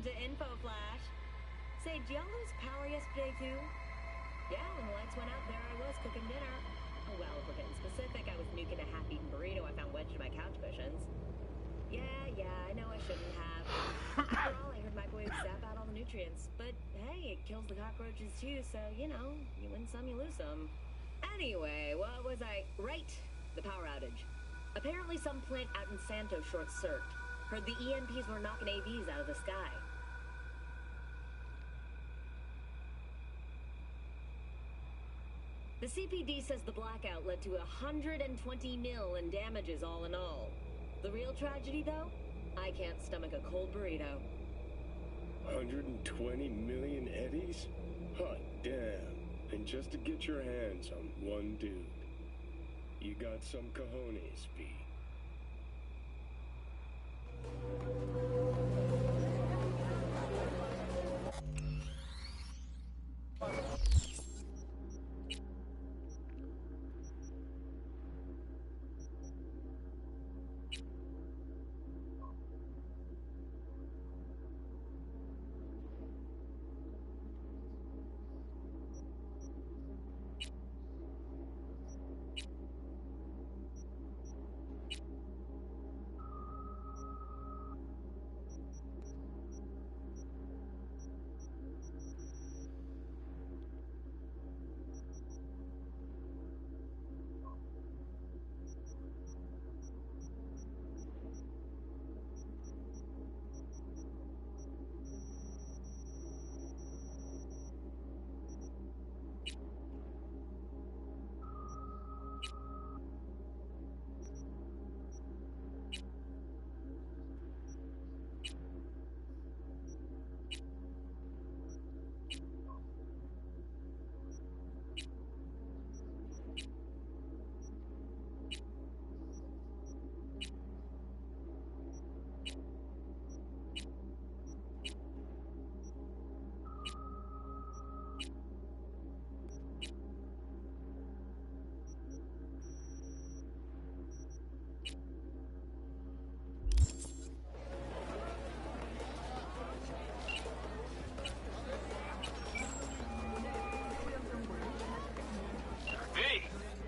Welcome to Info Flash. Say, did y'all lose power yesterday too? Yeah, when the lights went out, there I was cooking dinner. Oh well, if we're getting specific, I was nuking a half-eaten burrito I found wedged in my couch cushions. Yeah, I know I shouldn't have. After all, I heard microwaves zap out all the nutrients. But hey, it kills the cockroaches too, so, you know, you win some, you lose some. Anyway, what was I... Right, the power outage. Apparently some plant out in Santo short-circuited. Heard the EMPs were knocking AVs out of the sky. The CPD says the blackout led to 120 mil in damages all in all. The real tragedy, though? I can't stomach a cold burrito. 120 million eddies? Hot damn. And just to get your hands on one dude. You got some cojones, Pete.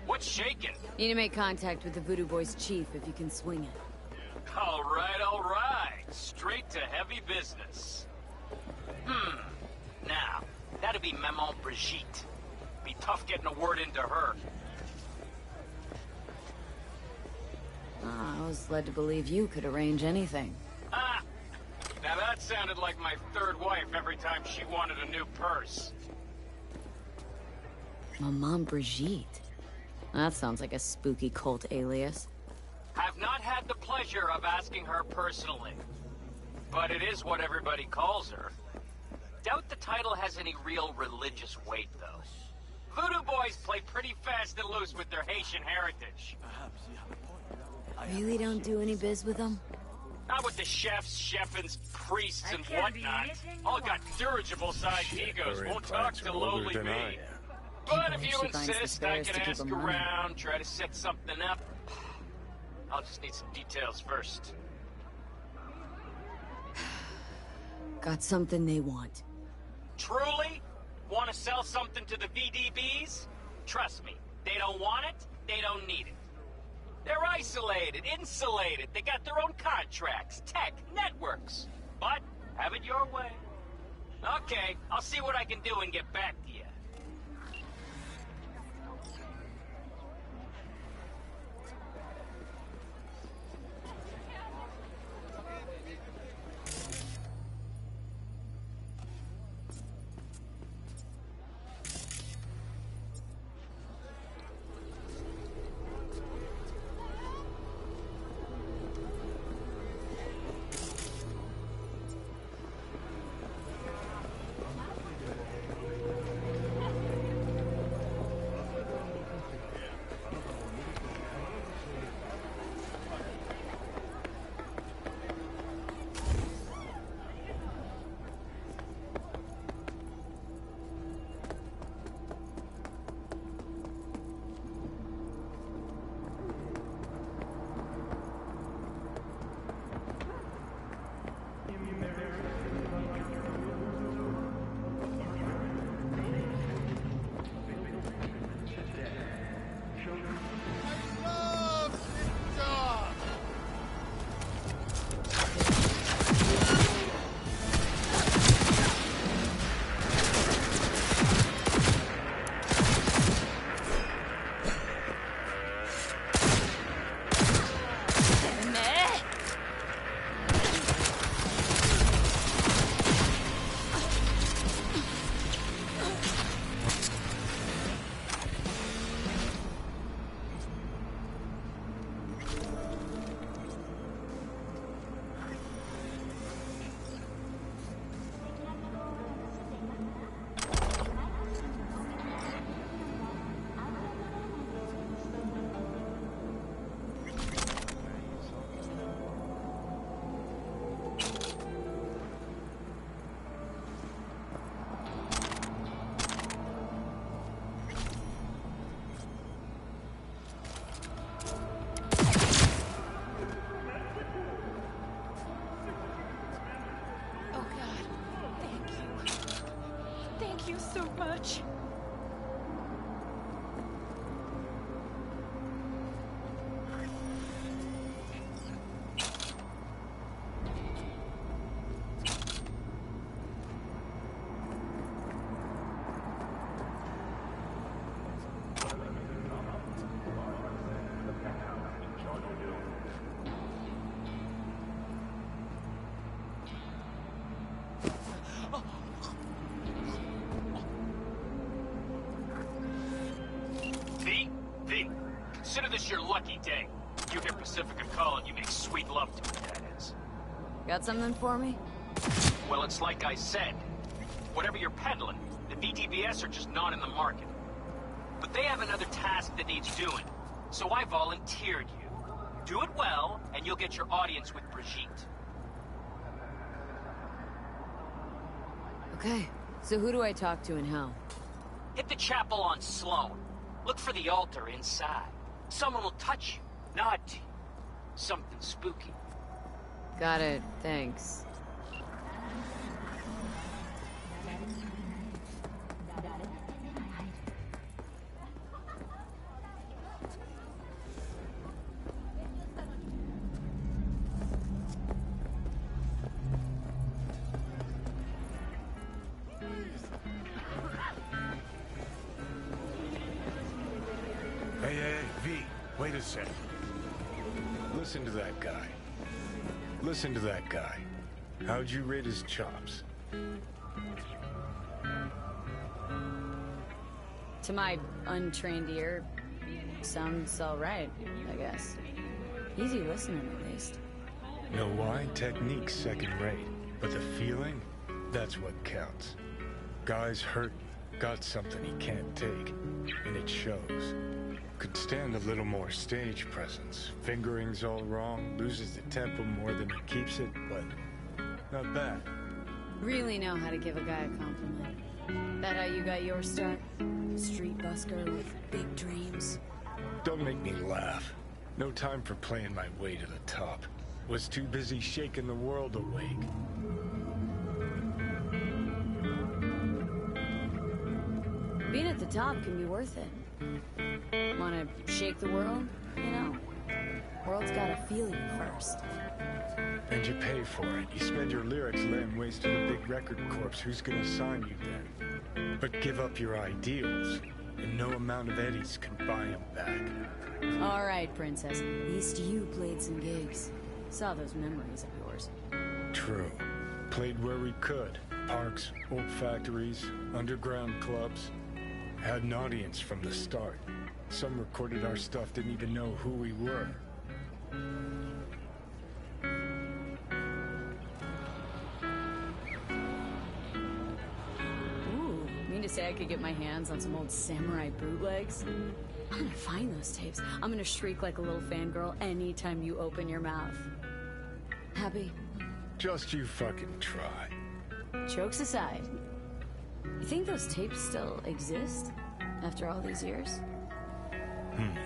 What's shaking? Need to make contact with the Voodoo Boys chief if you can swing it. All right. Straight to heavy business. Now, that'd be Maman Brigitte. Be tough getting a word into her. I was led to believe you could arrange anything. Now that sounded like my third wife every time she wanted a new purse. Maman Brigitte? That sounds like a spooky cult alias. Have not had the pleasure of asking her personally. But it is what everybody calls her. Doubt the title has any real religious weight, though. Voodoo Boys play pretty fast and loose with their Haitian heritage. Really don't do any biz with them? Not with the chefs, chefins, priests, and whatnot. All got dirigible-sized egos, won't talk to lowly me. But if you insist, I can ask around, try to set something up. I'll just need some details first. Got something they want. Truly? Want to sell something to the VDBs? Trust me, they don't want it, they don't need it. They're isolated, insulated, they got their own contracts, tech, networks. But, have it your way. Okay, I'll see what I can do and get back to you. so much. Consider this your lucky day. You hear Pacifica calling, you make sweet love to it, that is. Got something for me? Well, it's like I said. Whatever you're peddling, the VTBS are just not in the market. But they have another task that needs doing, so I volunteered you. Do it well, and you'll get your audience with Brigitte. Okay, so who do I talk to and how? Hit the chapel on Sloan. Look for the altar inside. Someone will touch you, nod to you. Something spooky. Got it, thanks. Hey, V, wait a second. Listen to that guy. Listen to that guy. How'd you rate his chops? To my untrained ear, sounds alright, I guess. Easy listening, at least. Know why? Technique's second rate. But the feeling? That's what counts. Guy's hurt, got something he can't take. And it shows. Could stand a little more stage presence. Fingering's all wrong, loses the tempo more than he keeps it, but not bad. Really know how to give a guy a compliment. That how you got your start? Street busker with big dreams. Don't make me laugh. No time for playing my way to the top. Was too busy shaking the world awake. Being at the top can be worth it. Wanna shake the world? You know, world's gotta feel you first. And you pay for it. You spend your lyrics laying waste to the big record corps. Who's gonna sign you then? But give up your ideals, and no amount of eddies can buy them back. All right, princess. At least you played some gigs. Saw those memories of yours. True. Played where we could. Parks, old factories, underground clubs. Had an audience from the start. Some recorded our stuff, didn't even know who we were. Ooh, mean to say I could get my hands on some old samurai bootlegs? I'm gonna find those tapes. I'm gonna shriek like a little fangirl anytime you open your mouth. Happy? Just you fucking try. Jokes aside, you think those tapes still exist after all these years?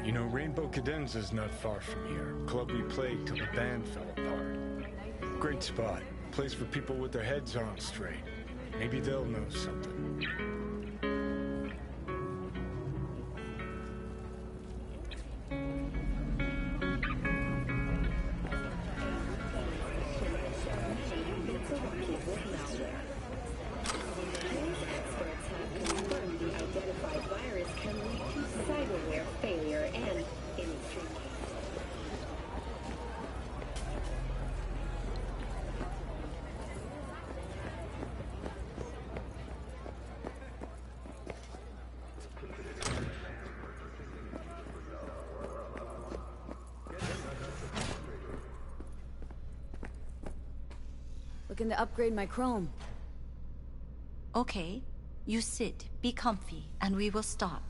You know, Rainbow Cadenza's not far from here. Club we played till the band fell apart. Great spot. Place for people with their heads on straight. Maybe they'll know something. Looking to upgrade my chrome. Okay, you sit, be comfy, and we will start.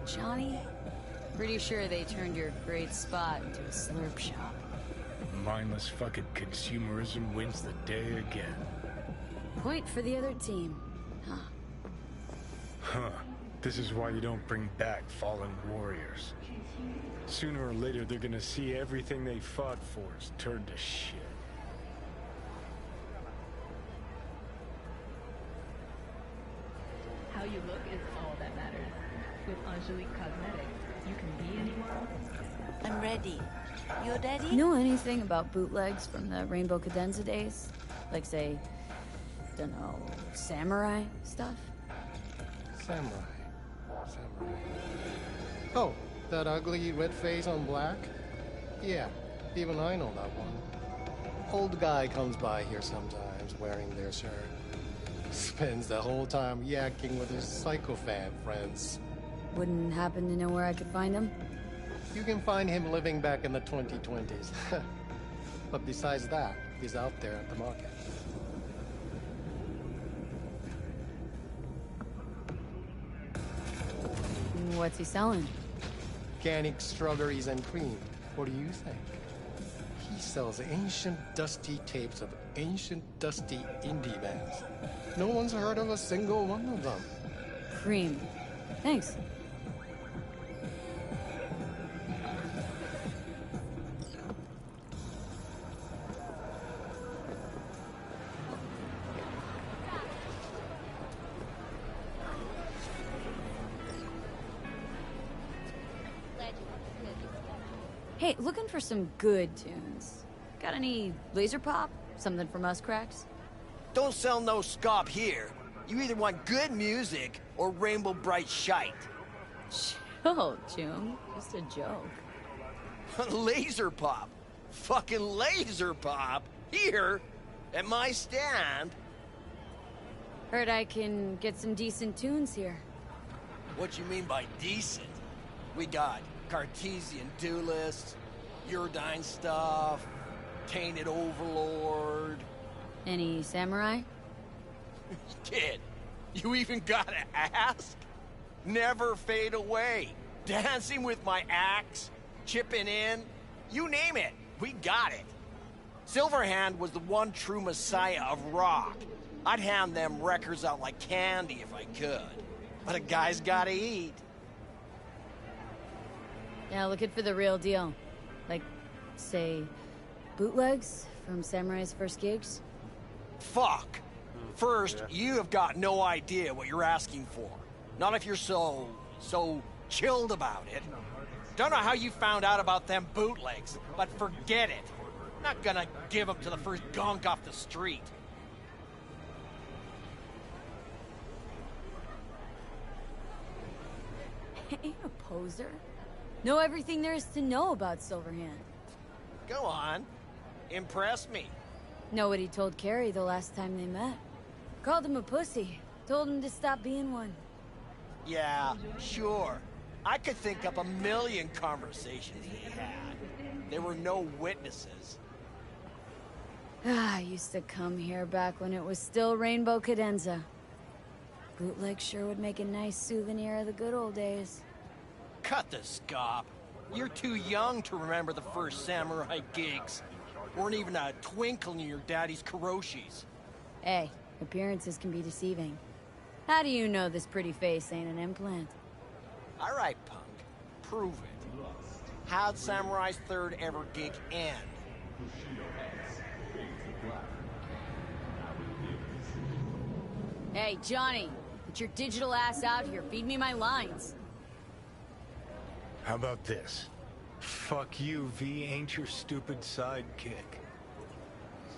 Johnny? Pretty sure they turned your great spot into a slurp shop. Mindless fucking consumerism wins the day again. Point for the other team. Huh. Huh. This is why you don't bring back fallen warriors. Sooner or later, they're gonna see everything they fought for is turned to shit. How you look is all that matters. With Angelique Cosmetics, you can be anyone. I'm ready. You ready? You know anything about bootlegs from the Rainbow Cadenza days? Like, say, dunno, samurai stuff? Samurai. Oh, that ugly red face on black? Yeah, even I know that one. Old guy comes by here sometimes wearing their shirt. Spends the whole time yakking with his psychophant friends. Wouldn't happen to know where I could find him? You can find him living back in the 2020s. But besides that, he's out there at the market. What's he selling? Organic strawberries and cream. What do you think? He sells ancient dusty tapes of ancient dusty indie bands. No one's heard of a single one of them. Cream. Thanks. Hey, looking for some good tunes. Got any laser pop? Something from us cracks? Don't sell no scop here. You either want good music or rainbow bright shite. Chill, June. Just a joke. Laser pop. Fucking laser pop. Here, at my stand. Heard I can get some decent tunes here. What you mean by decent? We got Cartesian Duelist, Uridine stuff, Tainted Overlord. Any samurai? Kid, you even gotta ask? Never fade away. Dancing with my axe, chipping in, you name it, we got it. Silverhand was the one true messiah of rock. I'd hand them records out like candy if I could. But a guy's gotta eat. Yeah, looking for the real deal. Like, say, bootlegs from Samurai's first gigs? Fuck. First, you have got no idea what you're asking for. Not if you're so chilled about it. Don't know how you found out about them bootlegs, but forget it. Not gonna give them to the first gunk off the street. Ain't a poser. Know everything there is to know about Silverhand. Go on. Impress me. Know what he told Carrie the last time they met. Called him a pussy. Told him to stop being one. Yeah, sure. I could think up a million conversations he had. There were no witnesses. I used to come here back when it was still Rainbow Cadenza. Bootleg sure would make a nice souvenir of the good old days. Cut the scop. You're too young to remember the first samurai gigs. Weren't even a twinkle in your daddy's karoshis. Hey, appearances can be deceiving. How do you know this pretty face ain't an implant? All right, punk. Prove it. How'd Samurai's third ever gig end? Hey, Johnny, get your digital ass out here. Feed me my lines. How about this? Fuck you, V ain't your stupid sidekick.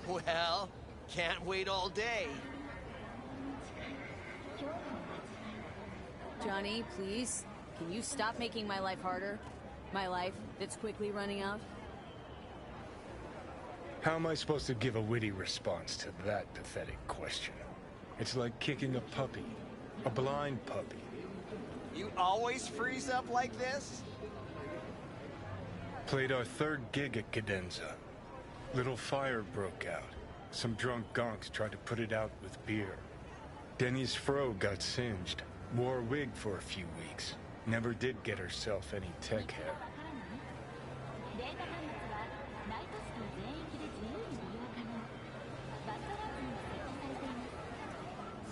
Well, can't wait all day. Johnny, please, can you stop making my life harder? My life that's quickly running out? How am I supposed to give a witty response to that pathetic question? It's like kicking a puppy. A blind puppy. You always freeze up like this? Played our third gig at Cadenza. Little fire broke out. Some drunk gonks tried to put it out with beer. Denny's fro got singed. Wore a wig for a few weeks. Never did get herself any tech hair.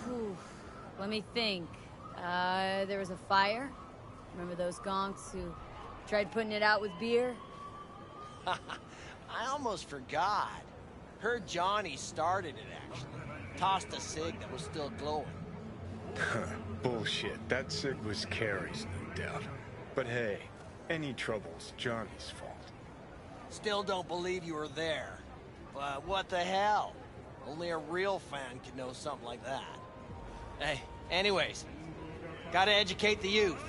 Whew. Let me think. There was a fire. Remember those gonks who tried putting it out with beer? I almost forgot. Heard Johnny started it, actually. Tossed a cig that was still glowing. Bullshit. That cig was Carrie's, no doubt. But hey, any trouble's Johnny's fault. Still don't believe you were there. But what the hell? Only a real fan could know something like that. Hey, anyways, gotta educate the youth.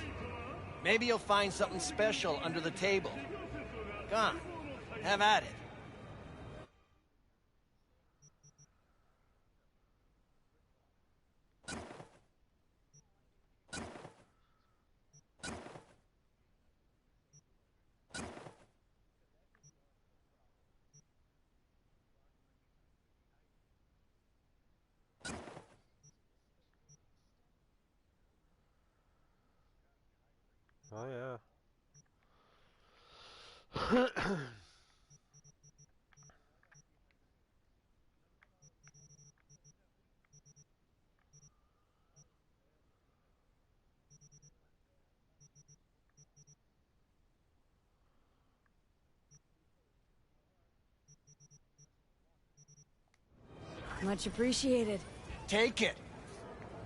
Maybe you'll find something special under the table. Come on, have at it. Oh yeah. Much appreciated. Take it.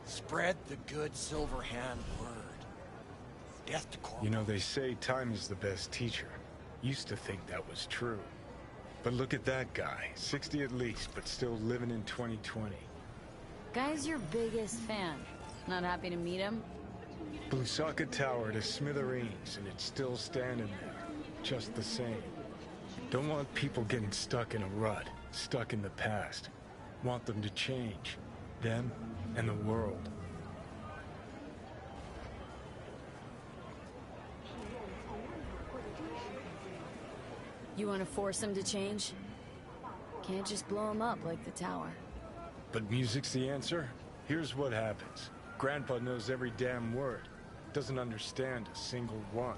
Spread the good Silver Hand word. Death to Corporal. You know, they say time is the best teacher. Used to think that was true. But look at that guy. 60 at least, but still living in 2020. Guy's your biggest fan. Not happy to meet him? Blusaka Tower to smithereens, and it's still standing there. Just the same. Don't want people getting stuck in a rut, stuck in the past. Want them to change. Them and the world. You want to force him to change? Can't just blow him up like the tower. But music's the answer? Here's what happens. Grandpa knows every damn word. Doesn't understand a single one.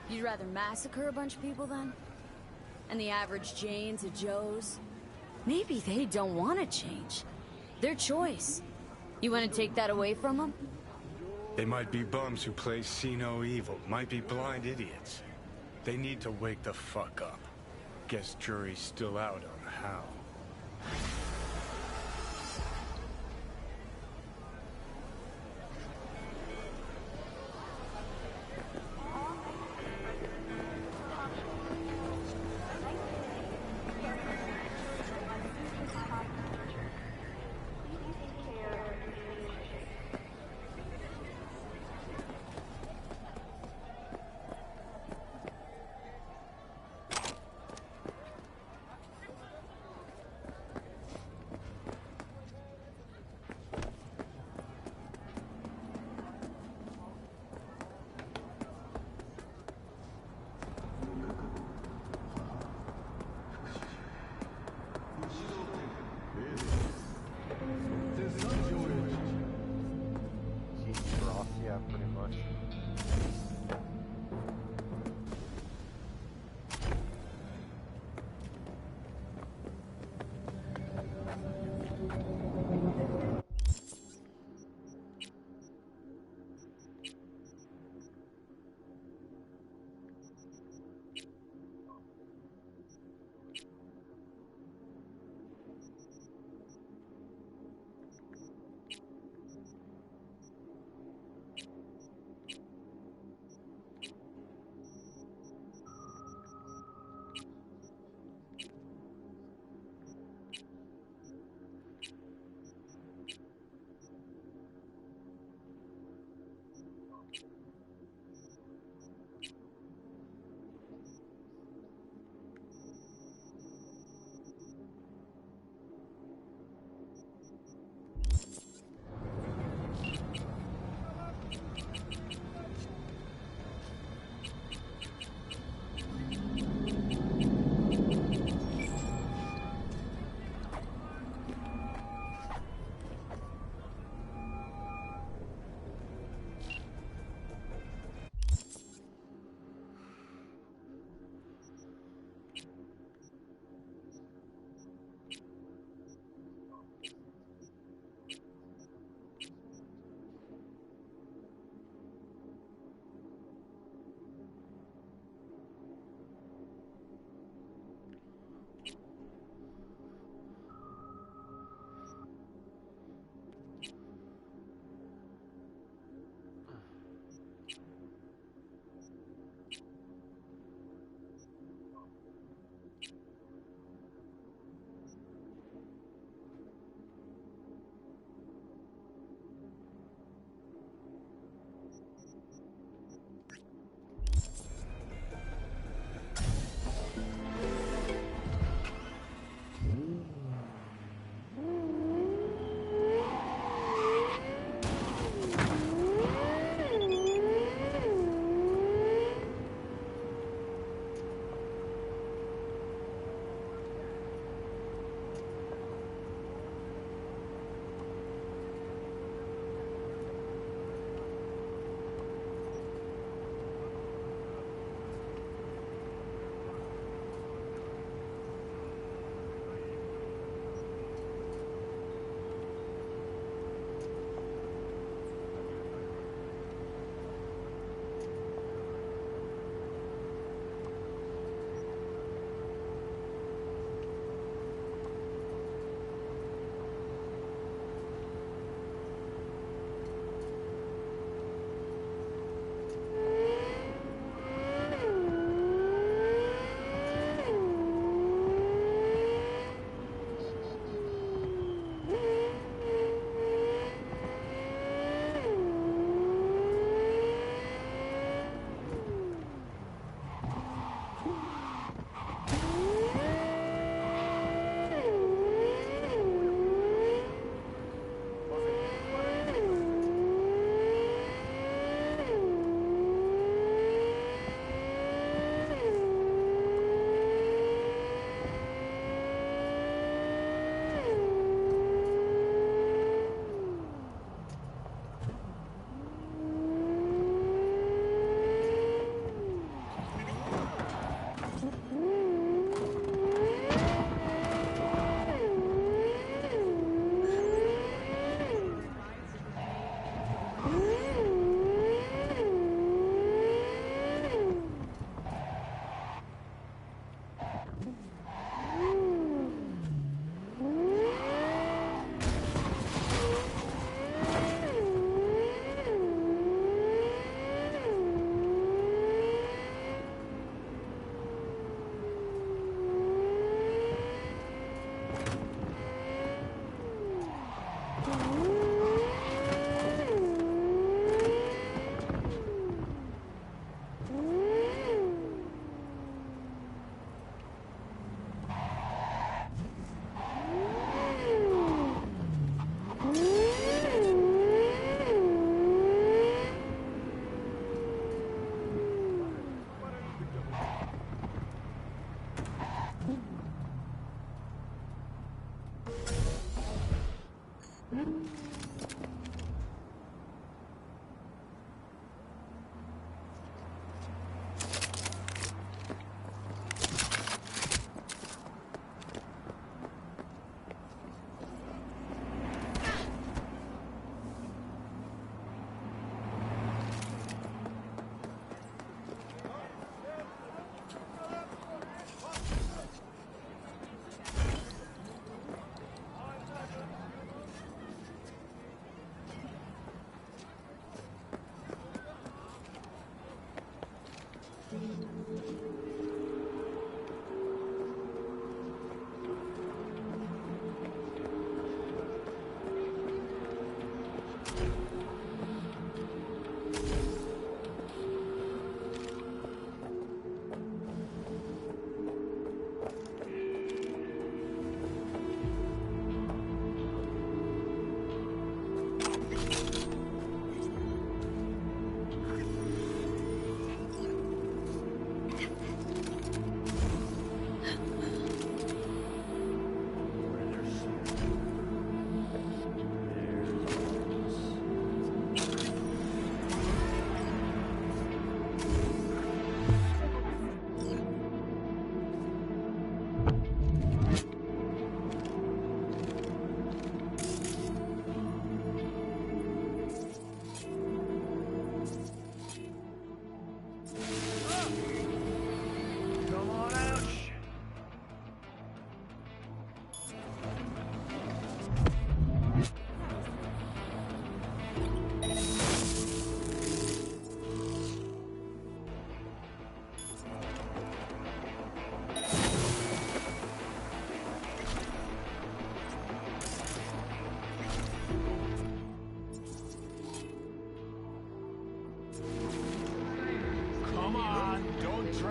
You'd rather massacre a bunch of people then? And the average Janes and Joes? Maybe they don't want to change. Their choice. You want to take that away from them? They might be bums who play see no evil. Might be blind idiots. They need to wake the fuck up. Guess jury's still out on how.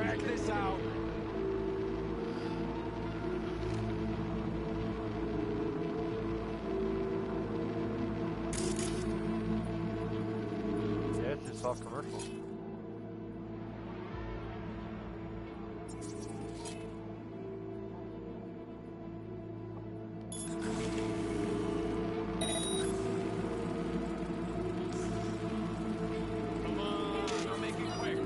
Drag this out. Yeah, it's just off commercial. Come on, I'll make it quick.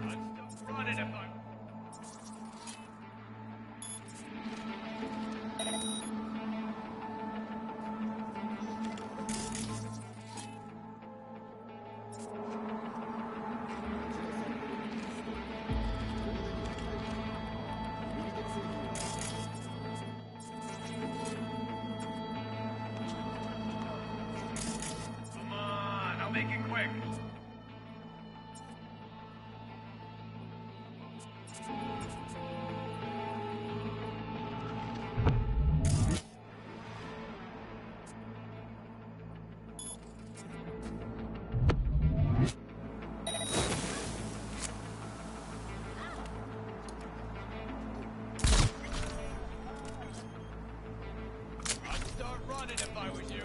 I'd stop running if I... Come on, I'll make it quick. I'd start running if I was you.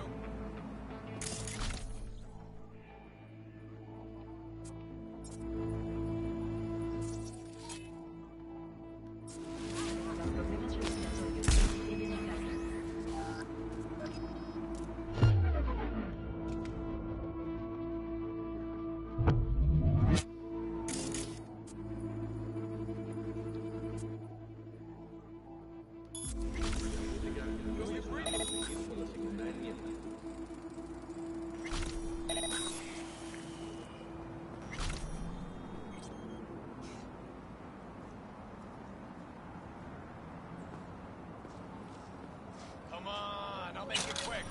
Come on, I'll make it quick.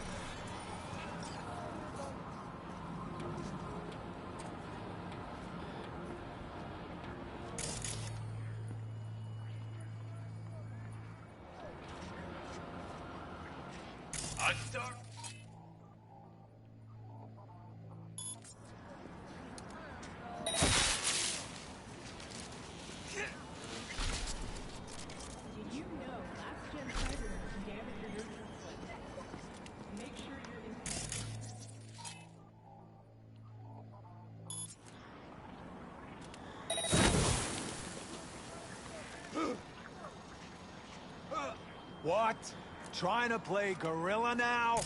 I'd start. Did you know last gen Cyberpunk can damage your nervous system? Make sure you're in. What? Trying to play gorilla now?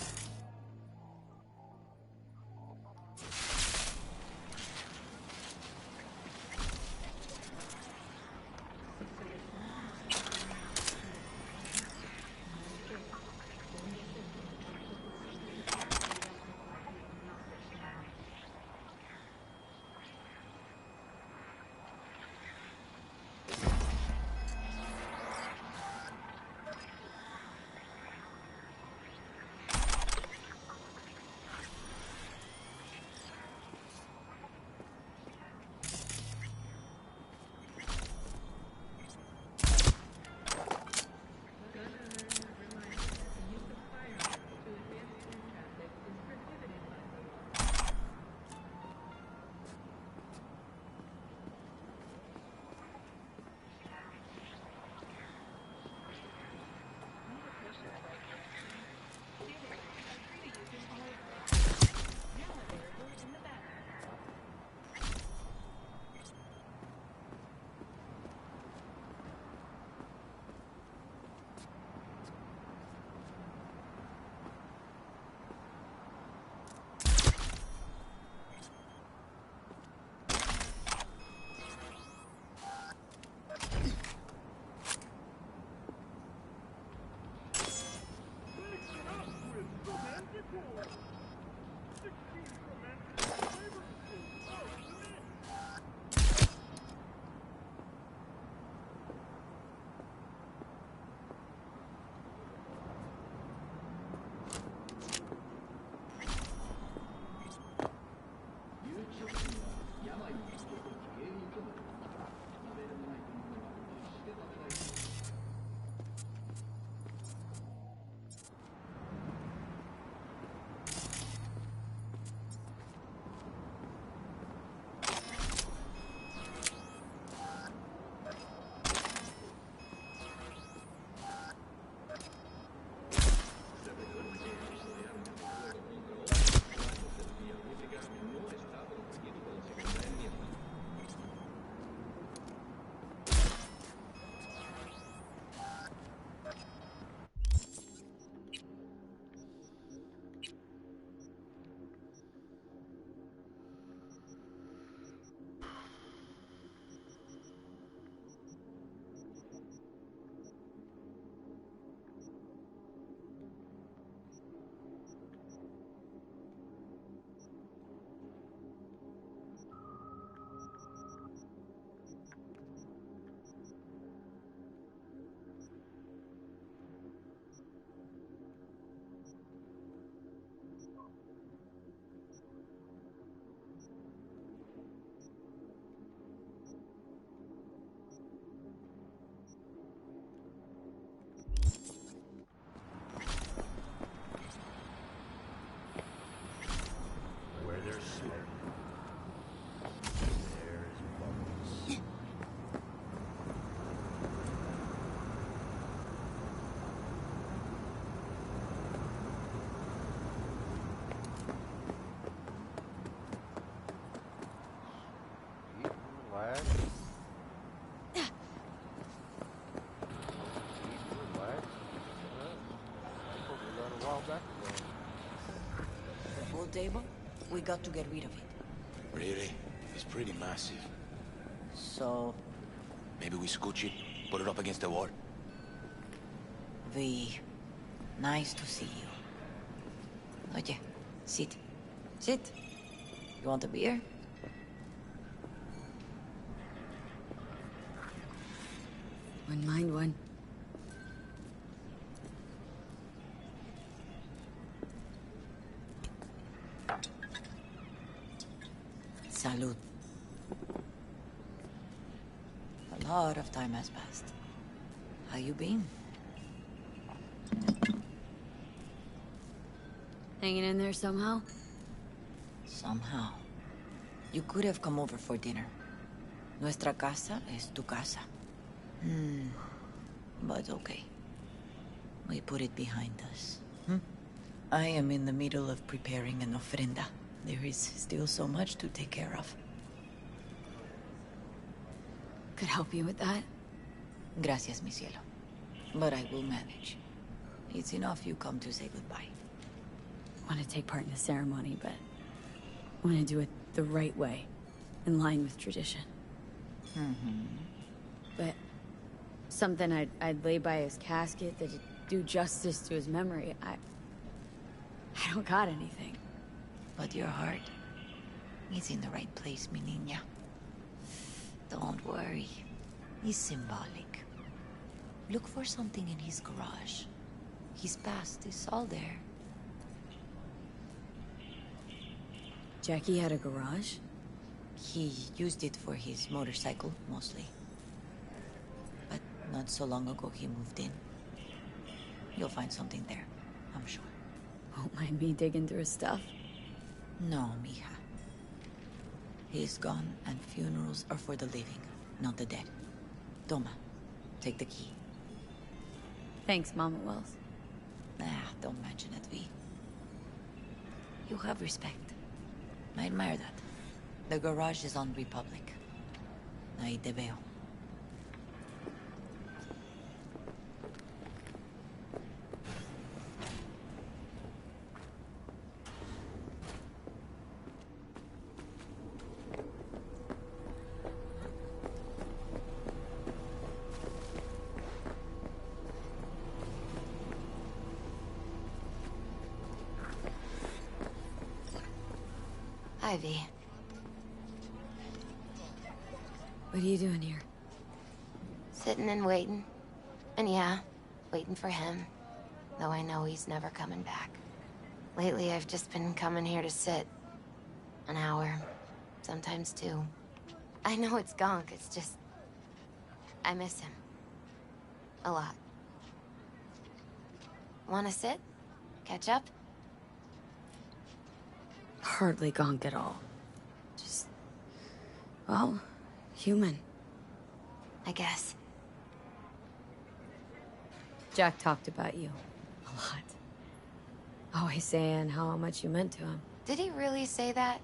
back then. The pool table? We got to get rid of it. Really? It's pretty massive. So, Maybe we scooch it, put it up against the wall. V, nice to see you. Oye, sit. Sit. You want a beer? Wouldn't mind one. Salud. A lot of time has passed. How you been? Hanging in there somehow? Somehow. You could have come over for dinner. Nuestra casa es tu casa. But okay. We put it behind us. I am in the middle of preparing an ofrenda. There is still so much to take care of. Could help you with that. Gracias, mi cielo. But I will manage. It's enough you come to say goodbye. Want to take part in the ceremony, but I want to do it the right way, in line with tradition. But something I'd lay by his casket that'd do justice to his memory. I don't got anything. But your heart is in the right place, mi niña. Don't worry. It's symbolic. Look for something in his garage. His past is all there. Jackie had a garage? He used it for his motorcycle, mostly. But not so long ago, he moved in. You'll find something there, I'm sure. Won't mind me digging through his stuff? No, mija. He's gone, and funerals are for the living, not the dead. Toma, take the key. Thanks, Mama Wells. Don't mention it, V. You have respect. I admire that. The garage is on Republic. Ahí te veo. Ivy. What are you doing here? Sitting and waiting. And yeah, waiting for him. Though I know he's never coming back. Lately, I've just been coming here to sit. An hour. Sometimes two. I know it's gonk, it's just... I miss him. A lot. Wanna sit? Catch up? Hardly gonk at all. Just... well, human. I guess. Jack talked about you. A lot. Always saying how much you meant to him. Did he really say that?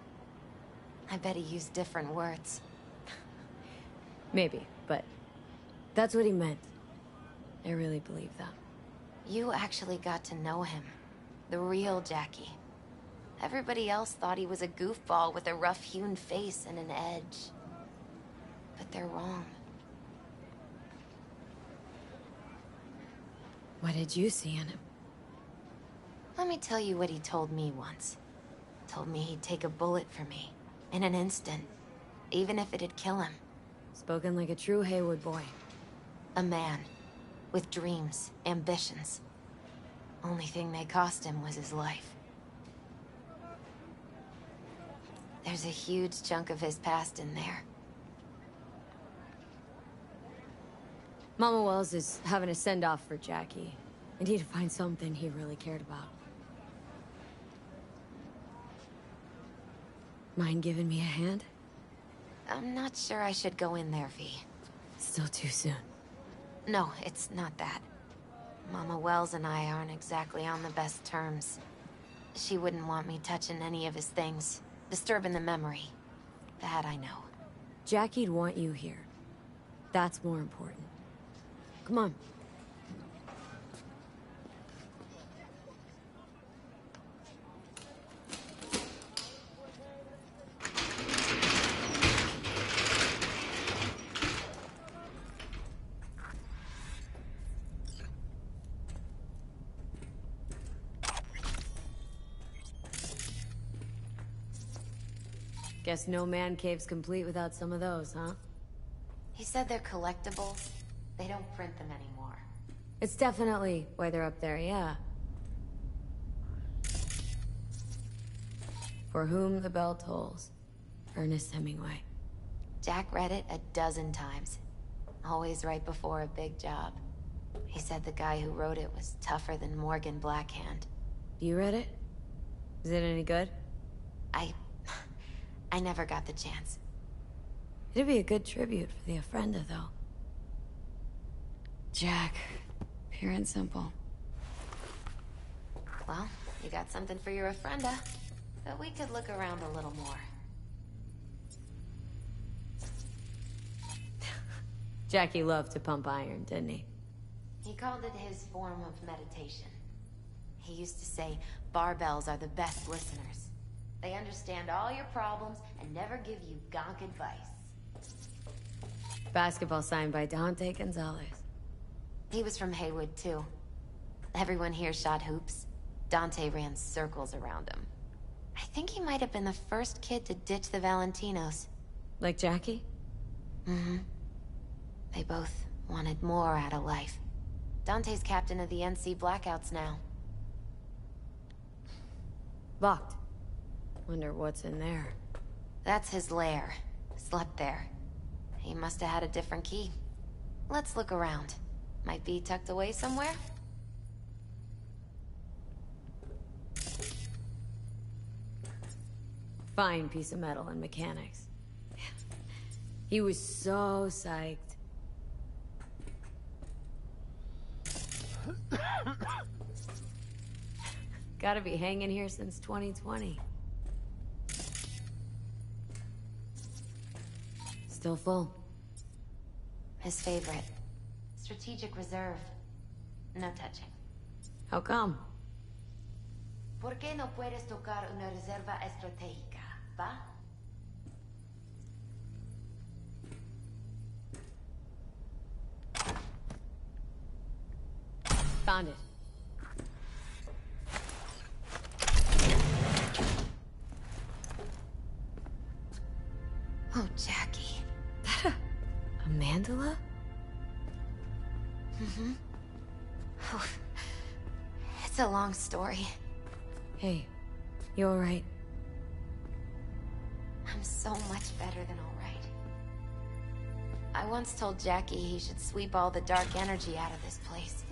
I bet he used different words. Maybe, but that's what he meant. I really believe that. You actually got to know him. The real Jackie. Everybody else thought he was a goofball with a rough-hewn face and an edge. But they're wrong. What did you see in him? Let me tell you what he told me once. Told me he'd take a bullet for me. In an instant. Even if it'd kill him. Spoken like a true Haywood boy. A man. With dreams, ambitions. Only thing they cost him was his life. There's a huge chunk of his past in there. Mama Wells is having a send-off for Jackie. I need to find something he really cared about. Mind giving me a hand? I'm not sure I should go in there, V. Still too soon. No, it's not that. Mama Wells and I aren't exactly on the best terms. She wouldn't want me touching any of his things. Disturbing the memory. That I know. Jackie'd want you here. That's more important. Come on. Guess no man cave's complete without some of those, huh? He said they're collectibles. They don't print them anymore. It's definitely why they're up there, yeah. For whom the bell tolls. Ernest Hemingway. Jack read it a dozen times. Always right before a big job. He said the guy who wrote it was tougher than Morgan Blackhand. You read it? Is it any good? I never got the chance. It'd be a good tribute for the Ofrenda, though. Jack. Pure and simple. Well, you got something for your Ofrenda. But we could look around a little more. Jackie loved to pump iron, didn't he? He called it his form of meditation. He used to say, barbells are the best listeners. They understand all your problems and never give you gonk advice. Basketball signed by Dante Gonzalez. He was from Haywood, too. Everyone here shot hoops. Dante ran circles around him. I think he might have been the first kid to ditch the Valentinos. Like Jackie? Mm-hmm. They both wanted more out of life. Dante's captain of the NC Blackouts now. Locked. Wonder what's in there. That's his lair. Slept there. He must have had a different key. Let's look around. Might be tucked away somewhere? Fine piece of metal and mechanics. He was so psyched. Gotta be hanging here since 2020. Still full. His favorite. Strategic reserve. No touching. How come? ¿Por qué no puedes tocar una reserva estratégica, va? Found it. Oh, Jackie. A mandala? Mm-hmm. Oh, it's a long story. Hey, you alright? I'm so much better than alright. I once told Jackie he should sweep all the dark energy out of this place.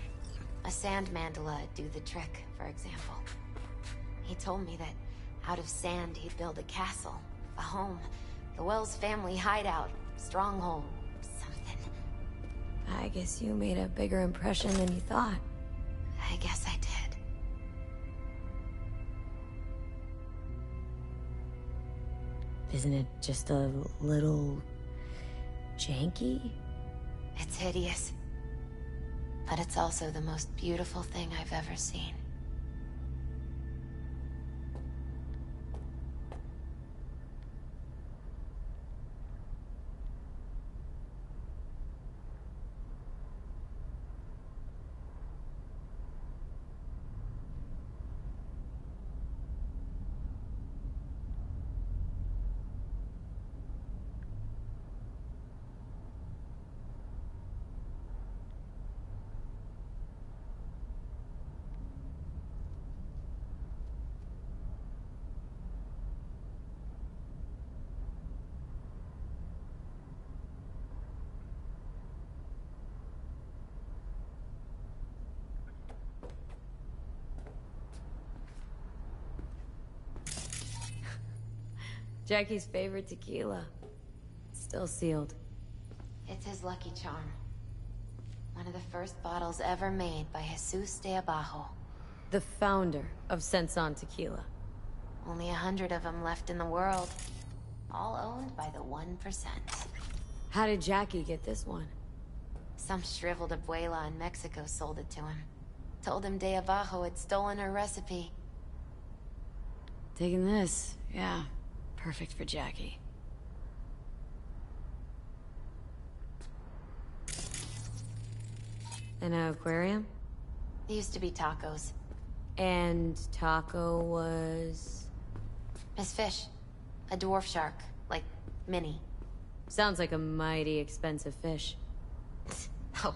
A sand mandala would do the trick, for example. He told me that out of sand he'd build a castle, a home, the Wells family hideout, stronghold, something. I guess you made a bigger impression than you thought. I guess I did. Isn't it just a little janky? It's hideous. But it's also the most beautiful thing I've ever seen. Jackie's favorite tequila. Still sealed. It's his lucky charm. One of the first bottles ever made by Jesus de Abajo. The founder of Senson Tequila. Only 100 of them left in the world. All owned by the 1%. How did Jackie get this one? Some shriveled abuela in Mexico sold it to him. Told him de Abajo had stolen her recipe. Taking this, yeah. Perfect for Jackie. An aquarium? They used to be tacos. And Taco was... His fish. A dwarf shark, like Minnie. Sounds like a mighty expensive fish. Oh,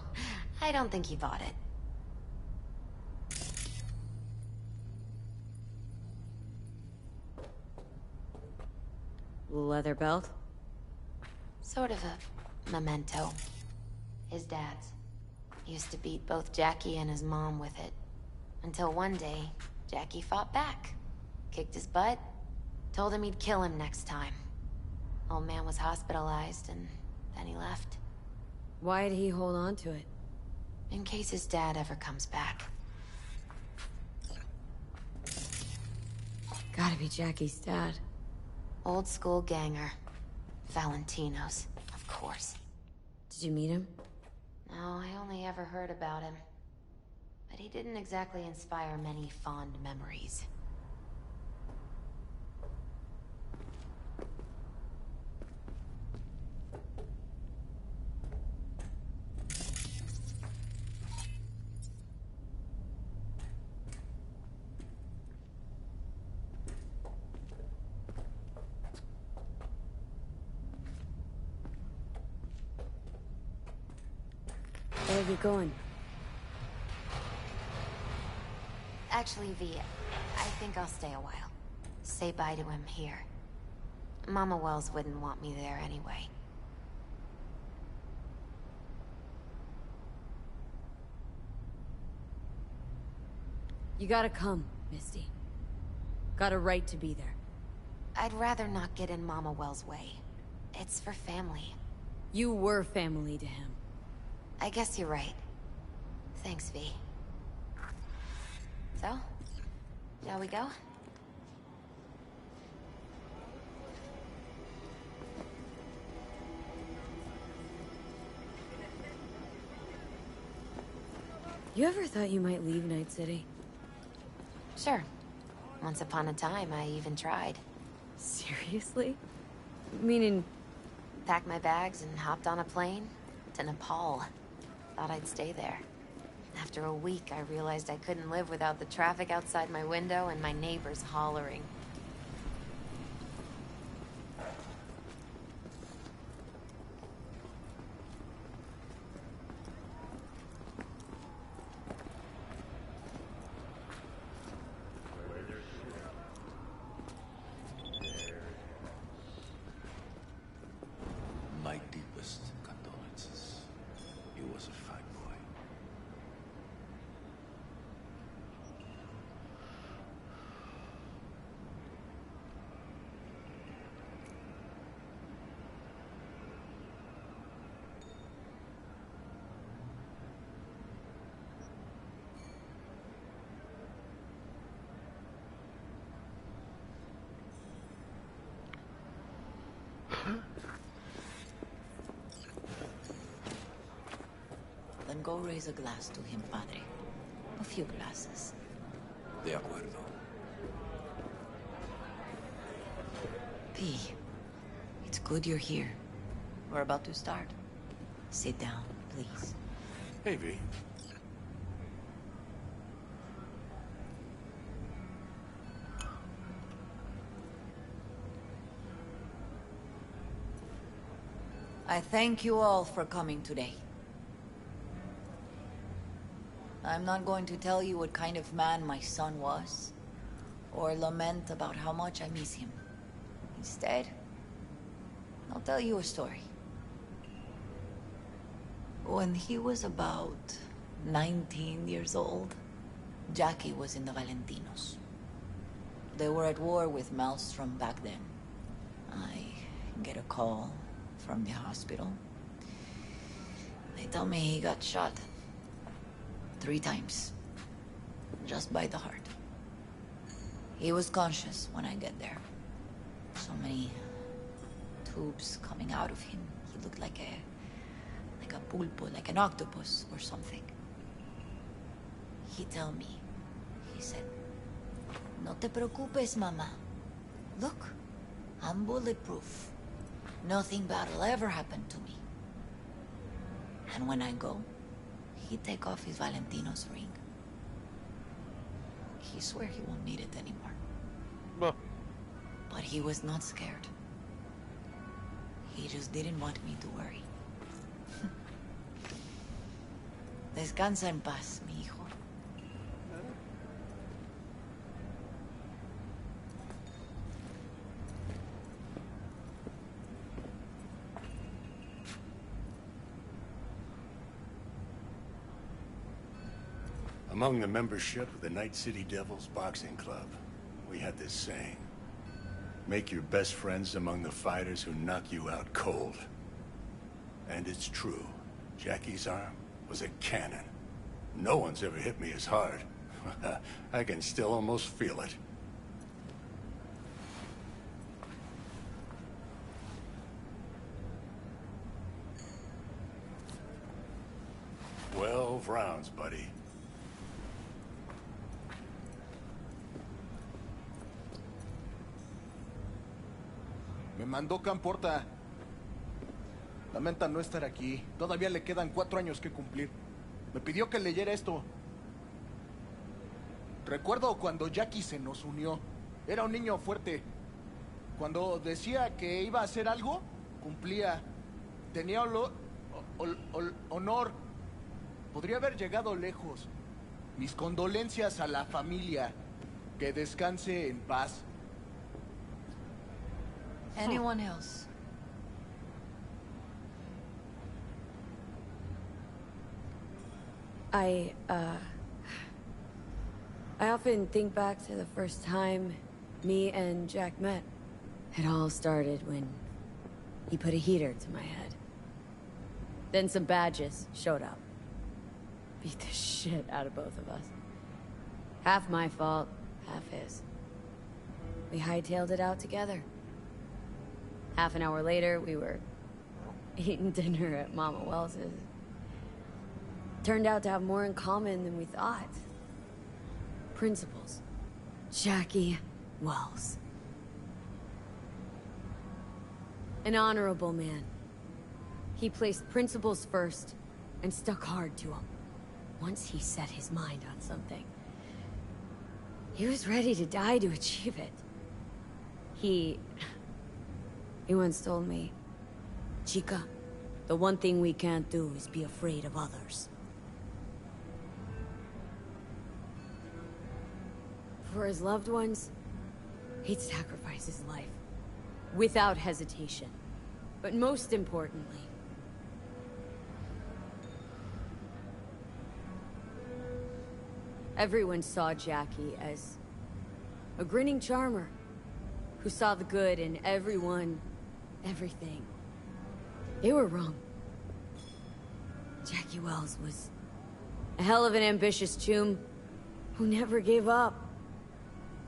I don't think he bought it. Leather belt? Sort of a memento. His dad's. Used to beat both Jackie and his mom with it. Until one day, Jackie fought back. Kicked his butt. Told him he'd kill him next time. Old man was hospitalized, and then he left. Why'd he hold on to it? In case his dad ever comes back. Gotta be Jackie's dad. Old school ganger. Valentino's, of course. Did you meet him? No, I only ever heard about him. But he didn't exactly inspire many fond memories. Where are you going? Actually, V, I think I'll stay a while. Say bye to him here. Mama Wells wouldn't want me there anyway. You gotta come, Misty. Got a right to be there. I'd rather not get in Mama Wells' way. It's for family. You were family to him. I guess you're right. Thanks, V. So, shall we go? You ever thought you might leave Night City? Sure. Once upon a time, I even tried. Seriously? Meaning... Packed my bags and hopped on a plane to Nepal. Thought I'd stay there. After a week, I realized I couldn't live without the traffic outside my window and my neighbors hollering. My deepest condolences. He was a fine boy. Then go raise a glass to him, Padre. A few glasses. De acuerdo. P, it's good you're here. We're about to start. Sit down, please. Hey, V. I thank you all for coming today. I'm not going to tell you what kind of man my son was, or lament about how much I miss him. Instead, I'll tell you a story. When he was about 19 years old, Jackie was in the Valentinos. They were at war with Maelstrom back then. I get a call from the hospital. They tell me he got shot 3 times, just by the heart. He was conscious when I get there. So many tubes coming out of him. He looked like a pulpo, like an octopus or something. He tell me, he said, "No te preocupes, mama. Look, I'm bulletproof. Nothing bad will ever happen to me." And when I go, he take off his Valentino's ring. He swear he won't need it anymore. Well, But But he was not scared. He just didn't want me to worry. Descansa en paz, mi hijo. Among the membership of the Night City Devils Boxing Club, we had this saying. Make your best friends among the fighters who knock you out cold. And it's true. Jackie's arm was a cannon. No one's ever hit me as hard. I can still almost feel it. 12 rounds, buddy. Me mandó Camporta. Lamenta no estar aquí. Todavía le quedan 4 años que cumplir. Me pidió que leyera esto. Recuerdo cuando Jackie se nos unió. Era un niño fuerte. Cuando decía que iba a hacer algo, cumplía. Tenía honor. Podría haber llegado lejos. Mis condolencias a la familia. Que descanse en paz. Anyone else? I often think back to the first time me and Jack met. It all started when he put a heater to my head. Then some badges showed up. Beat the shit out of both of us. Half my fault, half his. We hightailed it out together. Half an hour later, we were eating dinner at Mama Wells's. Turned out to have more in common than we thought. Principles. Jackie Wells. An honorable man. He placed principles first and stuck hard to them. Once he set his mind on something, he was ready to die to achieve it. He once told me, Chica, the one thing we can't do is be afraid of others. For his loved ones, he'd sacrifice his life. Without hesitation. But most importantly, everyone saw Jackie as a grinning charmer who saw the good in everyone, everything. They were wrong. Jackie Wells was a hell of an ambitious chum who never gave up,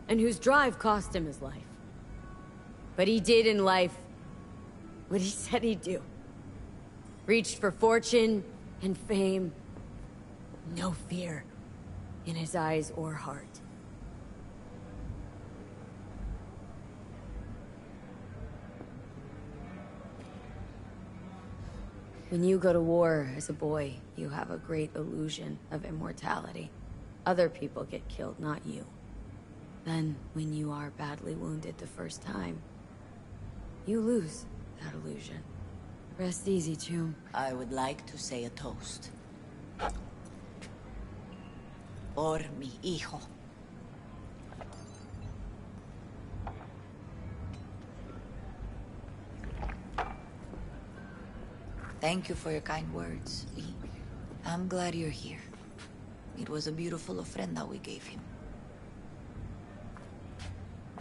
and whose drive cost him his life. But he did in life what he said he'd do. Reached for fortune and fame. No fear in his eyes or heart. When you go to war as a boy, you have a great illusion of immortality. Other people get killed, not you. Then, when you are badly wounded the first time, you lose that illusion. Rest easy, chum. I would like to say a toast. Por mi hijo. Thank you for your kind words, Lee. I'm glad you're here. It was a beautiful ofrenda we gave him.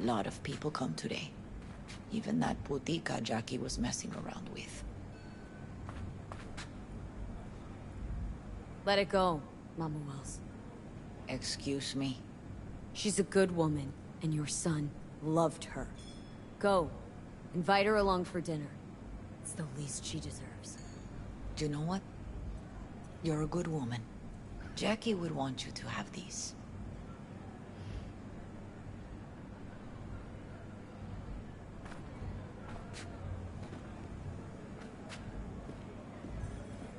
A lot of people come today. Even that putica Jackie was messing around with. Let it go, Mama Wells. Excuse me? She's a good woman, and your son loved her. Go. Invite her along for dinner. It's the least she deserves. Do you know what? You're a good woman. Jackie would want you to have these.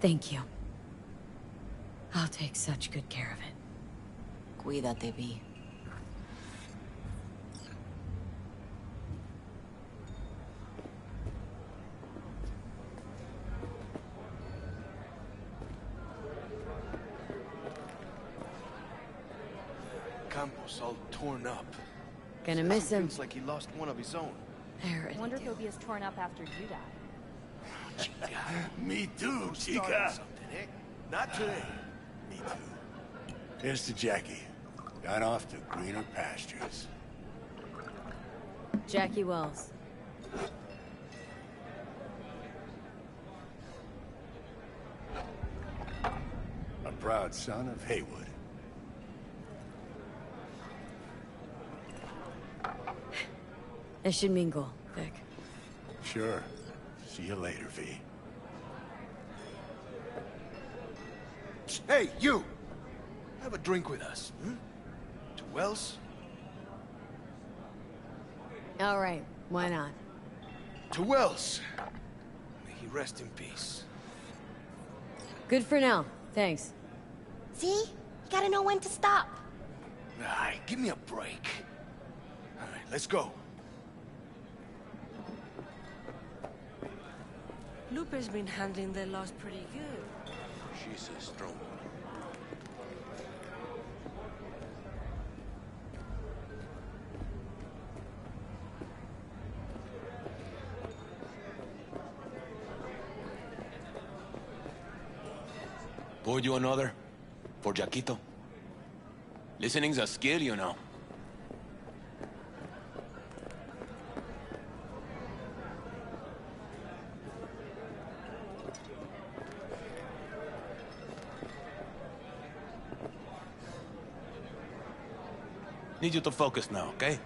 Thank you. I'll take such good care of it. Cuídate, Vi. Campos all torn up. Gonna miss him. Feels like he lost one of his own. There. Wonder if he'll be as torn up after you die. Me too, Starting chica. something, eh? Not today. Me too. Here's to Jackie. Gone off to greener pastures. Jackie Wells. A proud son of Haywood. Eshinmingo, Vic. Sure. See you later, V. Hey, you! Have a drink with us, hmm? To Wells? All right, why not? To Wells! May he rest in peace. Good for now, thanks. See? You gotta know when to stop. Ay, give me a break. All right, let's go. Lupe's been handling the loss pretty good. She's a strong one. Pour you another? For Jaquito? Listening's a skill, you know. Need you to focus now, okay?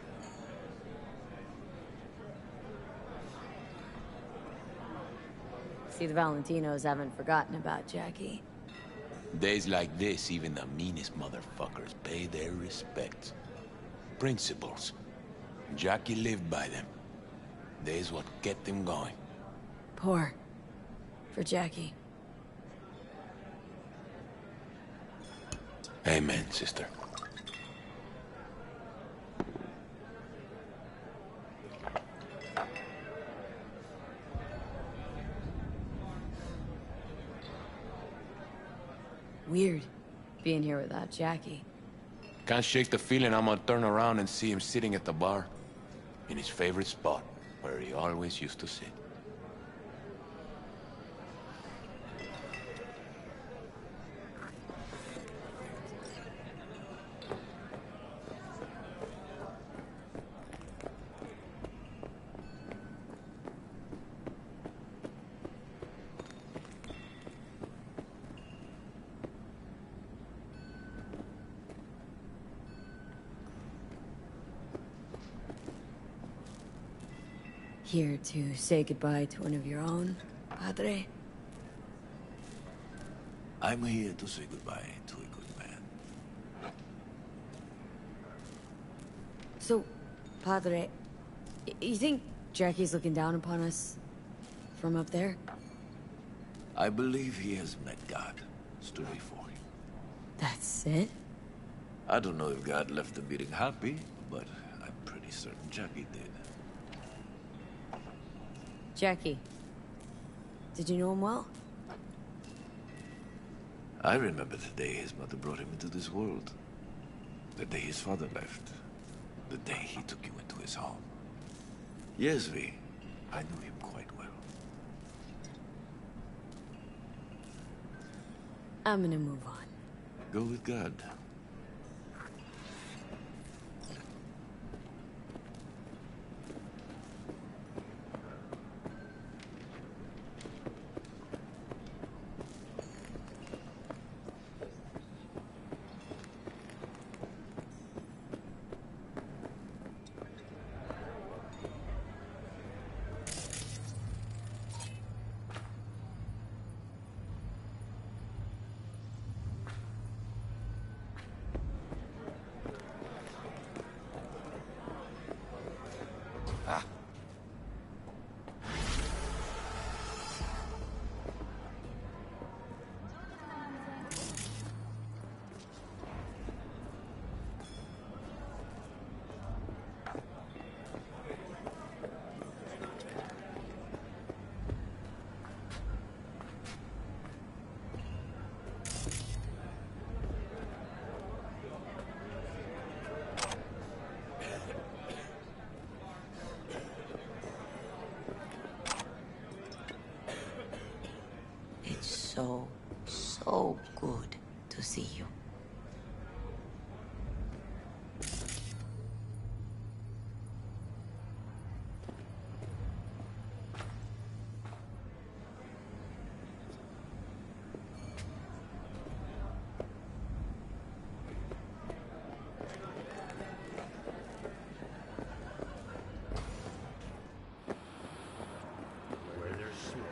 See, the Valentinos haven't forgotten about Jackie. Days like this, even the meanest motherfuckers pay their respects. Principles. Jackie lived by them. They's what kept him going. Pour. For Jackie. Amen, sister. Weird, being here without Jackie. Can't shake the feeling I'm gonna turn around and see him sitting at the bar. In his favorite spot, where he always used to sit. Here to say goodbye to one of your own, Padre? I'm here to say goodbye to a good man. So, Padre, you think Jackie's looking down upon us from up there? I believe he has met God. Stood before him. That's it? I don't know if God left the meeting happy, but I'm pretty certain Jackie did. Jackie, did you know him well? I remember the day his mother brought him into this world. The day his father left. The day he took you into his home. Yes, V. I knew him quite well. I'm gonna move on. Go with God. So good to see you. Where there's smoke,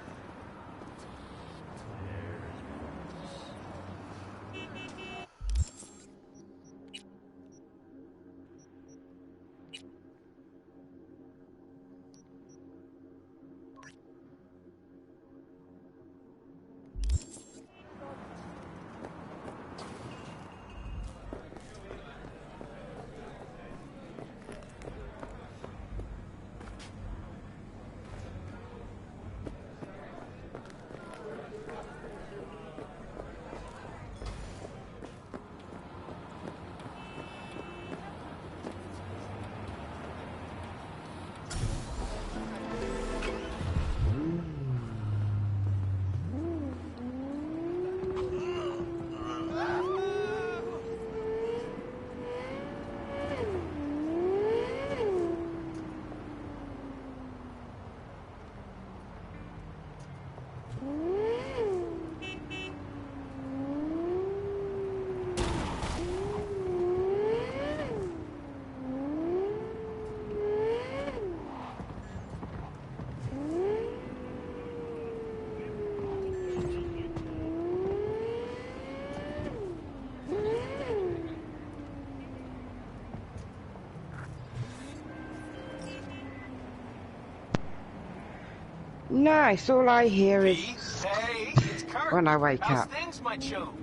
Nice, all I hear is Hey, it's Kurt. when I wake How's up. things, my chum?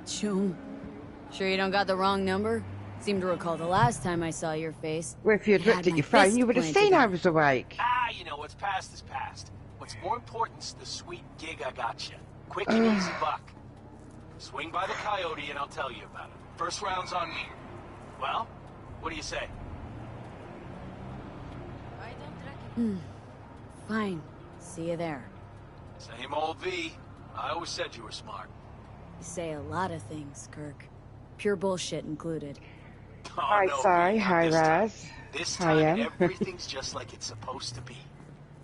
Choom. Sure you don't got the wrong number? Seem to recall the last time I saw your face. Well, if you'd It had looked at my your phone, fist you would have planted seen in I it. was awake. You know, what's past is past. What's more important is the sweet gig I got you. Quick and easy buck. Swing by the Coyote and I'll tell you about it. First round's on me. Well, what do you say? Fine. See you there. Same old V. I always said you were smart. You say a lot of things, Kirk. Pure bullshit included. Oh, Hi, no, Sai. V, not Hi, this time. Raz. This Hi, time, Em. everything's just like it's supposed to be.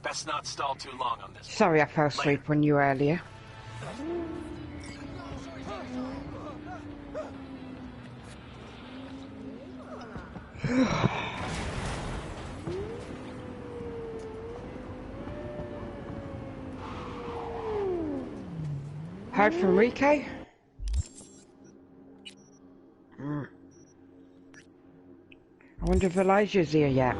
Best not stall too long on this. Sorry I fell asleep on you earlier. Heard from Rico? I wonder if Elijah's here yet.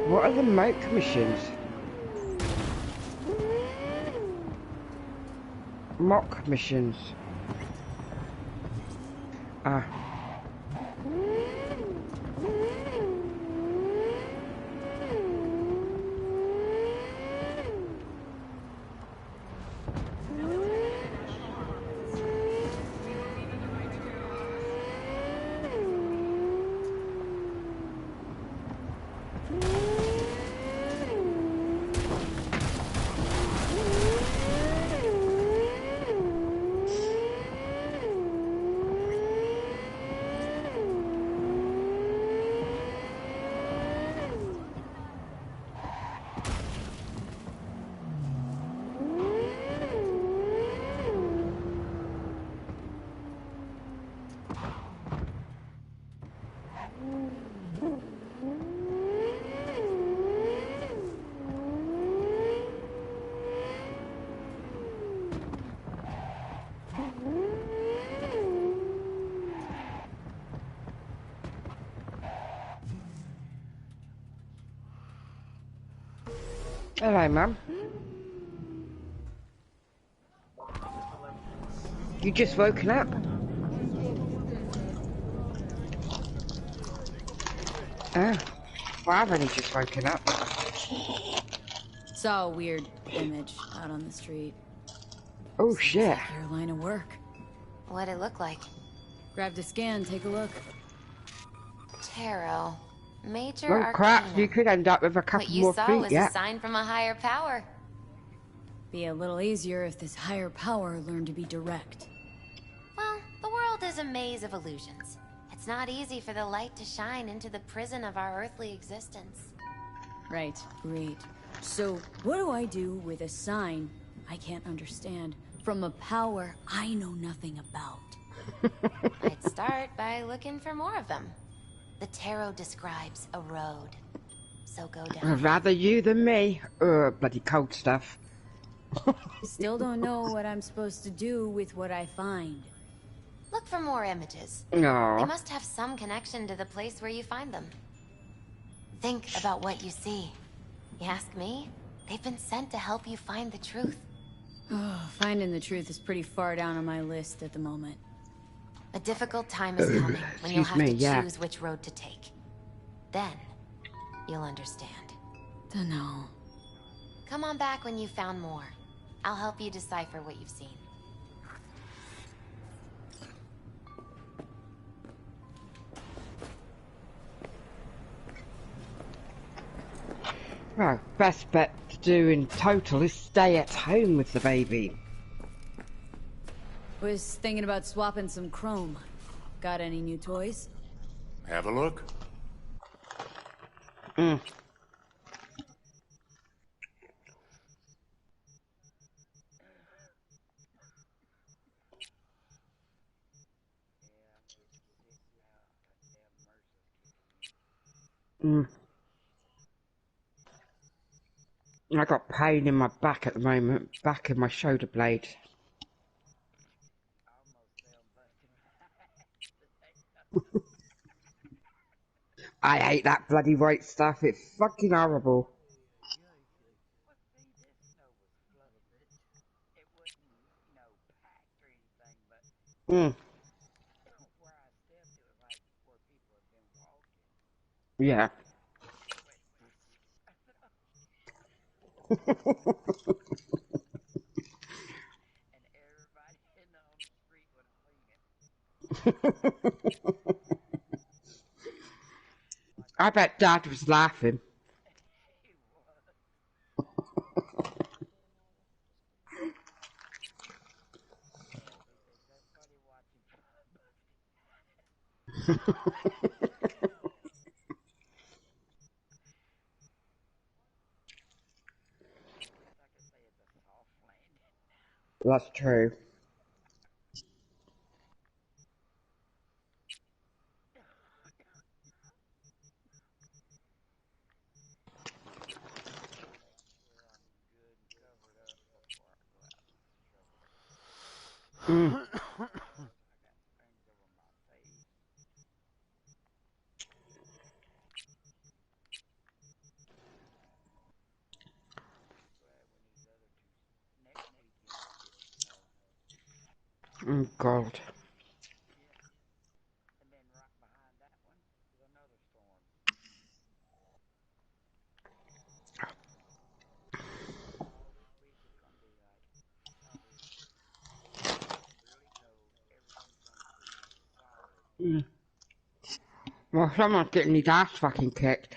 What are the moat missions? Mock missions. Ah. Hello, Mum. You just woken up? Oh. Well, I've only just woken up. Saw a weird image out on the street. Oh, Sounds shit. like your line of work. What'd it look like? Grabbed a scan, take a look. Tarot. Major Oh, crap. Arcana. You could end up with a What couple you more saw feet, was yeah. a sign from a higher power. Be a little easier if this higher power learned to be direct. Well, the world is a maze of illusions. It's not easy for the light to shine into the prison of our earthly existence. Right, great. So, what do I do with a sign I can't understand from a power I know nothing about? I'd start by looking for more of them. The tarot describes a road. So go down I'd rather you than me. Bloody cold stuff. Still don't know what I'm supposed to do with what I find. Look for more images. Aw. They must have some connection to the place where you find them. Think about what you see. You ask me? They've been sent to help you find the truth. Finding the truth is pretty far down on my list at the moment. A difficult time is coming when you'll have Excuse to me, yeah. choose which road to take. Then, you'll understand. Dunno. Come on back when you've found more. I'll help you decipher what you've seen. Well, best bet to do in total is stay at home with the baby. Was thinking about swapping some chrome. Got any new toys? Have a look. I got pain in my back at the moment, back in my shoulder blade. I hate that bloody white stuff, it's fucking horrible. Yeah. I bet Dad was laughing. That's true. Oh, God. Well, someone's getting his ass fucking kicked.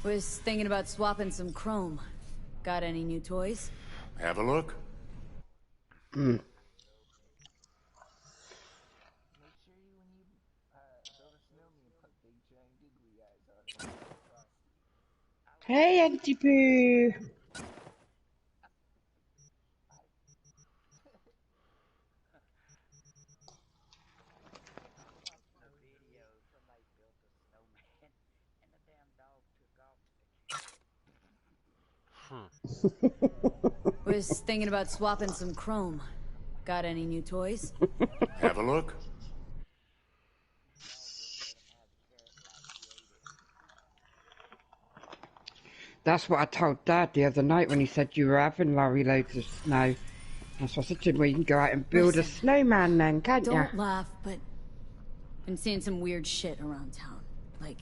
Was thinking about swapping some chrome. Got any new toys? Have a look. Hey, Auntie Boo. Was thinking about swapping some chrome. Got any new toys? Have a look. That's what I told Dad the other night when he said you were having lorry loads of snow. That's what I said to him, well, you can go out and build a snowman then, can't you? Don't laugh, but I'm seeing some weird shit around town. Like,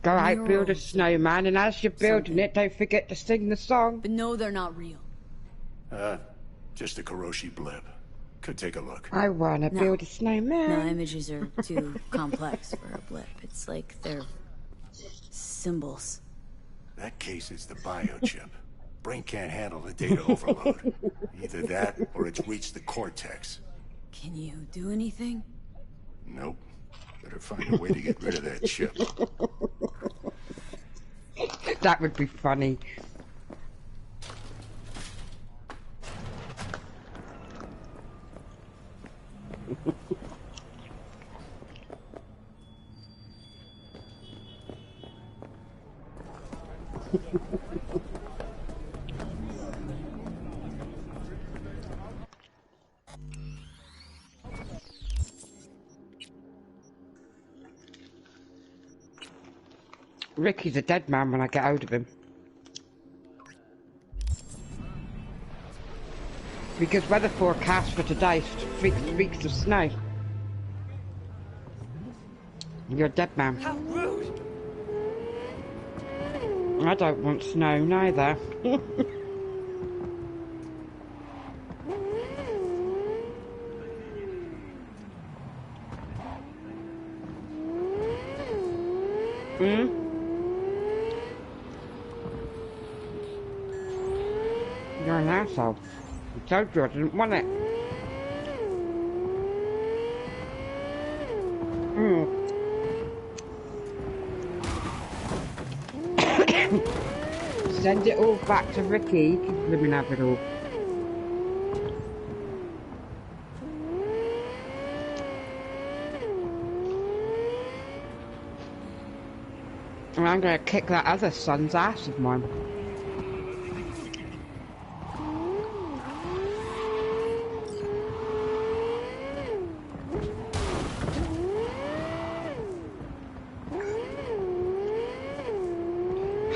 go out, build a murals snowman, and as you're building it, don't forget to sing the song. But no, they're not real. Just a Karoshi blip. Could take a look. I wanna build a snowman. No, images are too complex for a blip. It's like they're symbols. That case is the biochip. Brain can't handle the data overload. Either that, or it's reached the cortex. Can you do anything? Nope. Better find a way to get rid of that chip. That would be funny. Ricky's a dead man when I get hold of him. Because weather forecast for today speaks of snow. You're a dead man. How rude! I don't want snow neither. You're an asshole. I told you I didn't want it. Send it all back to Ricky. He can live and have it all. And I'm gonna kick that other son's ass of mine.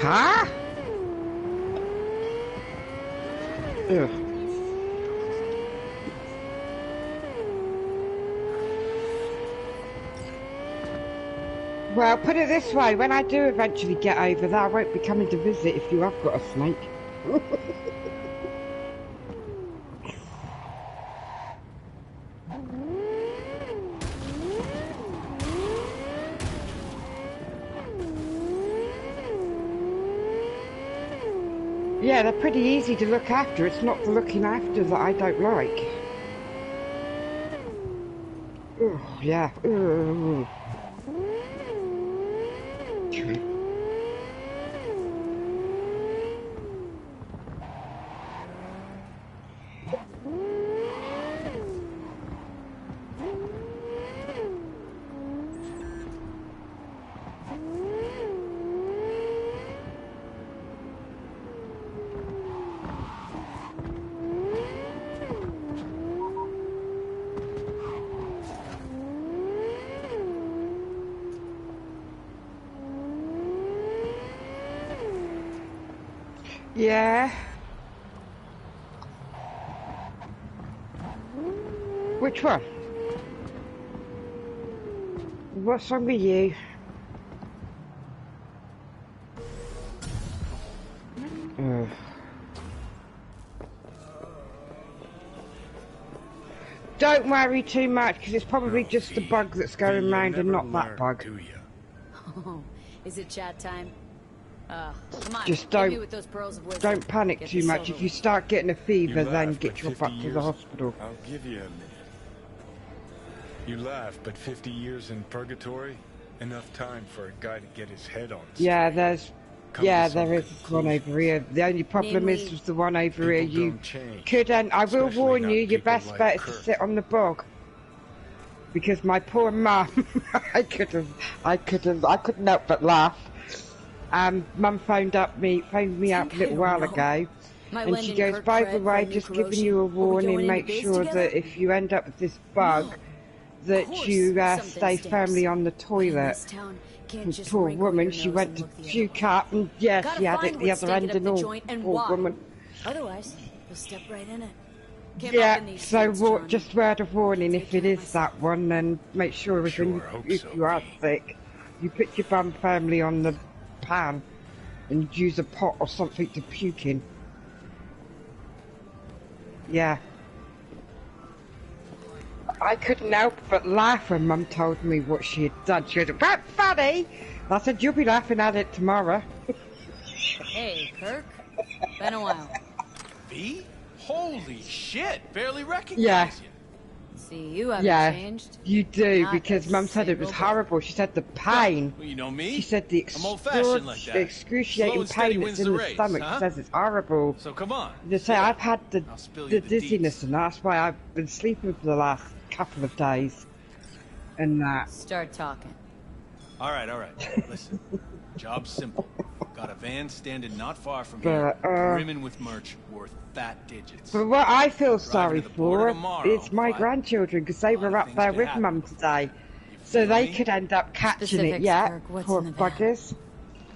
Huh? Ugh. Well, put it this way, when I do eventually get over that, I won't be coming to visit if you have got a snake. Yeah, they're pretty easy to look after. It's not the looking after that I don't like. Oh, yeah. Ugh. Yeah. Which one? What's wrong with you? Ugh. Don't worry too much, because it's probably just the bug that's going round and not that bug. Oh, is it chat time? Come on, Just hit me with those pearls of wisdom. don't panic too much. If you start getting a fever, then get your butt to the hospital. I'll give you a minute. You laugh, but 50 years in purgatory? Enough time for a guy to get his head on. Yeah, there is one over here. The only problem is with the one over here, you could, and I will warn you, your best bet is to sit on the bog. Because my poor mum, I couldn't help but laugh. Mum phoned me up a little while ago, and she goes, by the way, just giving you a warning, make sure that if you end up with this bug, that you stay firmly on the toilet. can't just Poor wrinkle woman, your she nose went and to look the other puke way. up and yeah, Gotta she had find it the what other end stayed up and the all. joint and Poor why. woman. Otherwise, you'll step right in it. Can't Yeah, hop in these so streets, Johnny. just word of warning, if it is that one, then make sure if you are sick, you put your bum firmly on the pan and use a pot or something to puke in. Yeah. I couldn't help but laugh when Mum told me what she had done. She was "That's funny!" I said, "You'll be laughing at it tomorrow." Hey, Kirk. Been a while. V? Holy shit! Barely recognize Yeah. you. See, you haven't Yeah, changed. you do, Not because a Mum said it was single bit. horrible. She said the pain. Well, you know me. She said the I'm old-fashioned like that. Slow excruciating and steady pain wins that's in the the race, stomach. huh? She says it's horrible. So come on. They say I've had the spill you the dizziness, and that's why I've been sleeping for the last couple of days. And that. Start talking. All right. Listen, job's simple. Got a van standing not far from But, here, brimming with merch worth fat digits. But what I feel sorry to the border for tomorrow, is my grandchildren, because they were up there with Mum today. So they could end up catching it, Specifics, yeah, Kirk, what's poor in the van? buggers.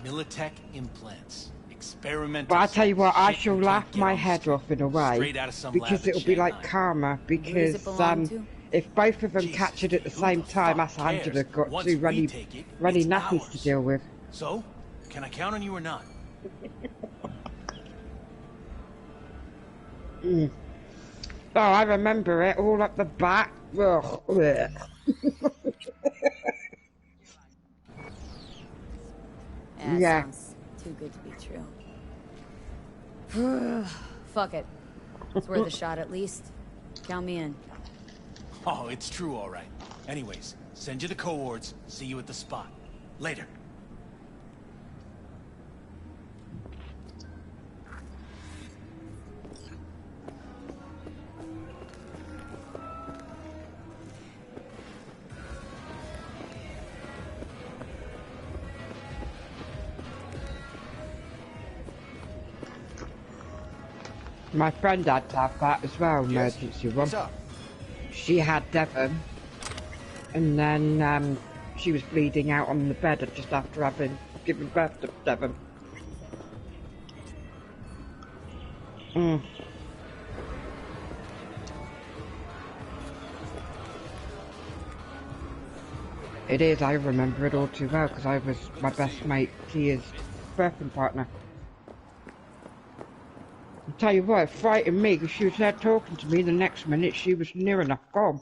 Militech implants. Experimental. But I tell you what, I shit shall you can't laugh get my on head off in a way, Straight out of some because lab in it'll be like Shanghai. karma, Who does it because belong to? if both of them catch it at the same time, that's Angela got Once two we runny take it, nappies it's to deal with. So, can I count on you or not? Mm. Oh, I remember it, all up the back. Ugh. Ugh. Yeah. Sounds too good to be true. Fuck it. It's worth a shot at least. Count me in. Oh, it's true, all right. Anyways, send you the coords. See you at the spot. Later. My friend had to have that as well, emergency one. What's up? She had Devon, and then she was bleeding out on the bed just after having given birth to Devon. Mm. It is, I remember it all too well, because I was my best mate, Tia's birthing partner. I'll tell you what, it frightened me, because she was there talking to me, the next minute she was near enough gone.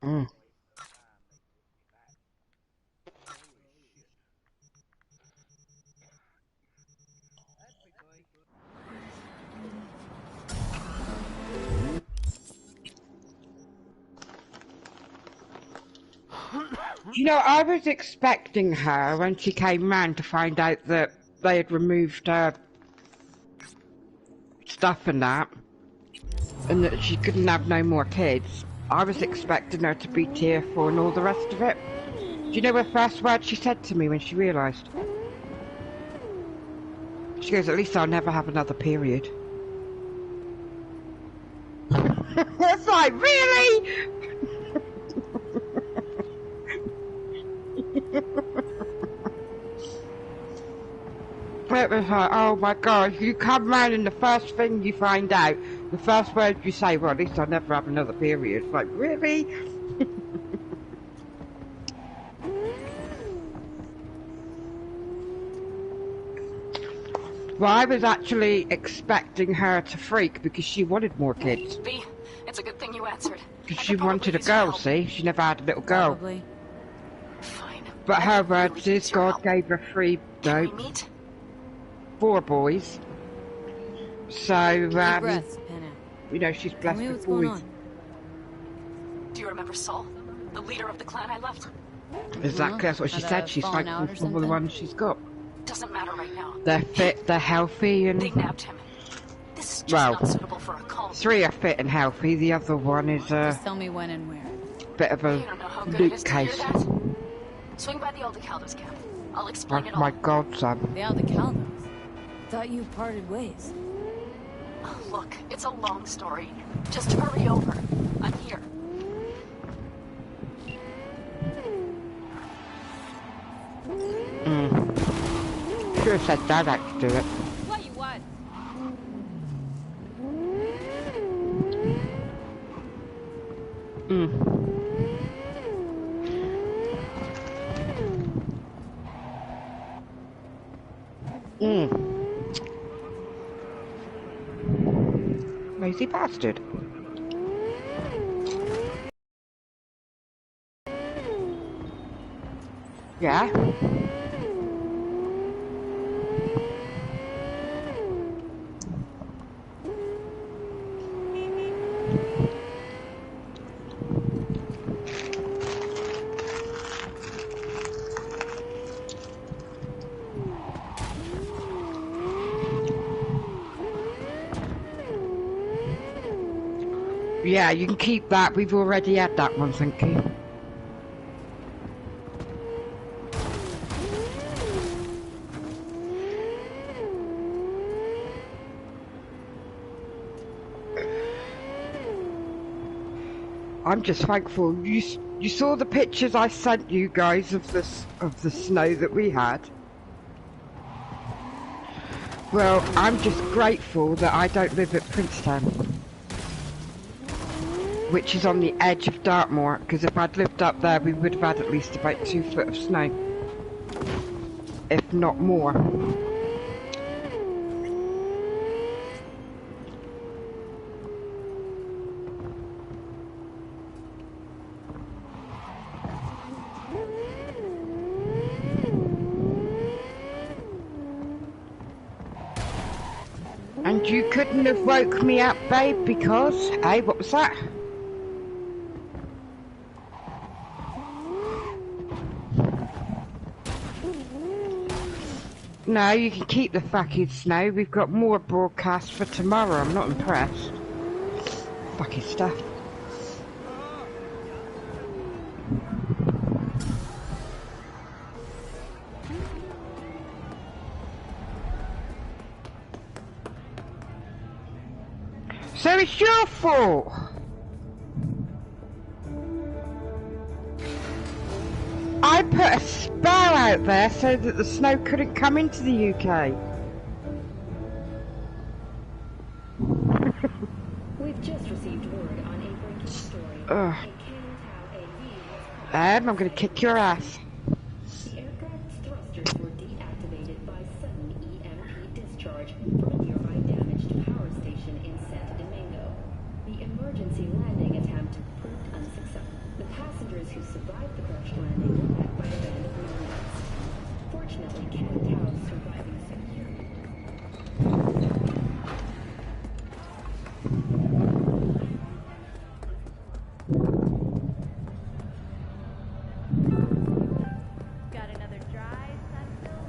Mm. You know, I was expecting her when she came round to find out that they had removed her stuff and that that she couldn't have no more kids. I was expecting her to be tearful and all the rest of it. Do you know the first word she said to me when she realised? She goes, "At least I'll never have another period." It's like, really? It was like, oh my god, you come round and the first thing you find out, the first word you say, well, at least I'll never have another period. It's like, really? Well, I was actually expecting her to freak because she wanted more kids. V, it's a good thing you answered. Because she wanted a girl, see? She never had a little girl. Probably. Fine. But her words is God gave her 3, no, 4 boys. So, Deep breaths, Penna. you know, she's Tell blessed me with what's going boys. on. Do you remember Saul, the leader of the clan I left? Exactly, that's what she Had said. a She's falling like out or all the something? ones she's got. Doesn't matter right now. They're fit, they're healthy, and They nabbed him. This is just well, not suitable for a call. 3 are fit and healthy. The other one is a Just tell me when and where. bit of a You don't know how good it Luke is to hear case. that. Swing by the old Caldo's camp. I'll explain Oh it all. my god, son. The Aldecaldos. Thought you parted ways. Look, it's a long story. Just hurry over. I'm here. should have said Dad had to do it. What you want? Lazy bastard. Yeah? Yeah, you can keep that. We've already had that one, thank you. I'm just thankful. You saw the pictures I sent you guys of the snow that we had. Well, I'm just grateful that I don't live at Princetown, which is on the edge of Dartmoor, because if I'd lived up there we would have had at least about 2 foot of snow, if not more. And you couldn't have woke me up, babe, because, hey, what was that? No, you can keep the fucking snow. We've got more broadcasts for tomorrow. I'm not impressed. Fucking stuff. So it's your fault. I put a spell out there so that the snow couldn't come into the UK. We've just received word on a breaking story. I'm gonna kick your ass. The aircraft's thrusters were deactivated by sudden EMP discharge from a nearby damaged power station in Santo Domingo. The emergency landing attempt proved unsuccessful. The passengers who survived the crash landing were met by a band of motorists. Fortunately, Cat Tao's surviving security. Got another dry, sun-filled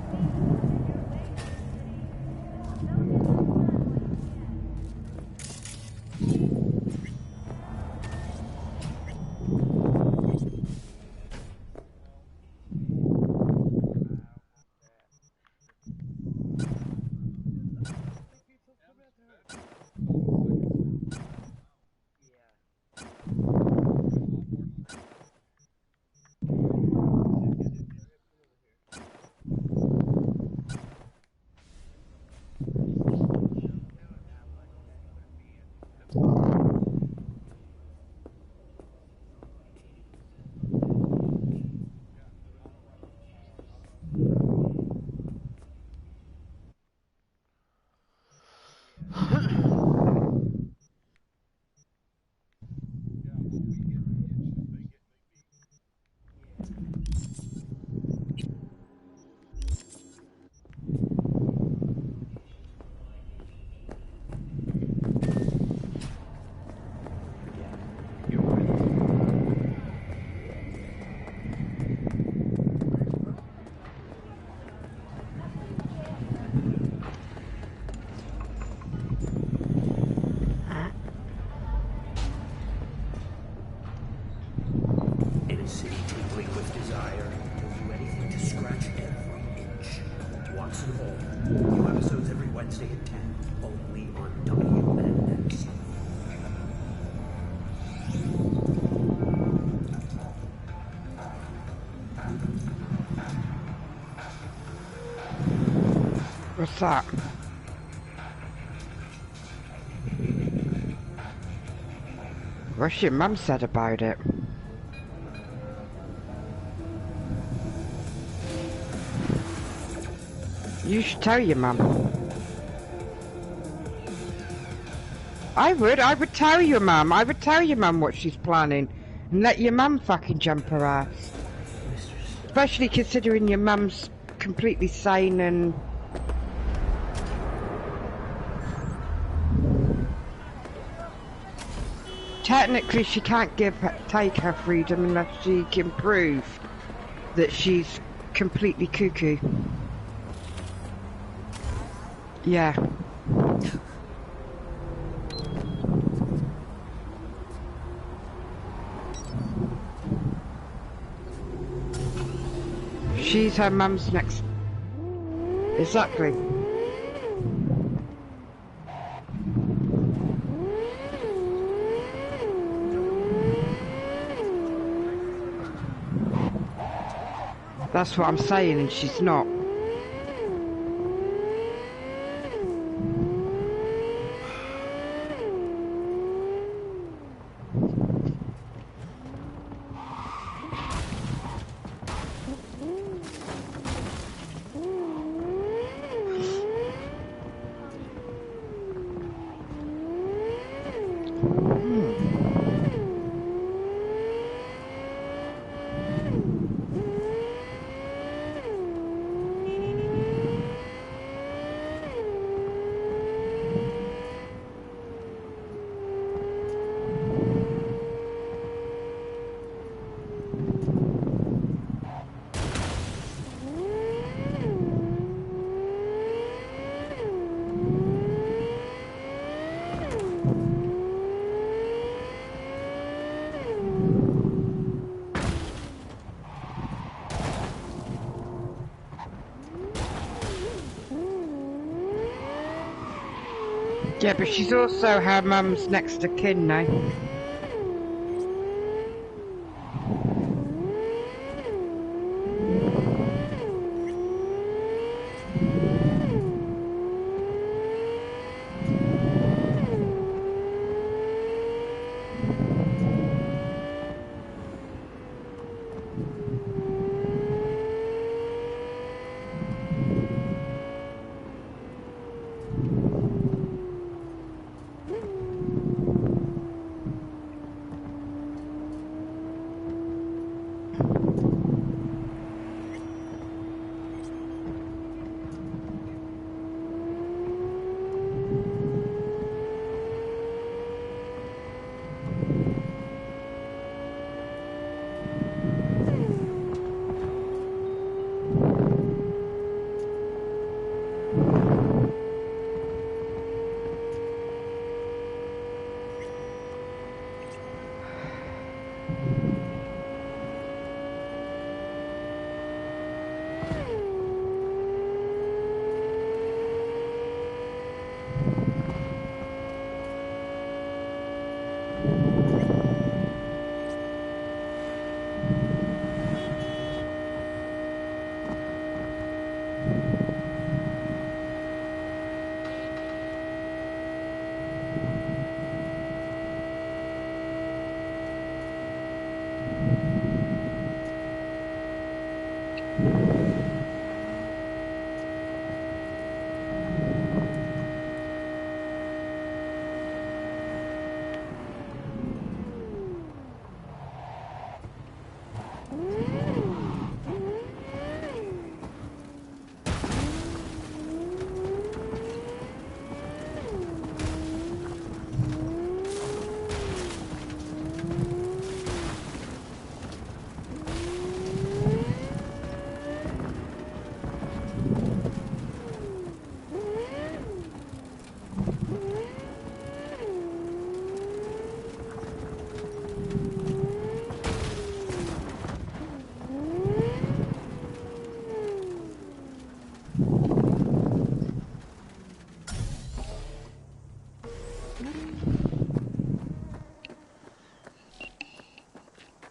In a city tingling with desire, he'll do anything to scratch every itch. Watson Hall. New episodes every Wednesday at 10, only on WNX. What's that? What's your mum said about it? You should tell your mum. I would tell your mum. I would tell your mum what she's planning and let your mum fucking jump her ass. Especially considering your mum's completely sane and... Technically she can't take her freedom unless she can prove that she's completely cuckoo. Yeah. She's her mum's next... Exactly. That's what I'm saying, and she's not. Yeah, but she's also her mum's next of kin now.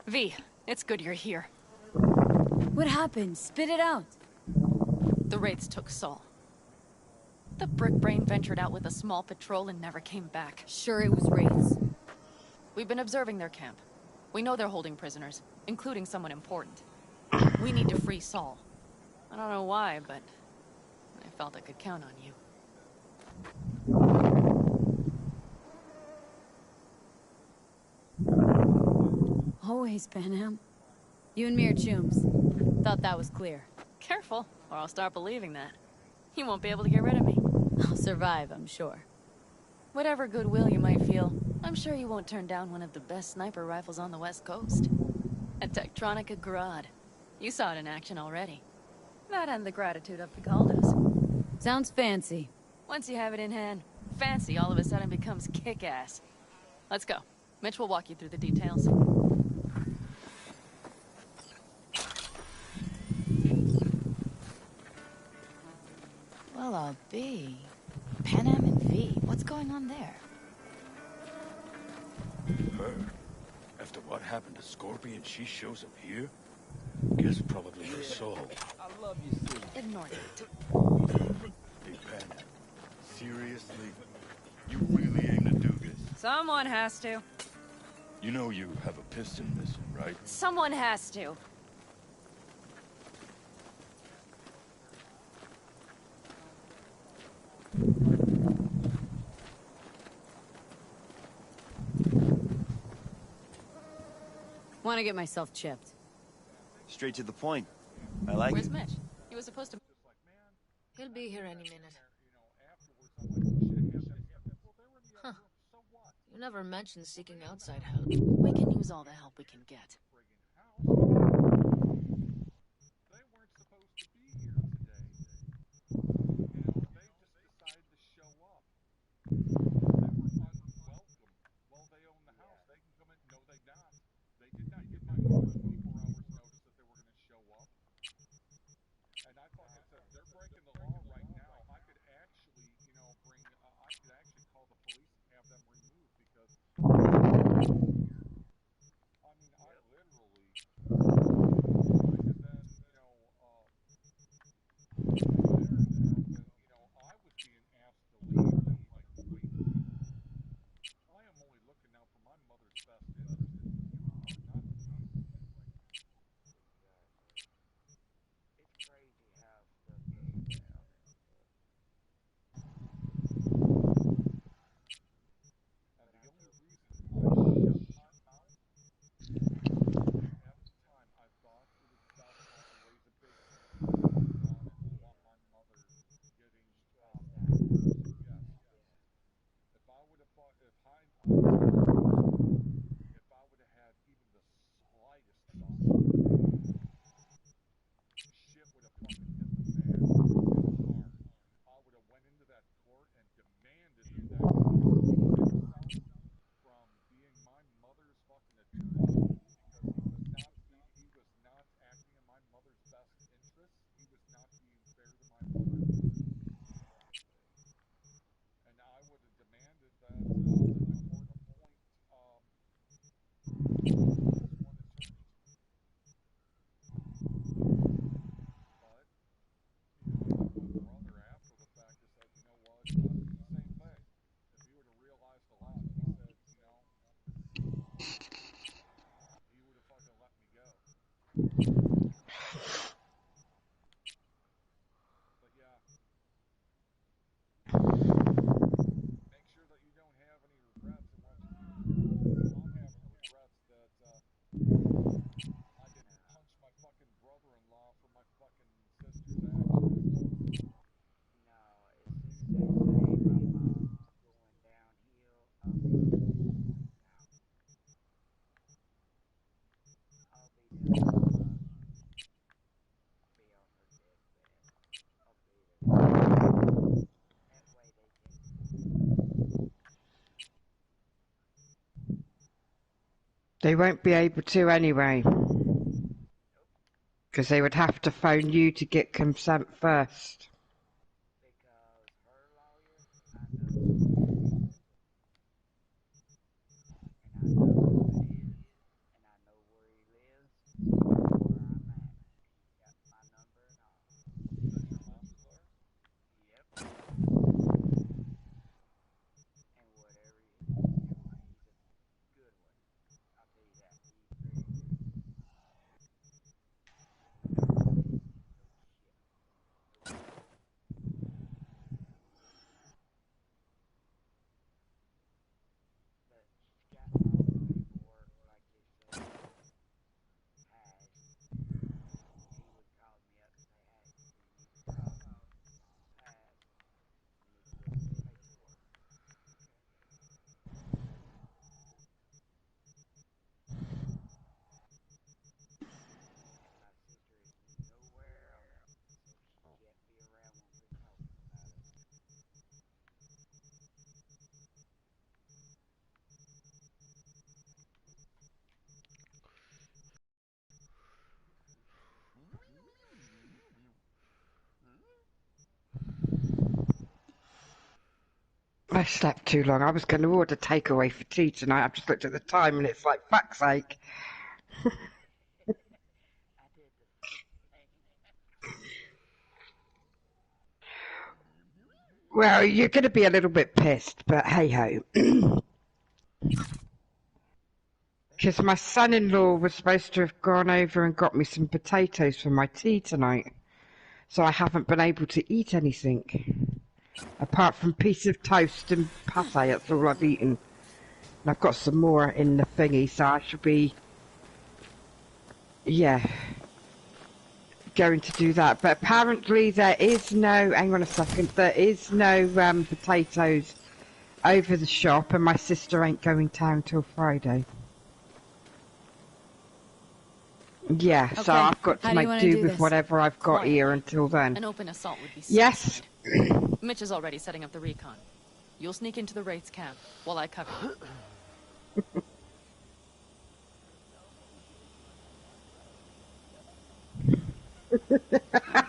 V, it's good you're here. What happened? Spit it out. The Wraiths took Saul. The brick brain ventured out with a small patrol and never came back. Sure, it was Wraiths. We've been observing their camp. We know they're holding prisoners, including someone important. We need to free Saul. I don't know why, but I felt I could count on you. Always, Panam. You and me are chums. Thought that was clear. Careful, or I'll start believing that. You won't be able to get rid of me. I'll survive, I'm sure. Whatever goodwill you might feel, I'm sure you won't turn down one of the best sniper rifles on the West Coast. A Tektronica Grad. You saw it in action already. That and the gratitude of Pigaldos. Sounds fancy. Once you have it in hand, fancy all of a sudden becomes kick-ass. Let's go. Mitch will walk you through the details. Well, I'll be. Panam and V, what's going on there? Her? After what happened to Scorpion, she shows up here? Guess probably her soul. I love you, Sue. Ignore it. Hey, Pan. Seriously? You really aim to do this? Someone has to. You know you have a piston missing, right? Someone has to. Want to get myself chipped. Straight to the point. I like Where's it. Mitch? He was supposed to... He'll be here any minute. Huh. You never mentioned seeking outside help. We can use all the help we can get. They won't be able to anyway. Because they would have to phone you to get consent first. I slept too long. I was going to order takeaway for tea tonight. I've just looked at the time and it's like, fuck's sake. Well, you're going to be a little bit pissed, but hey-ho. Because my son-in-law was supposed to have gone over and got me some potatoes for my tea tonight. So I haven't been able to eat anything. Apart from a piece of toast and pate, that's all I've eaten. And I've got some more in the thingy, so I should be... Yeah. Going to do that. But apparently there is no... Hang on a second. There is no potatoes over the shop, and my sister ain't going down till Friday. Yeah, Okay. so I've got to How do you make wanna do do with this? whatever I've got Quiet. here until then. An open assault would be Yes. suicide. Mitch is already setting up the recon. You'll sneak into the Wraith's camp while I cover you.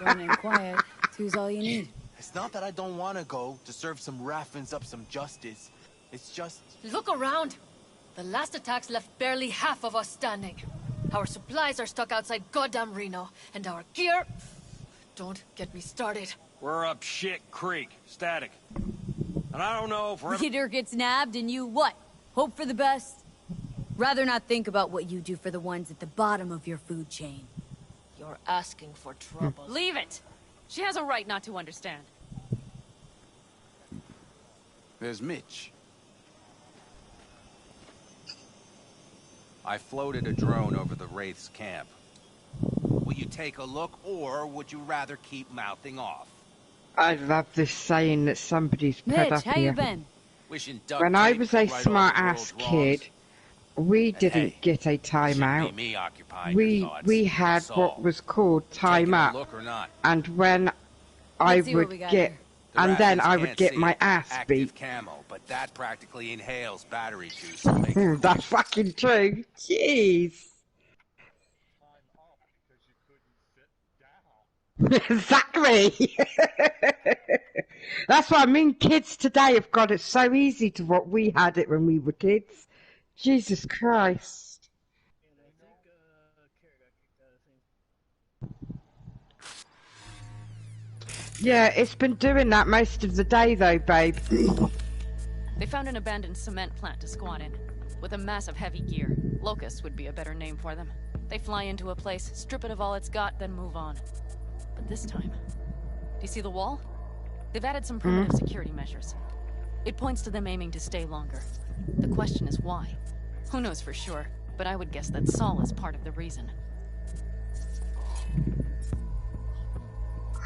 Going in quiet. Two's all you need. It's not that I don't want to go to serve some Raffins up some justice. It's just... Look around. The last attacks left barely half of us standing. Our supplies are stuck outside goddamn Reno, and our gear... Don't get me started. We're up shit creek, static. And I don't know if we're... Leader gets nabbed and you what? Hope for the best? Rather not think about what you do for the ones at the bottom of your food chain. You're asking for trouble. Leave it! She has a right not to understand. There's Mitch. I floated a drone over the Wraith's camp. Will you take a look, or would you rather keep mouthing off? I love this saying that somebody's put Mitch, up how here. you been? Wishing duct When I tape was could a right all the smart-ass world's kid, wrongs. we And didn't hey, get a timeout. shouldn't be me occupying your thoughts. We had That's what all. was called time Taking a up, look or not? and when I Let's see what would we got get, here. The and then Raffins I would can't get see my it. ass Active beat. camo, but that practically inhales battery juice. To make it That's fucking true. Jeez. Exactly. That's what I mean. Kids today have got it so easy to what we had it when we were kids. Jesus Christ. Yeah, it's been doing that most of the day though, babe. They found an abandoned cement plant to squat in, with a massive heavy gear. Locust would be a better name for them. They fly into a place, strip it of all it's got, then move on. But this time... Do you see the wall? They've added some primitive security measures. It points to them aiming to stay longer. The question is why? Who knows for sure, but I would guess that Saul is part of the reason.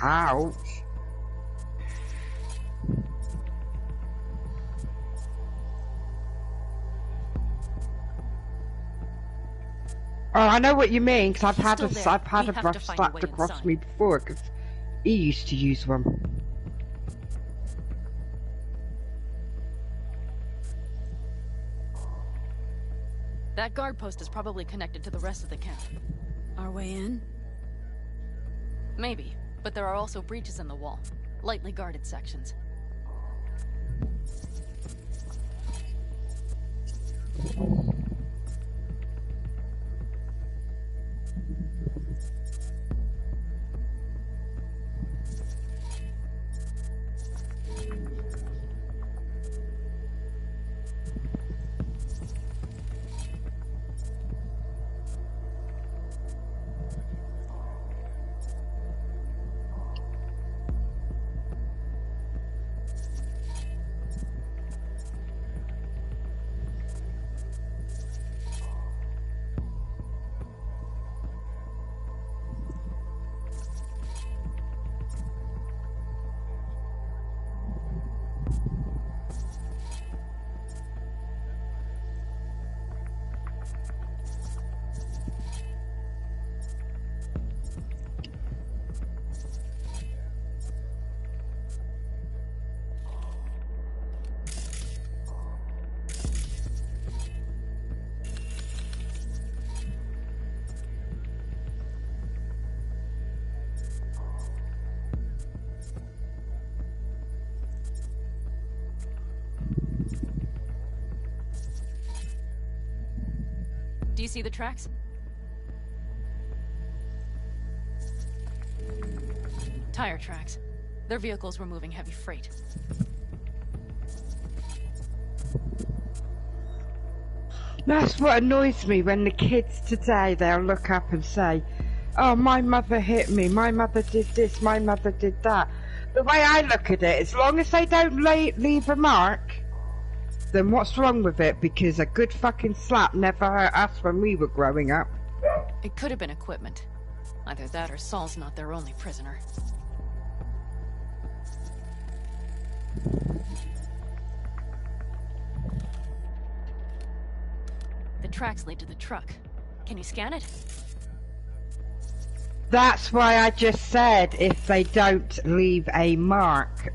Ouch. Oh, I know what you mean, because I've had a brush slapped across me before, because he used to use one. That guard post is probably connected to the rest of the camp. Our way in? Maybe, but there are also breaches in the wall. Lightly guarded sections. Do you see the tracks? Tire tracks. Their vehicles were moving heavy freight. That's what annoys me when the kids today, they'll look up and say, oh, my mother hit me, my mother did this, my mother did that. The way I look at it, as long as they don't leave a mark, then what's wrong with it? Because a good fucking slap never hurt us when we were growing up. It could have been equipment. Either that or Saul's not their only prisoner. The tracks lead to the truck. Can you scan it? That's why I just said if they don't leave a mark.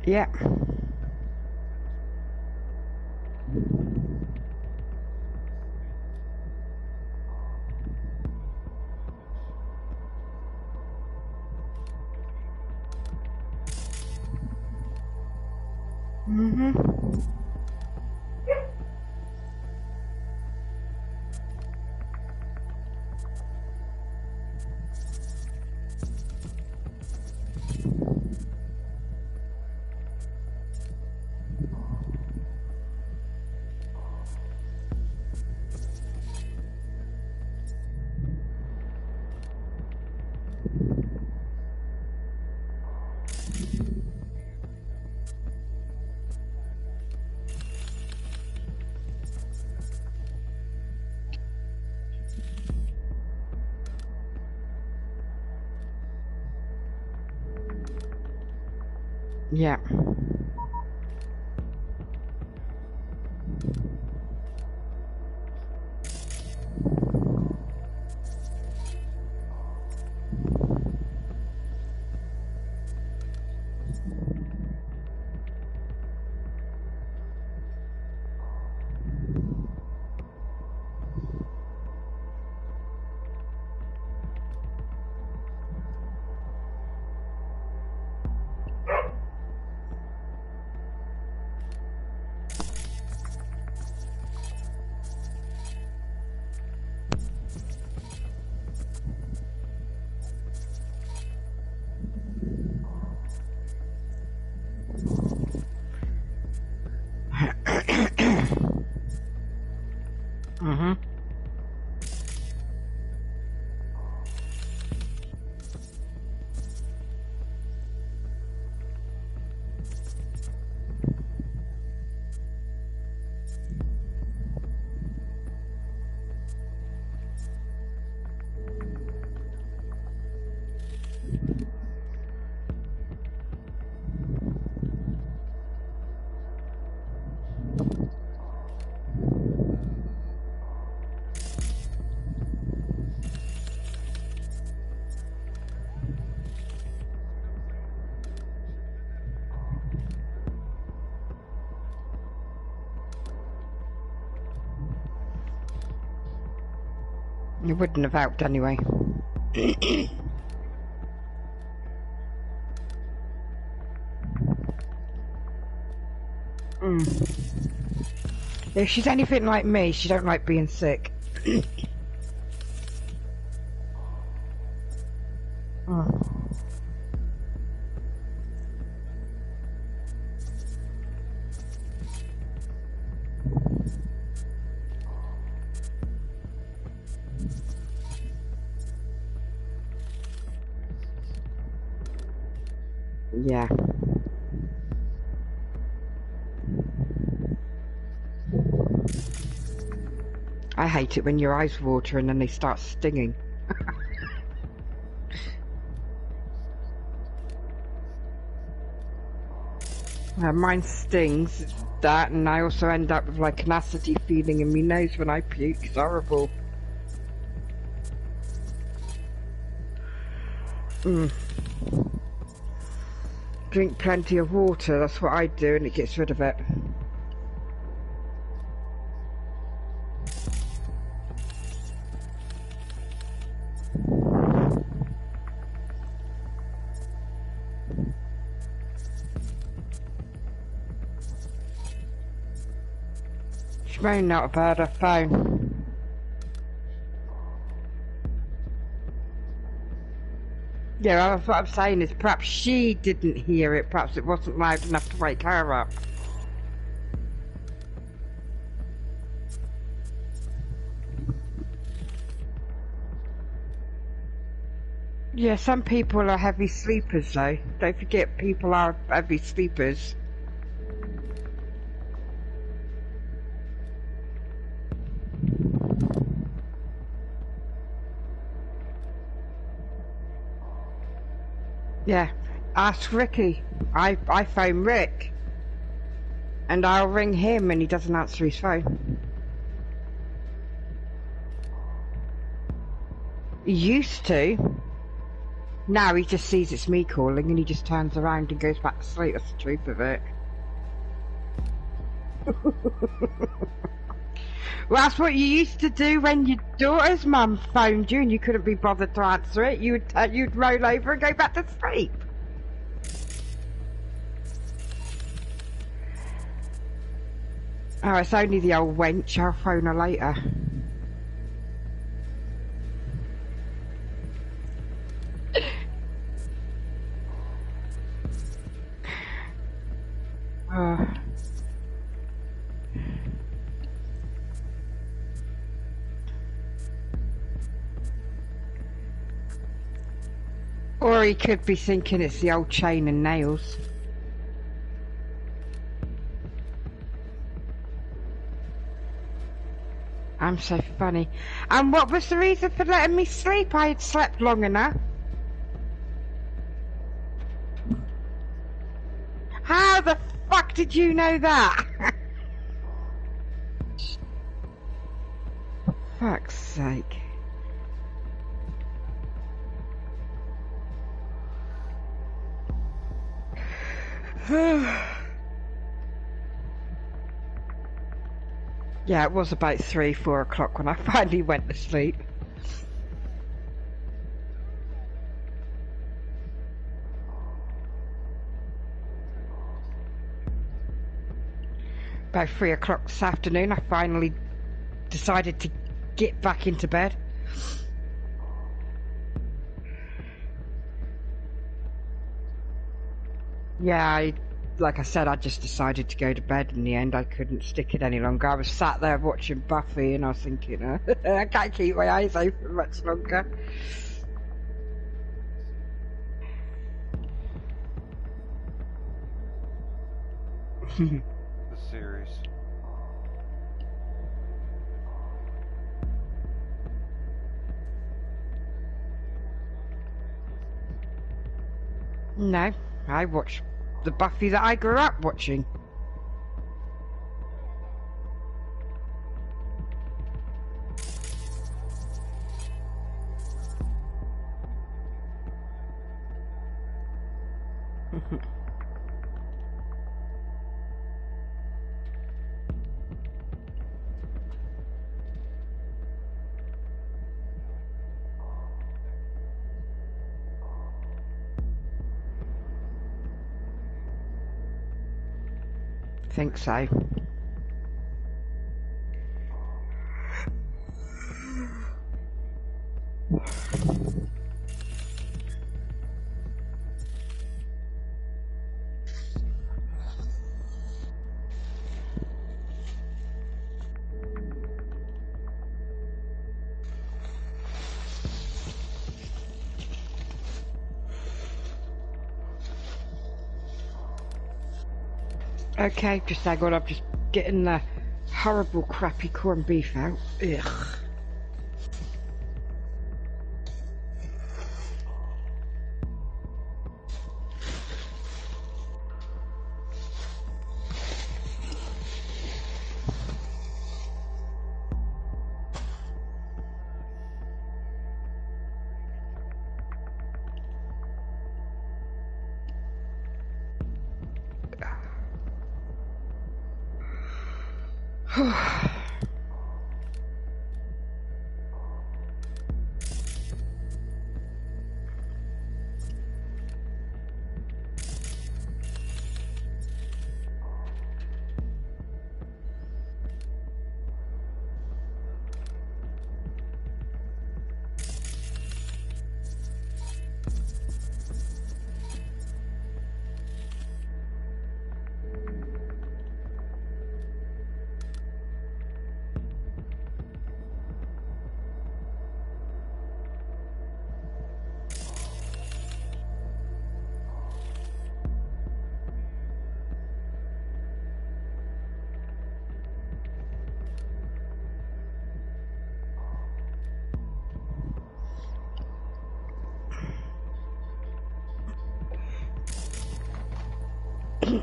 Yeah. Mm-hmm. Yeah. Mm-hmm. It wouldn't have helped anyway. If she's anything like me, she don't like being sick. Yeah. I hate it when your eyes water and then they start stinging. Mine stings, it's that, and I also end up with like an acidy feeling in my nose when I puke. It's horrible. Drink plenty of water, that's what I do, and it gets rid of it. She may not have heard her phone. Yeah, that's what I'm saying is perhaps she didn't hear it, perhaps it wasn't loud enough to wake her up. Yeah, some people are heavy sleepers though. Don't forget people are heavy sleepers. Yeah, ask Ricky. I phone Rick. And I'll ring him and he doesn't answer his phone. He used to. Now he just sees it's me calling and he just turns around and goes back to sleep. That's the truth of it. Well, that's what you used to do when your daughter's mum phoned you and you couldn't be bothered to answer it. You'd roll over and go back to sleep. Oh, it's only the old wench. I'll phone her later. Or he could be thinking it's the old chain and nails. I'm so funny. And what was the reason for letting me sleep? I had slept long enough. How the fuck did you know that? For fuck's sake. Yeah, it was about 3-4 o'clock when I finally went to sleep. About 3 o'clock this afternoon, I finally decided to get back into bed. Yeah, like I said, I just decided to go to bed in the end. I couldn't stick it any longer. I was sat there watching Buffy and I was thinking, I can't keep my eyes open much longer. The series. No, I watch the Buffy that I grew up watching. Think so. Okay, just hang on, I'm just getting the horrible crappy corned beef out. Ugh.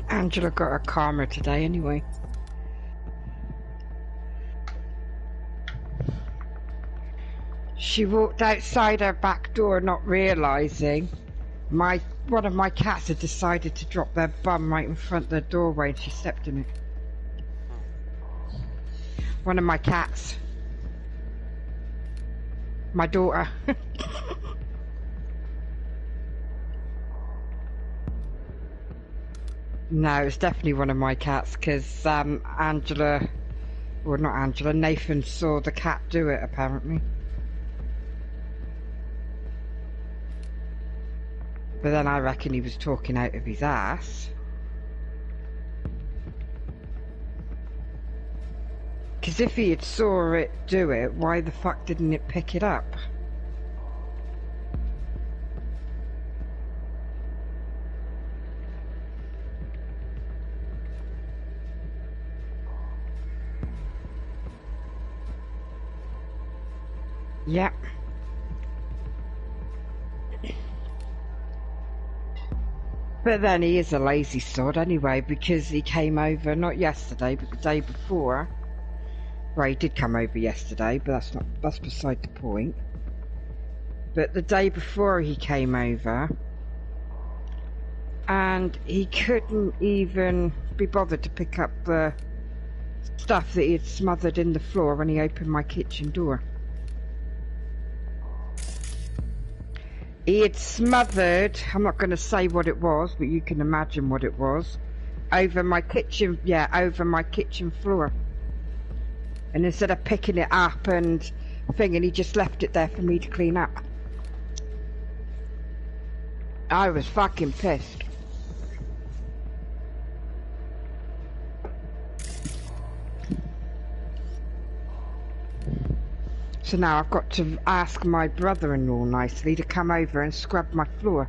Angela got her karma today anyway. She walked outside her back door not realising one of my cats had decided to drop their bum right in front of the doorway and she stepped in it. One of my cats. My daughter. No, it's definitely one of my cats because Angela, or not Angela, Nathan saw the cat do it apparently. But then I reckon he was talking out of his ass. Because if he had saw it do it, why the fuck didn't it pick it up? Yep. But then he is a lazy sod anyway, because he came over, not yesterday, but the day before. Well, he did come over yesterday, but that's beside the point. But the day before he came over, and he couldn't even be bothered to pick up the stuff that he had smothered in the floor when he opened my kitchen door. He had smothered, I'm not going to say what it was, but you can imagine what it was, over my kitchen, over my kitchen floor. And instead of picking it up and he just left it there for me to clean up. I was fucking pissed. So now I've got to ask my brother-in-law nicely to come over and scrub my floor.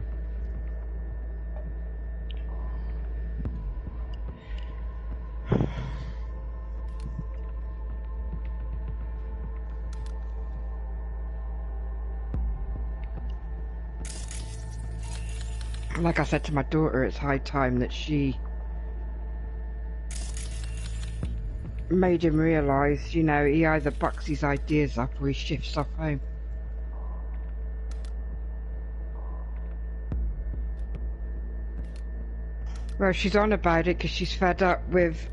Like I said to my daughter, it's high time that she made him realise, you know, he either bucks his ideas up or he shifts off home. Well, she's on about it because she's fed up with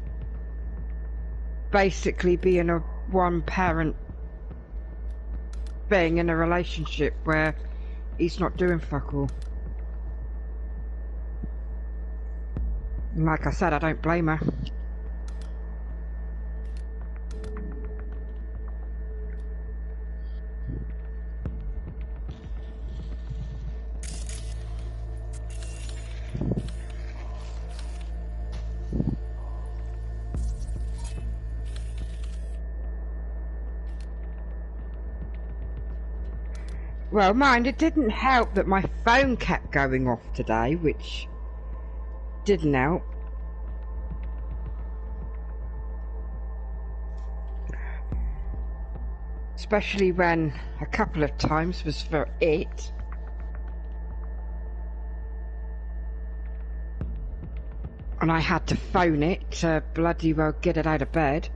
basically being a one-parent thing in a relationship where he's not doing fuck all. And like I said, I don't blame her. Well, mind, it didn't help that my phone kept going off today, which didn't help. Especially when a couple of times was for it. And I had to phone it to bloody well get it out of bed.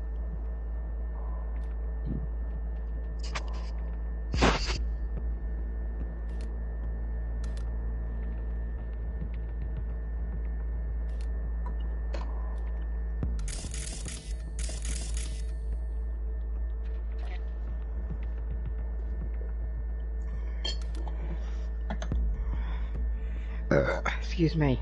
Excuse me.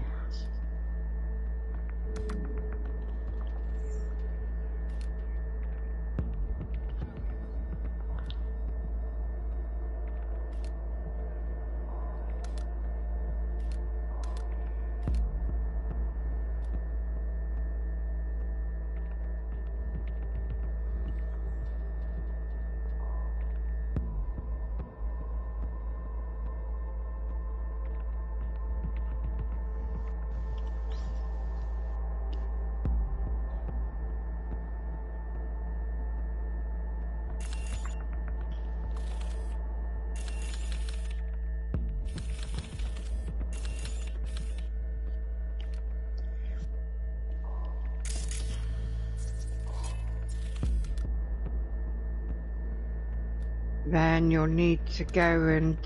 Then you'll need to go and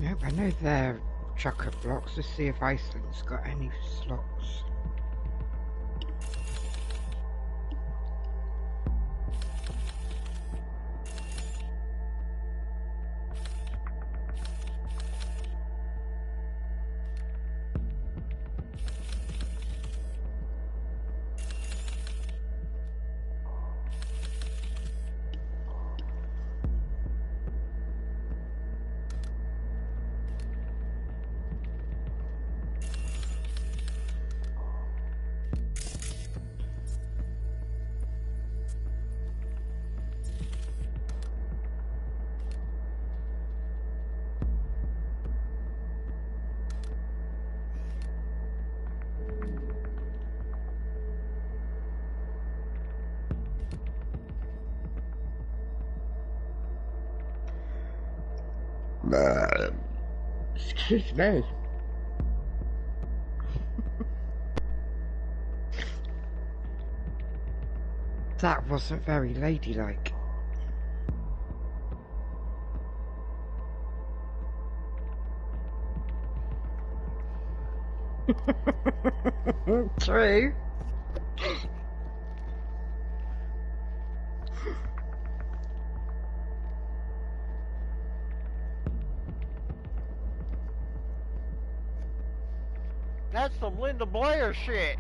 nope, I know they're chocolate blocks. Let's see if Iceland's got any slots. Excuse me. That wasn't very ladylike. True. That's some Linda Blair shit.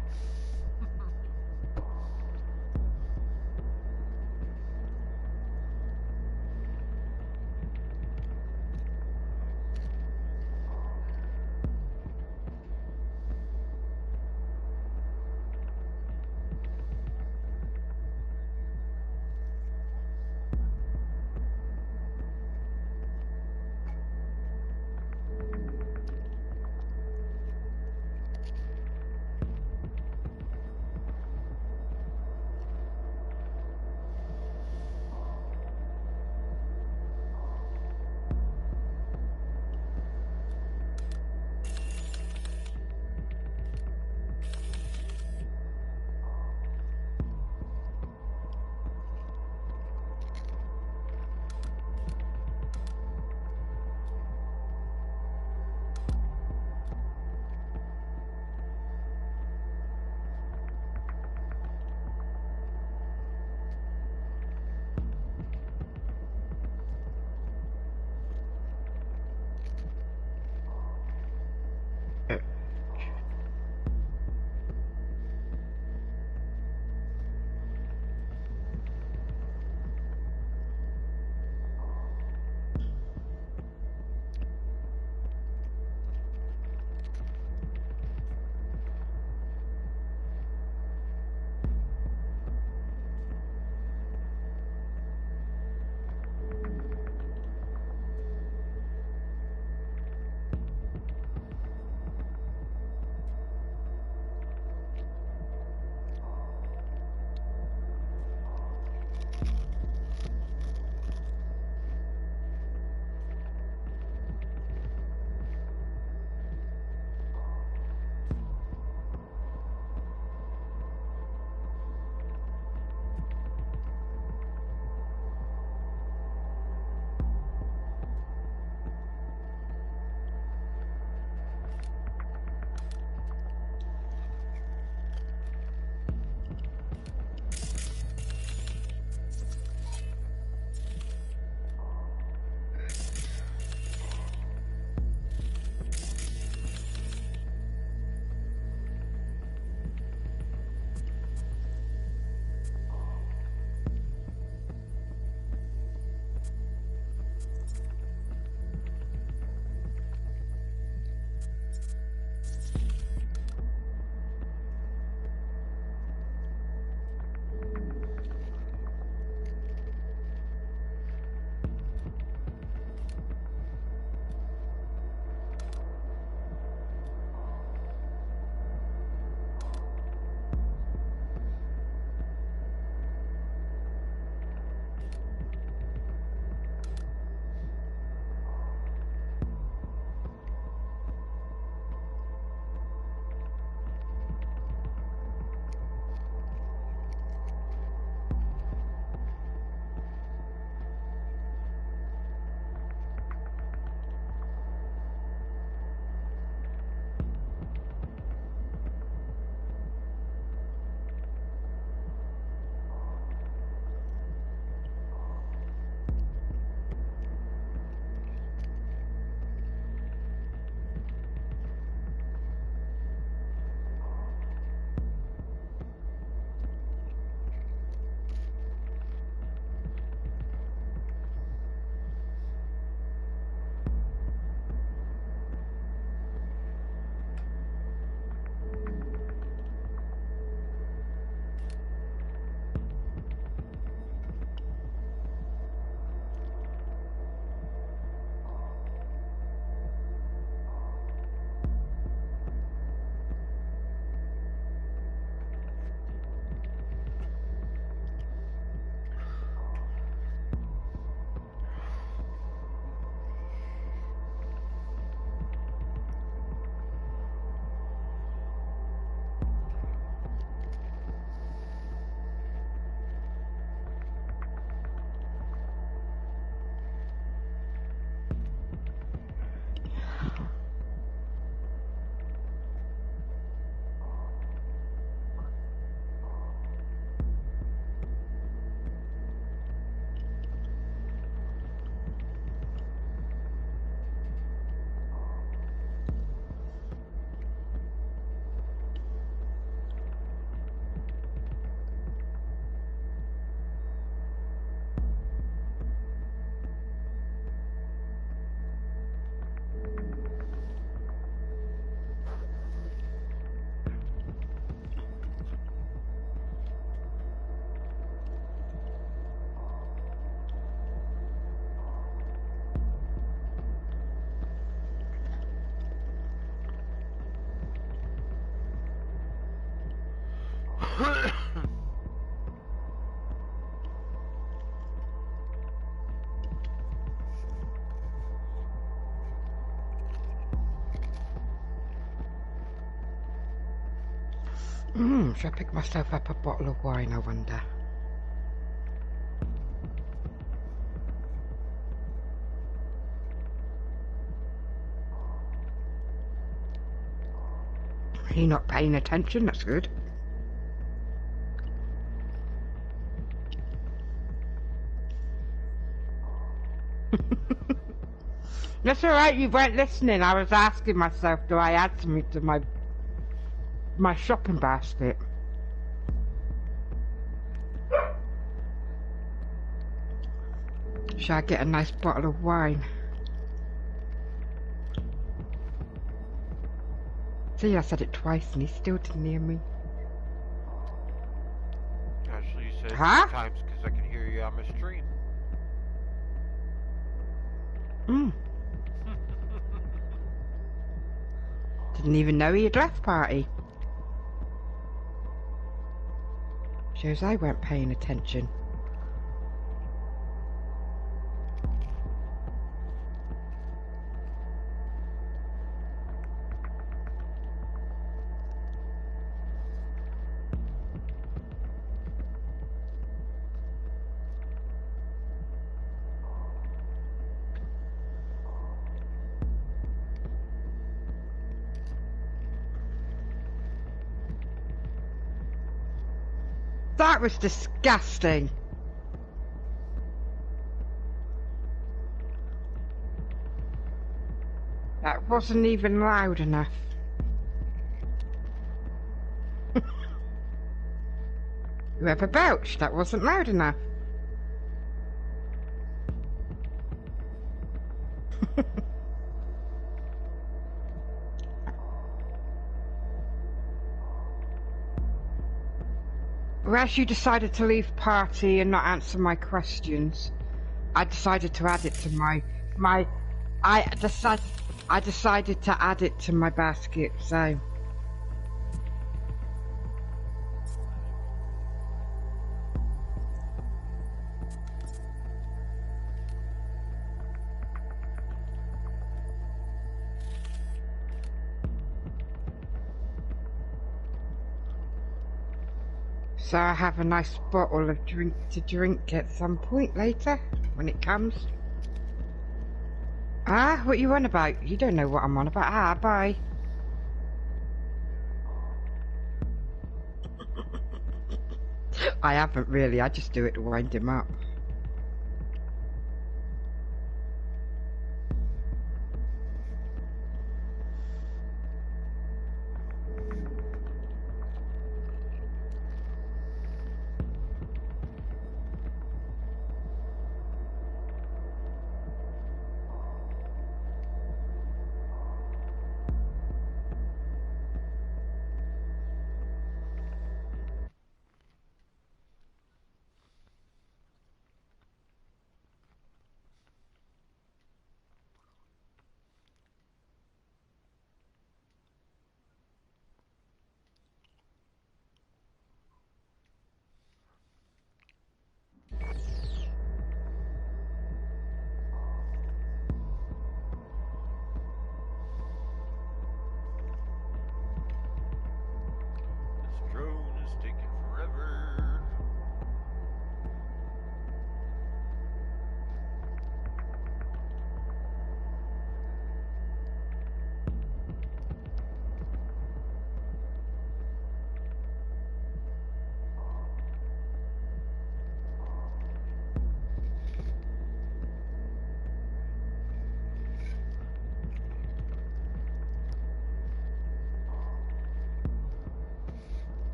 Should I pick myself up a bottle of wine, I wonder? You're not paying attention, that's good. That's alright, you weren't listening. I was asking myself, do I add something to my shopping basket? Should I get a nice bottle of wine? See, I said it twice and he still didn't hear me. Actually, you said it Huh? 3 times because I can hear you on my stream. Didn't even know he had left party. Shows I weren't paying attention. That was disgusting. That wasn't even loud enough. Whoever belched, that wasn't loud enough. Well, as you decided to leave party and not answer my questions, I decided to add it to I decided to add it to my basket, so. So I have a nice bottle of drink to drink at some point later, when it comes. Ah, what you on about? You don't know what I'm on about. Ah, bye. I haven't really, I just do it to wind him up.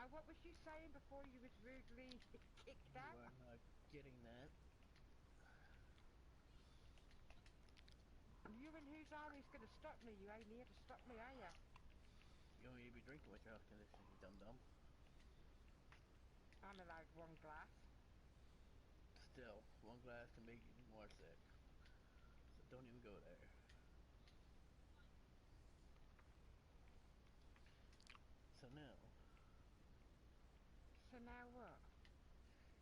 what was you saying before you was rudely kicked out? You are not getting that. You and whose army's gonna stop me? You ain't here to stop me, are ya? You don't need to be drinking with your health condition, you dum-dum. I'm allowed one glass. Still, one glass can make you more sick. So don't even go there. So now. So now what?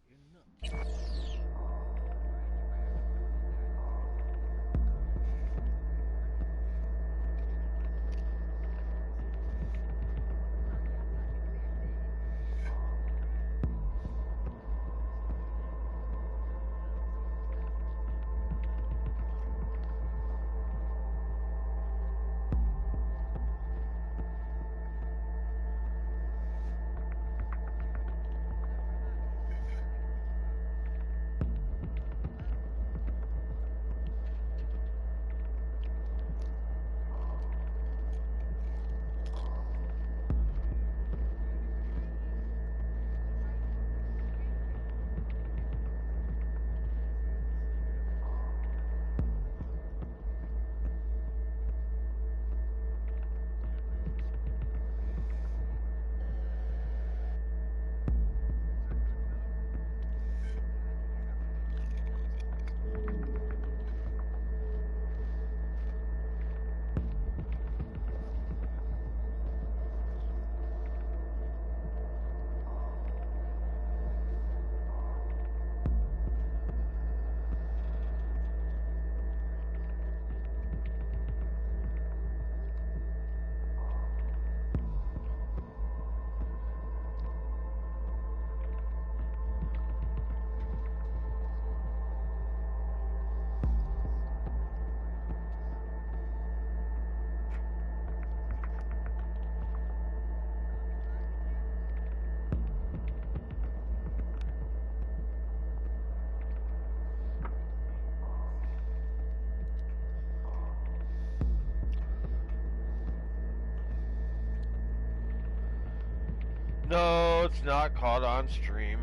You're not. No, it's not caught on stream.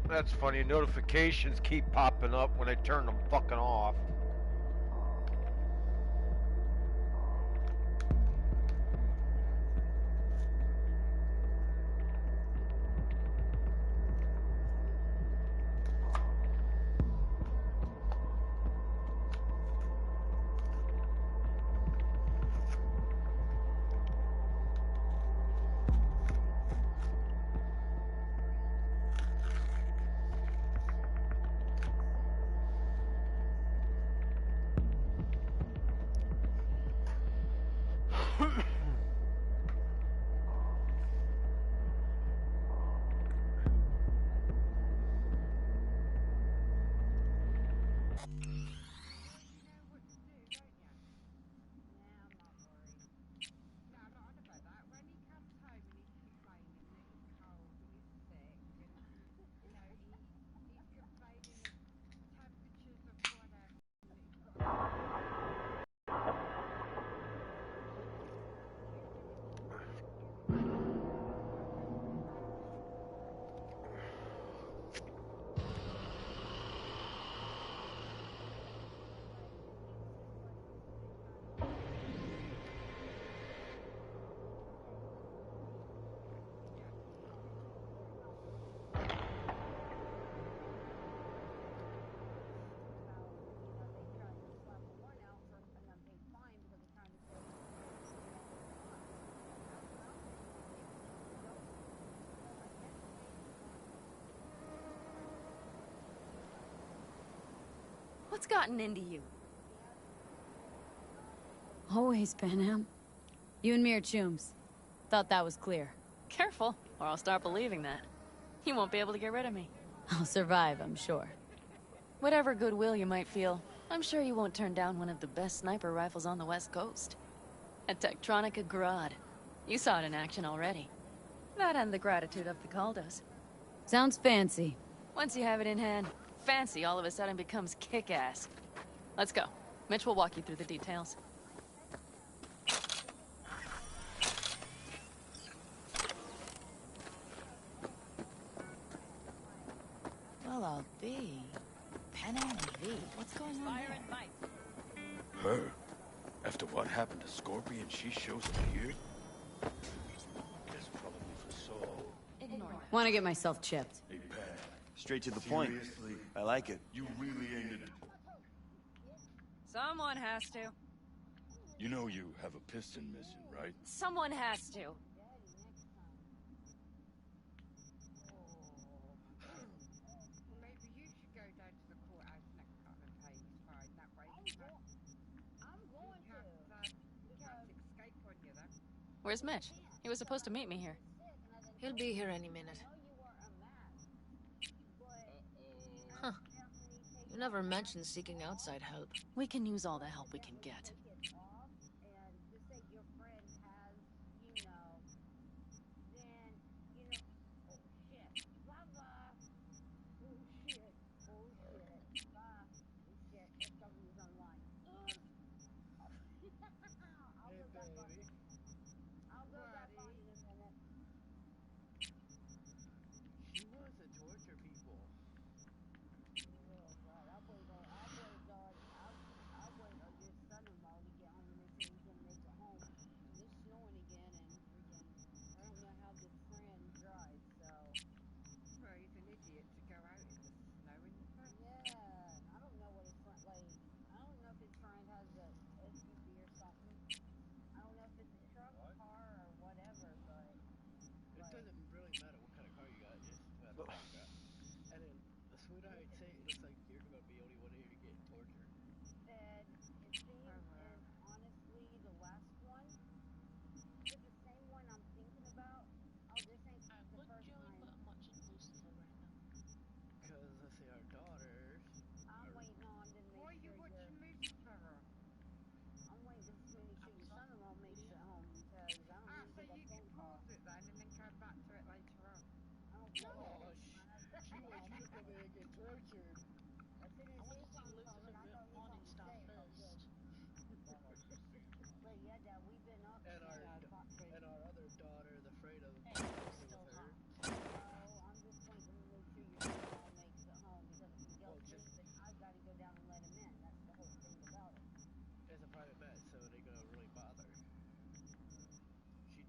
That's funny, notifications keep popping up when I turn them fucking off. What's gotten into you? Always, Benham. You and me are chums. Thought that was clear. Careful, or I'll start believing that. You won't be able to get rid of me. I'll survive, I'm sure. Whatever goodwill you might feel, I'm sure you won't turn down one of the best sniper rifles on the West Coast. At Tektronica Grad. You saw it in action already. That and the gratitude of the Caldos. Sounds fancy. Once you have it in hand, fancy all of a sudden becomes kick-ass. Let's go. Mitch will walk you through the details. Well, I'll be. Penny and V, what's going on there? Her? After what happened to Scorpion, she shows up here? Guess probably for Saul. Want to get myself chipped. Hey, Pat. Straight to the point. Seriously? I like it. You really ain't Someone has to. You know you have a piston missing, right? Someone has to. Maybe you should go down to the courthouse next time and pay his fine. That way he can't escape on you then. Where's Mitch? He was supposed to meet me here. He'll be here any minute. Huh. You never mentioned seeking outside help. We can use all the help we can get. She wants to torture people. Well, he's an idiot to go out in the snow in the first place. It doesn't really matter what kind of car you got, it's what kind of car you got. And then, the sweetheart I'd say, it looks like you're gonna be the only one here getting tortured. Because, let's say, our daughters... Why are you watching Lucifer? So you can pause it then and then come back to it later on. Oh, she wants to come in and get tortured. I want to see Lucifer Morning Star first. And our other daughter is afraid of messing with her. Well, just... It's a private bet, so they're gonna really bother. She's not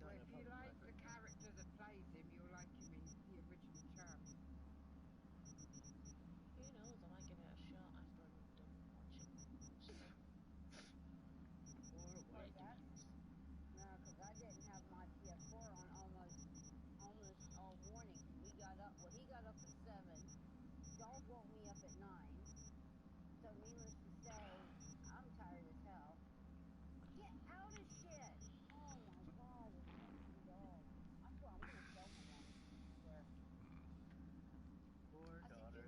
Well, a if you like the character that plays him, you'll like him in the original Charmed. Who knows? I might give it a shot after I'm done watching stuff. Or wait. Poor daughter.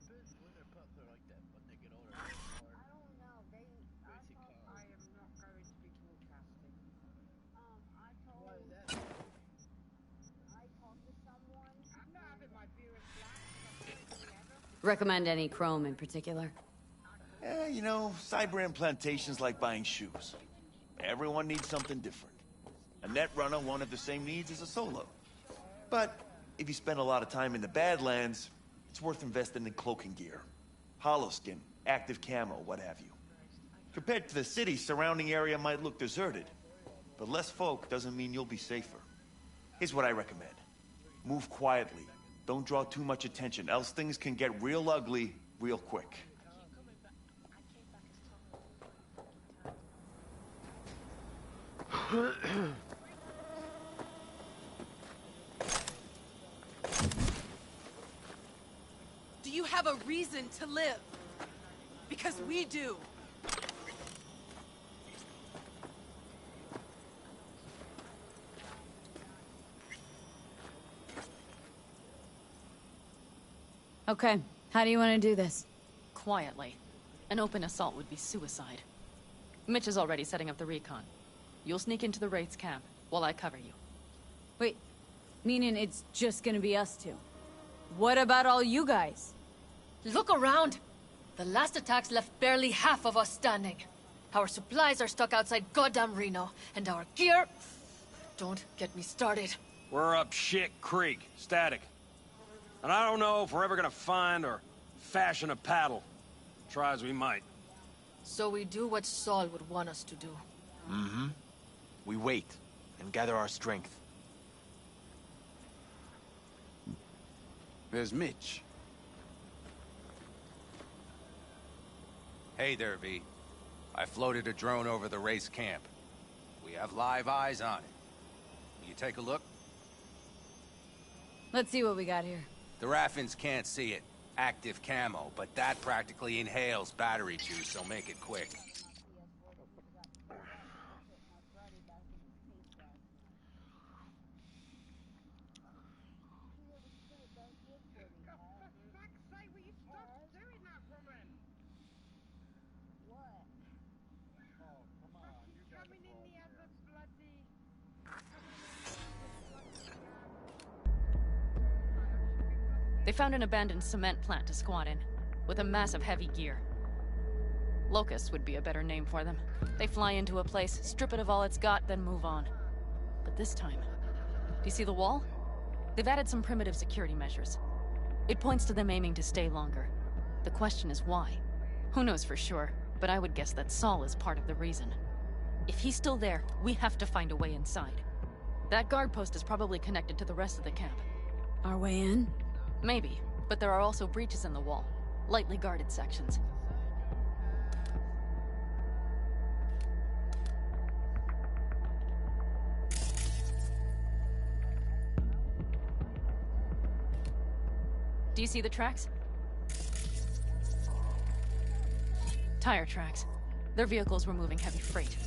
Some winter pups are like that, but they get older. Basic cars. I am not going to be broadcasting. Why is that? I'm not having my viewers laugh. Recommend any chrome in particular? You know, cyber implantation's like buying shoes. Everyone needs something different. A net runner won't have the same needs as a solo. But if you spend a lot of time in the Badlands, it's worth investing in cloaking gear. Holoskin, active camo, what have you. Compared to the city, surrounding area might look deserted. But less folk doesn't mean you'll be safer. Here's what I recommend. Move quietly. Don't draw too much attention, else things can get real ugly real quick. Do you have a reason to live? Because we do. Okay, how do you want to do this? Quietly. An open assault would be suicide. Mitch is already setting up the recon. You'll sneak into the Wraith's camp, while I cover you. Wait, meaning it's just gonna be us two? What about all you guys? Look around! The last attacks left barely half of us standing. Our supplies are stuck outside goddamn Reno, and our gear... Don't get me started. We're up shit creek, static. And I don't know if we're ever gonna find or fashion a paddle. Try as we might. So we do what Saul would want us to do. Mm-hmm. We wait and gather our strength. There's Mitch. Hey there, V. I floated a drone over the race camp. We have live eyes on it. Will you take a look? Let's see what we got here. The Raffins can't see it. Active camo, but that practically inhales battery juice, so make it quick. They found an abandoned cement plant to squat in, with a massive heavy gear. Locusts would be a better name for them. They fly into a place, strip it of all it's got, then move on. But this time... Do you see the wall? They've added some primitive security measures. It points to them aiming to stay longer. The question is why? Who knows for sure, but I would guess that Saul is part of the reason. If he's still there, we have to find a way inside. That guard post is probably connected to the rest of the camp. Our way in? Maybe, but there are also breaches in the wall. Lightly guarded sections. Do you see the tracks? Tire tracks. Their vehicles were moving heavy freight.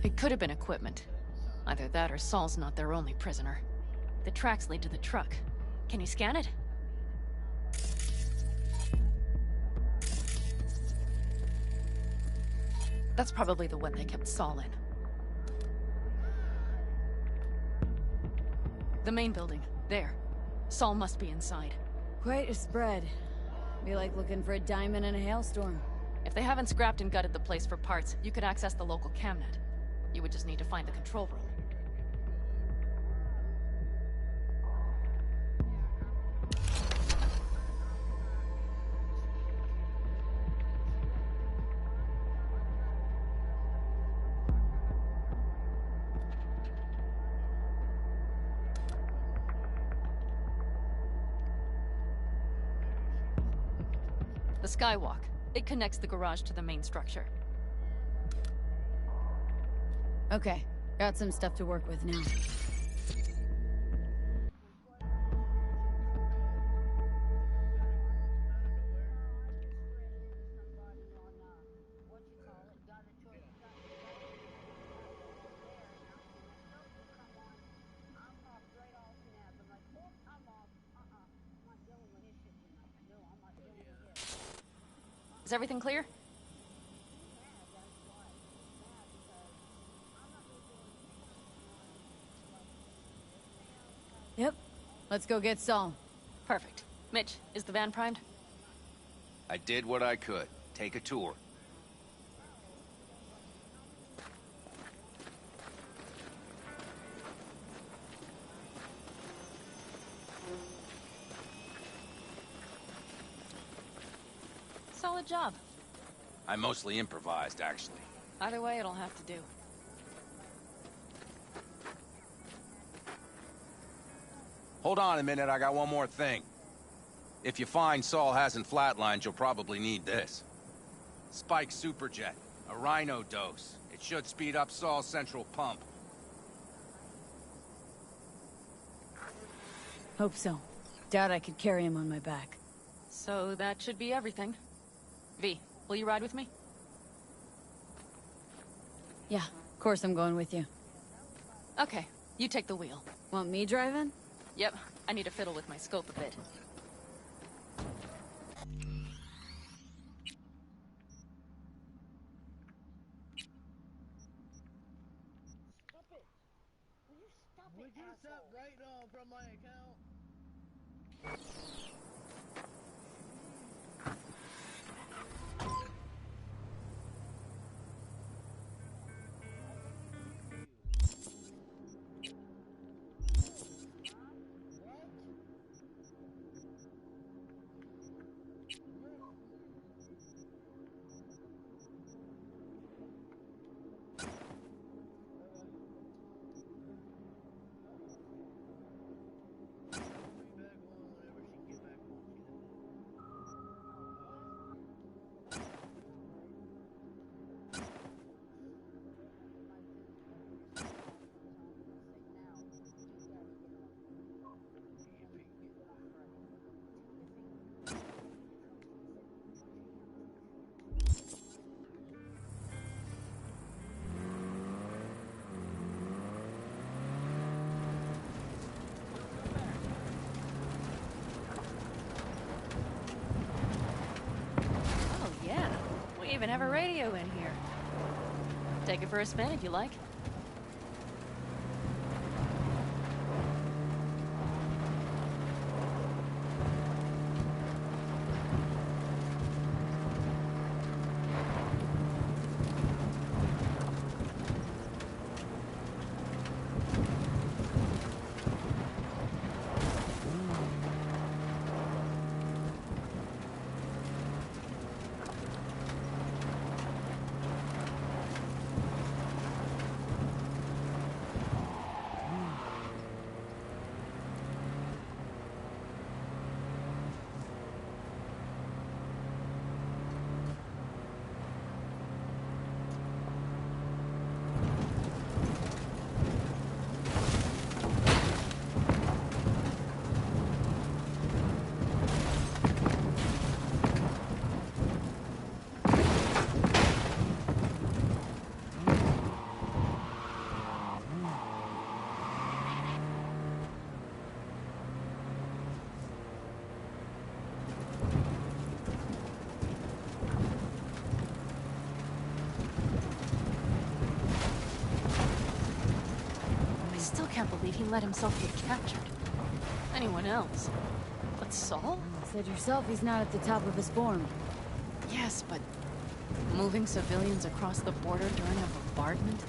It could have been equipment. Either that or Saul's not their only prisoner. The tracks lead to the truck. Can you scan it? That's probably the one they kept Saul in. The main building. There. Saul must be inside. Quite a spread. Be like looking for a diamond in a hailstorm. If they haven't scrapped and gutted the place for parts, you could access the local camnet. You would just need to find the control room. The skywalk. It connects the garage to the main structure. Okay, got some stuff to work with now. Is everything clear? Yep. Let's go get Saul. Perfect. Mitch, is the van primed? I did what I could. Take a tour. Solid job. I mostly improvised, actually. Either way, it'll have to do. Hold on a minute, I got one more thing. If you find Saul hasn't flatlined, you'll probably need this. Spike Superjet, a Rhino dose. It should speed up Saul's central pump. Hope so. Doubt I could carry him on my back. So that should be everything. V, will you ride with me? Yeah, of course I'm going with you. Okay, you take the wheel. Want me driving? Yep, I need to fiddle with my scope a bit. Would you stop right now from my account? Oh yeah, we even have a radio in here. Take it for a spin if you like. Can't believe he let himself get captured. Anyone else? But Saul? Said yourself he's not at the top of his form. Yes, but moving civilians across the border during a bombardment?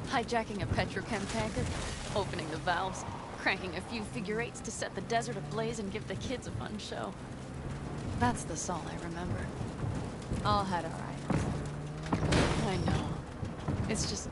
Hijacking a petrochem tanker? Opening the valves? Cranking a few figure eights to set the desert ablaze and give the kids a fun show? That's the Saul I remember. All had our items. I know. It's just...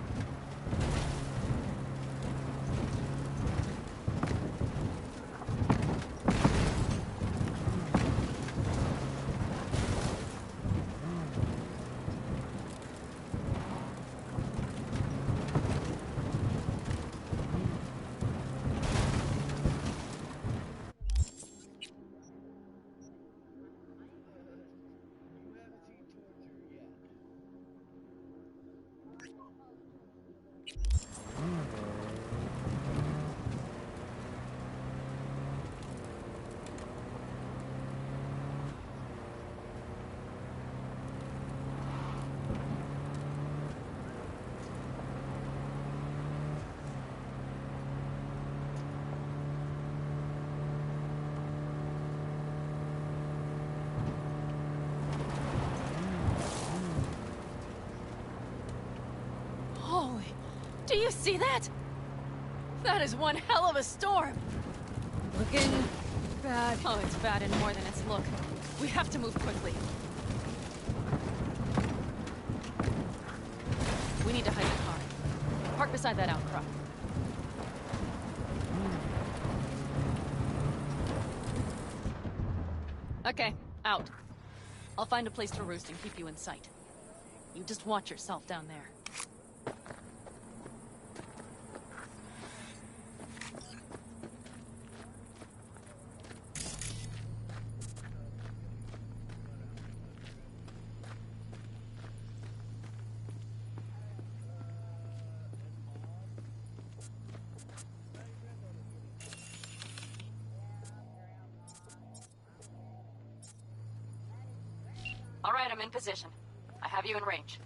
Do you see that? That is one hell of a storm. Looking bad. Oh, it's bad in more than its look. We have to move quickly. We need to hide the car. Park beside that outcrop. Okay, out. I'll find a place to roost and keep you in sight. You just watch yourself down there. All right, I'm in position. I have you in range.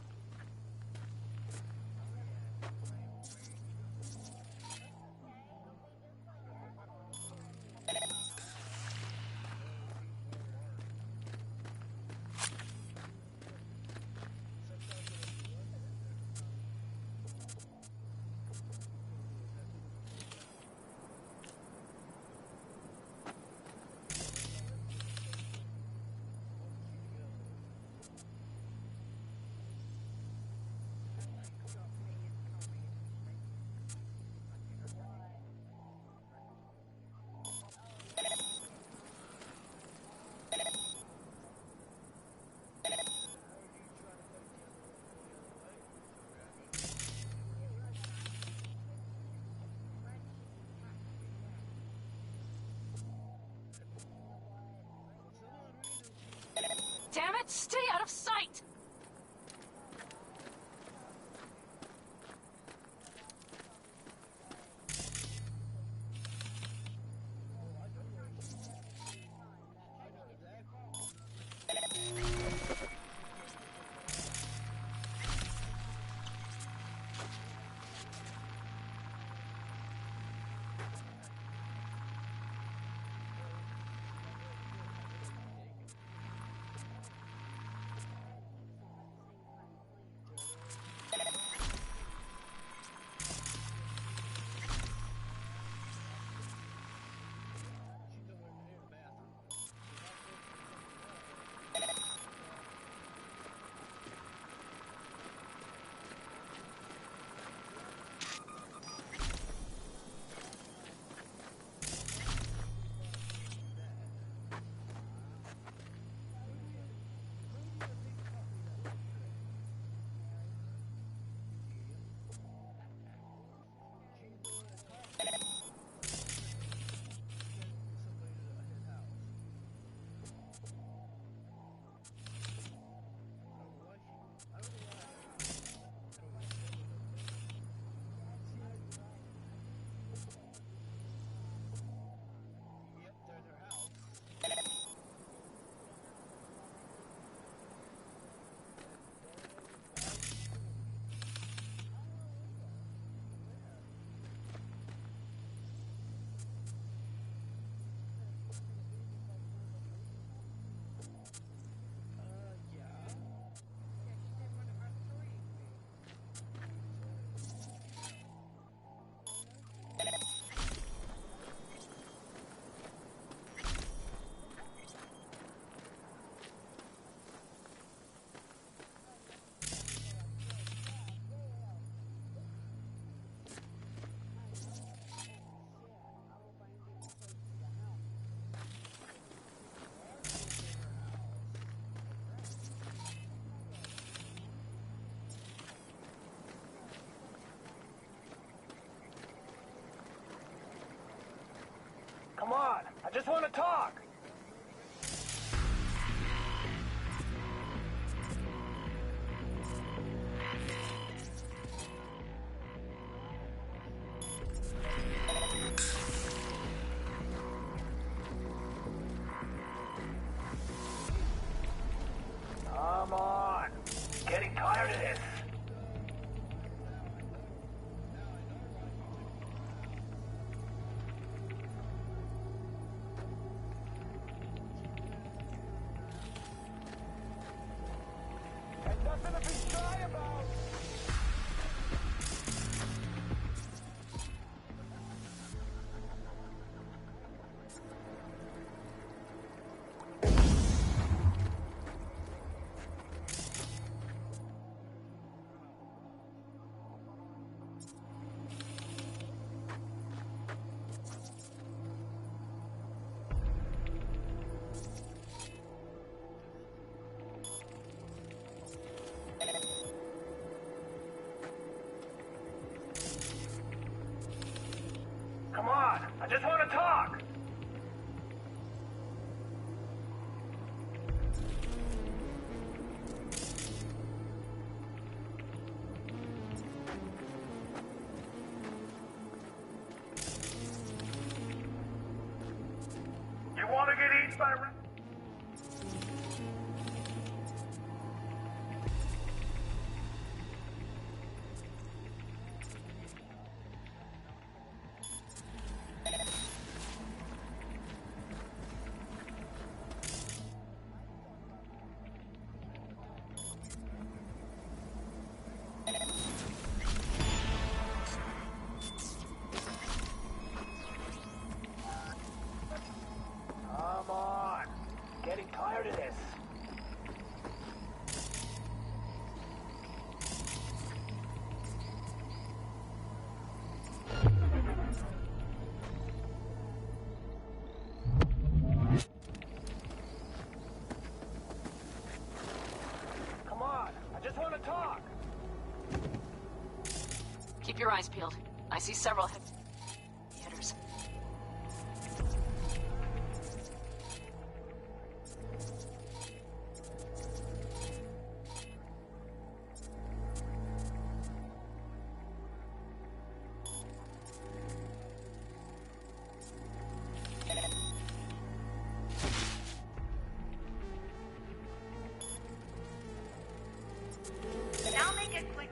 Damn it! Stay out of sight! Come on, I just want to talk. Come on, getting tired of this. Come on, I just want to talk. You want to get eaten by... Keep your eyes peeled. I see several hitters. Now make it quick.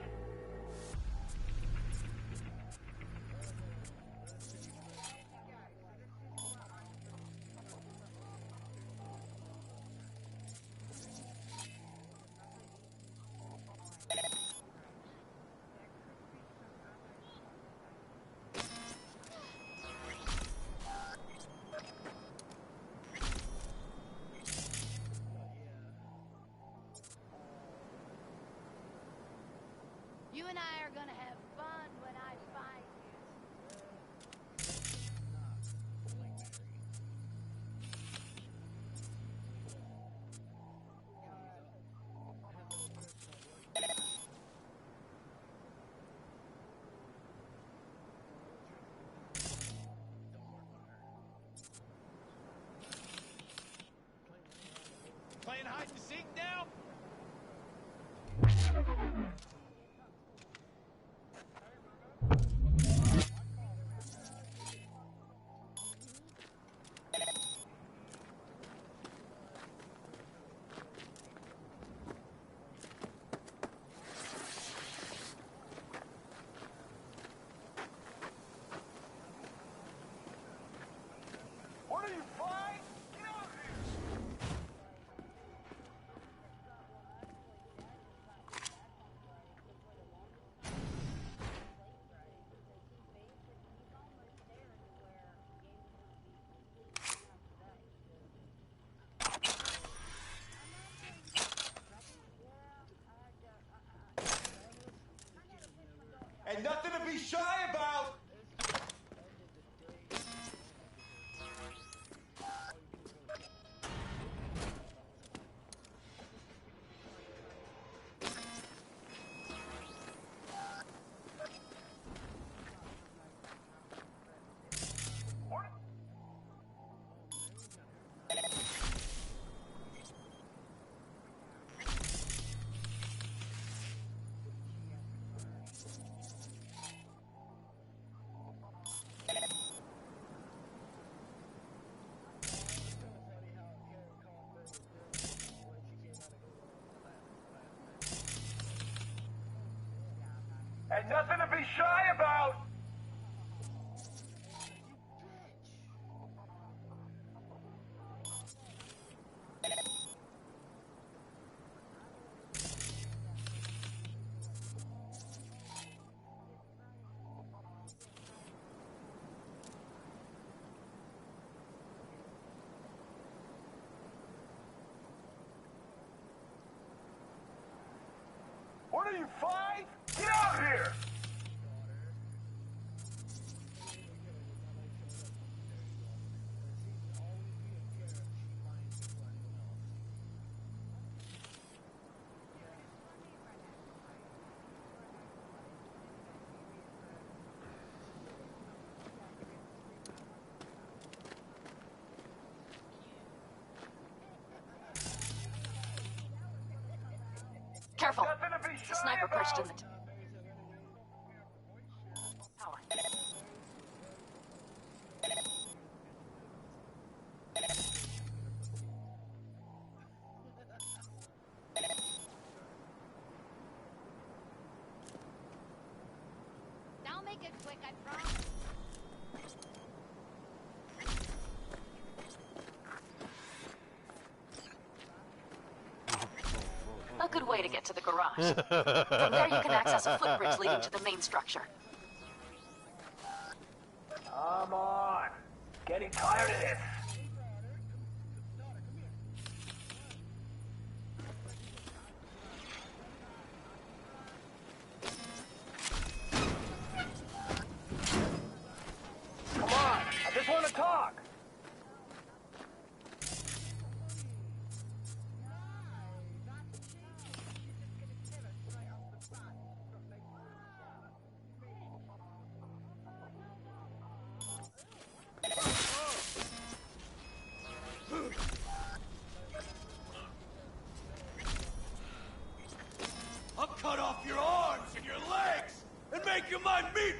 You and I are gonna have fun when I find Playing hide and seek now? What are you, flying? Get out here! And nothing to be shy about! And nothing to be shy about! What are you, 5? Get out here! Careful! Nothing to be There's shy a sniper perched in about. the tower. Now make it quick, I promise. A good way to get to the garage. From there you can access a footbridge leading to the main structure. Come on. Getting tired of this. Come on. I just want to talk.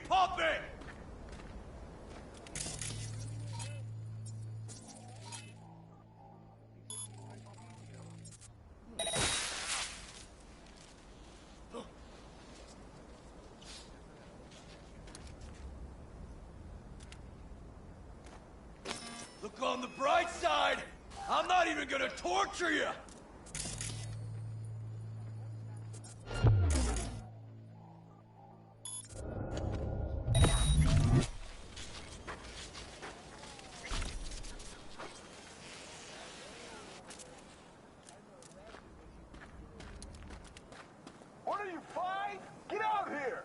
pumping! Look on the bright side! I'm not even gonna torture you! What are you, 5? Get out here!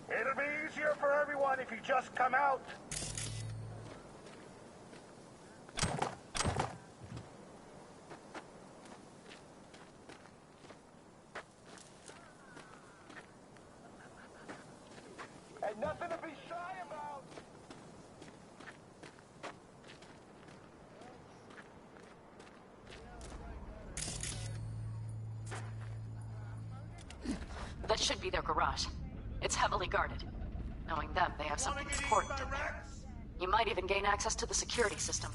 It'll be easier for everyone if you just come out. And nothing to be shy about. That should be their garage. It's heavily guarded. Knowing them, they have something important in there. You might even gain access to the security system.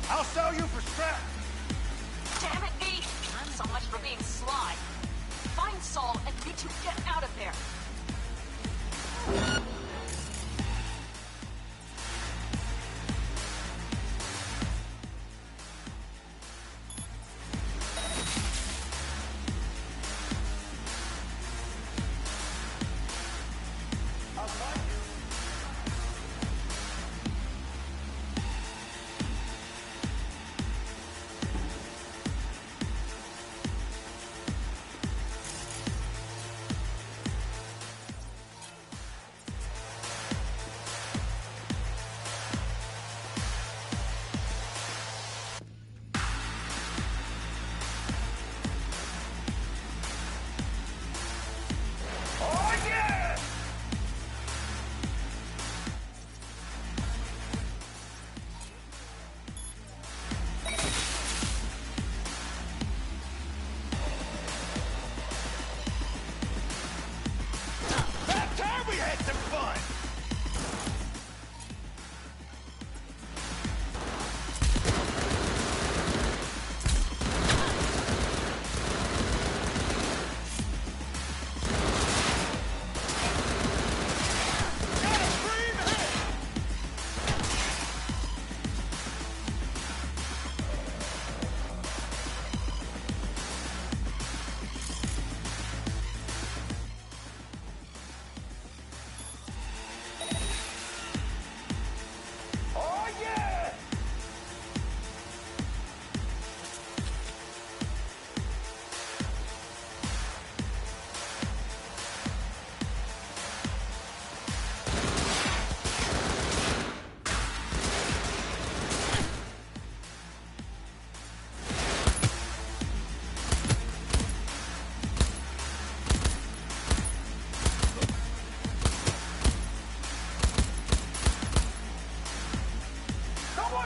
I'll sell you for scrap! Damn it, V! So much for being sly. Find Saul and me to get out of there.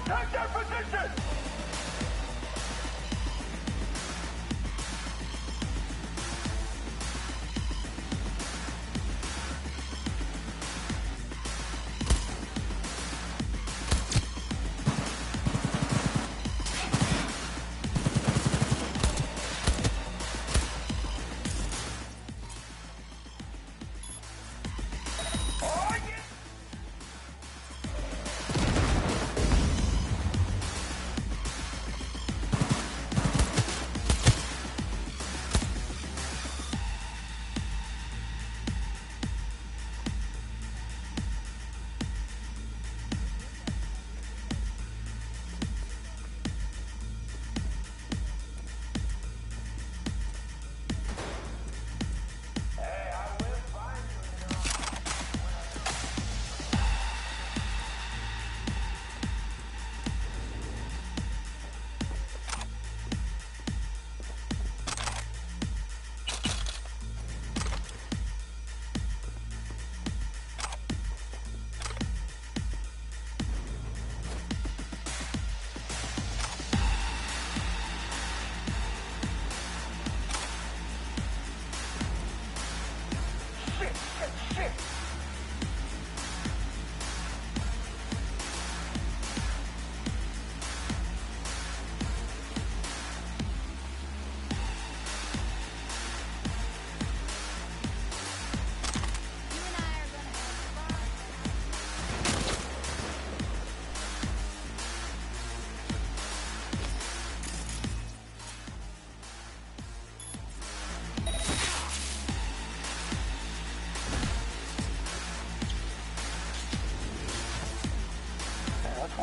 Take their position!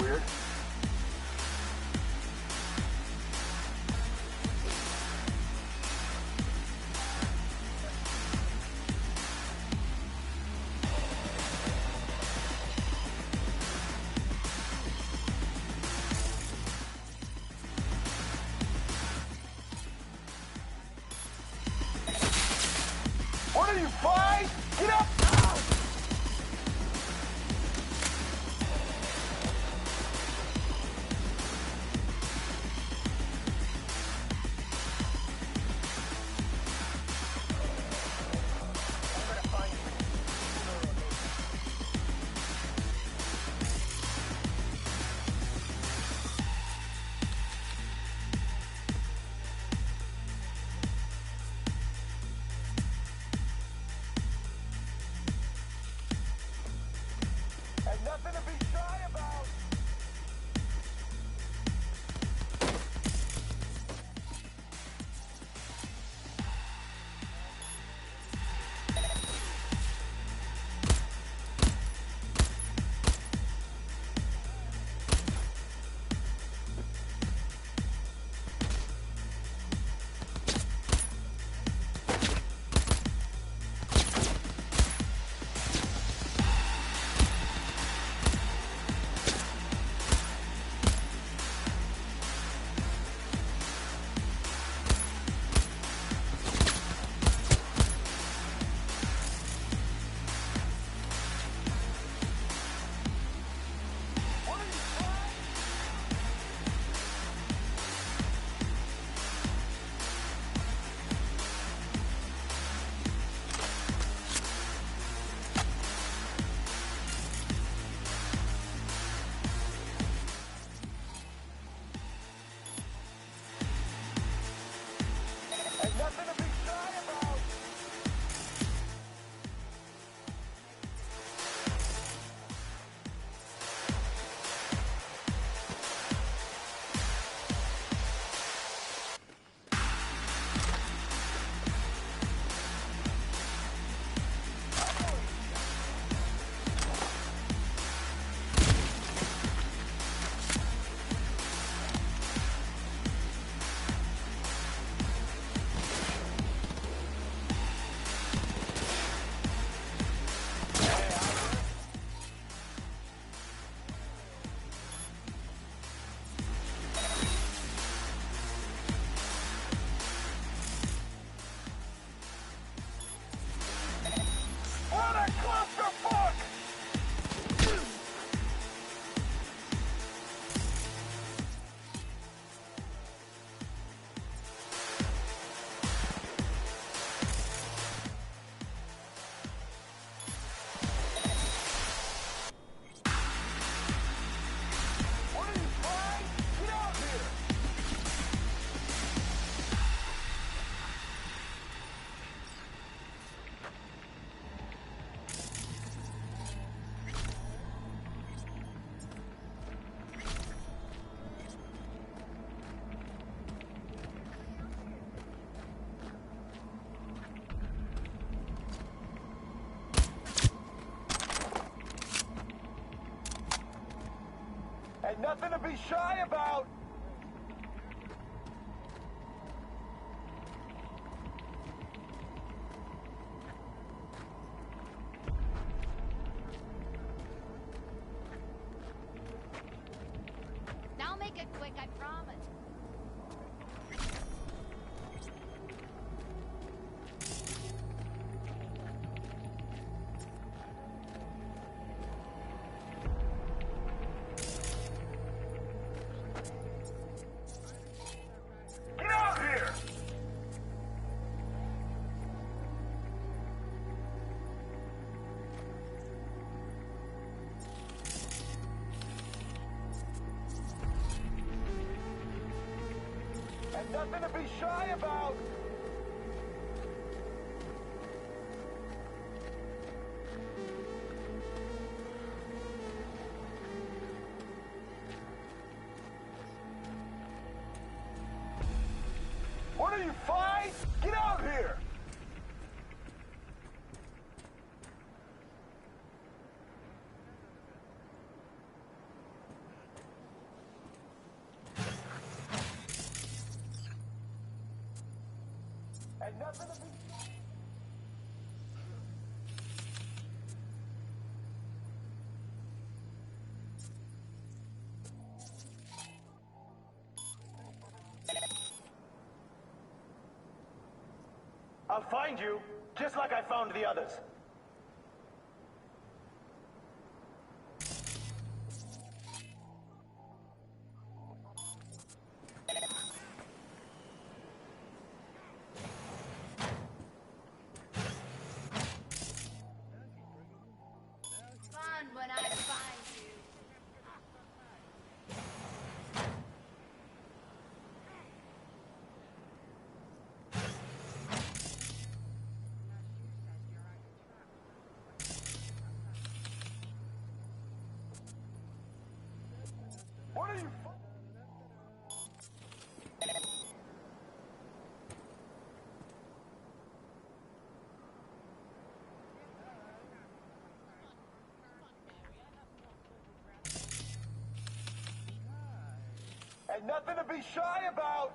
weird. What are you, five? Get up! And nothing to be shy about. And nothing to be shy about. What a clusterfuck! What are you, fine? Get out here! And nothing to be shy about. Now make it quick, I promise. Get out here! And nothing to be shy about. What are you, fine? Get out here! And nothing to be... I'll find you, just like I found the others. Fun when I find you. What are you... And nothing to be shy about!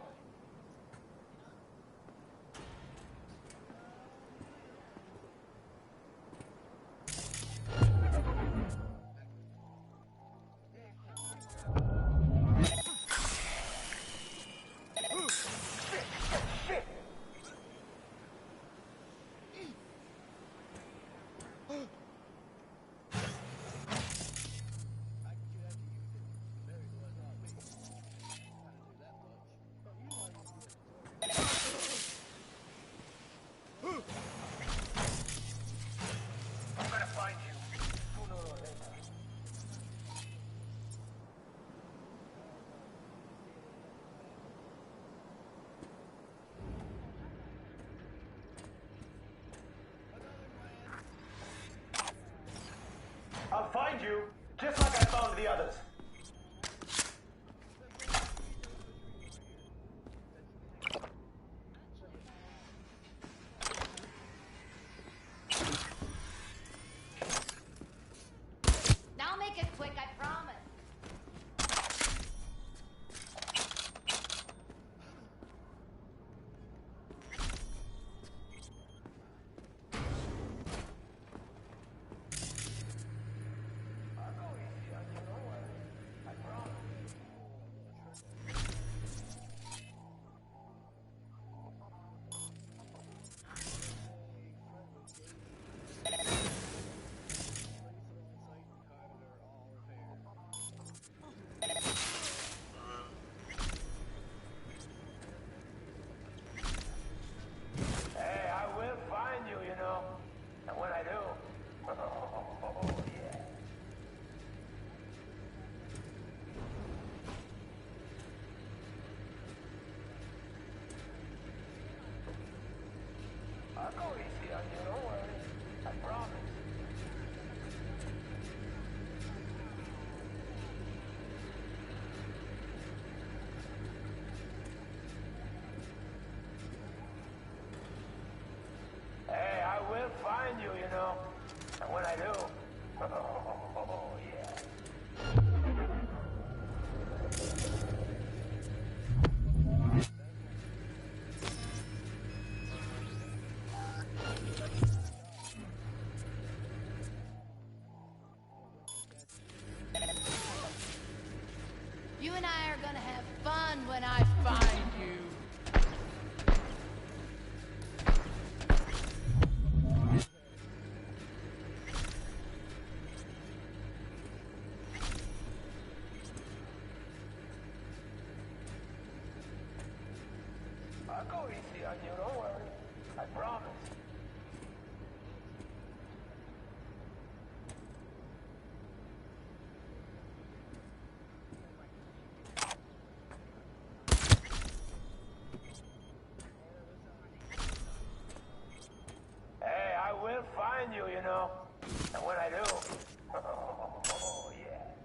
I'm gonna find you, sooner or later. I'll find you, just like I found the others. Now make it quick, I promise. Hey, I will find you, you know. And when I do, oh, yeah. I'll go easy on you, don't worry. I promise. Hey, I will find you, you know. And when I do, oh, yeah. You and I are gonna have fun when I find you. I'll go easy on you, don't worry. I promise. Hey, I will find you, you know. And when I do, oh, yeah.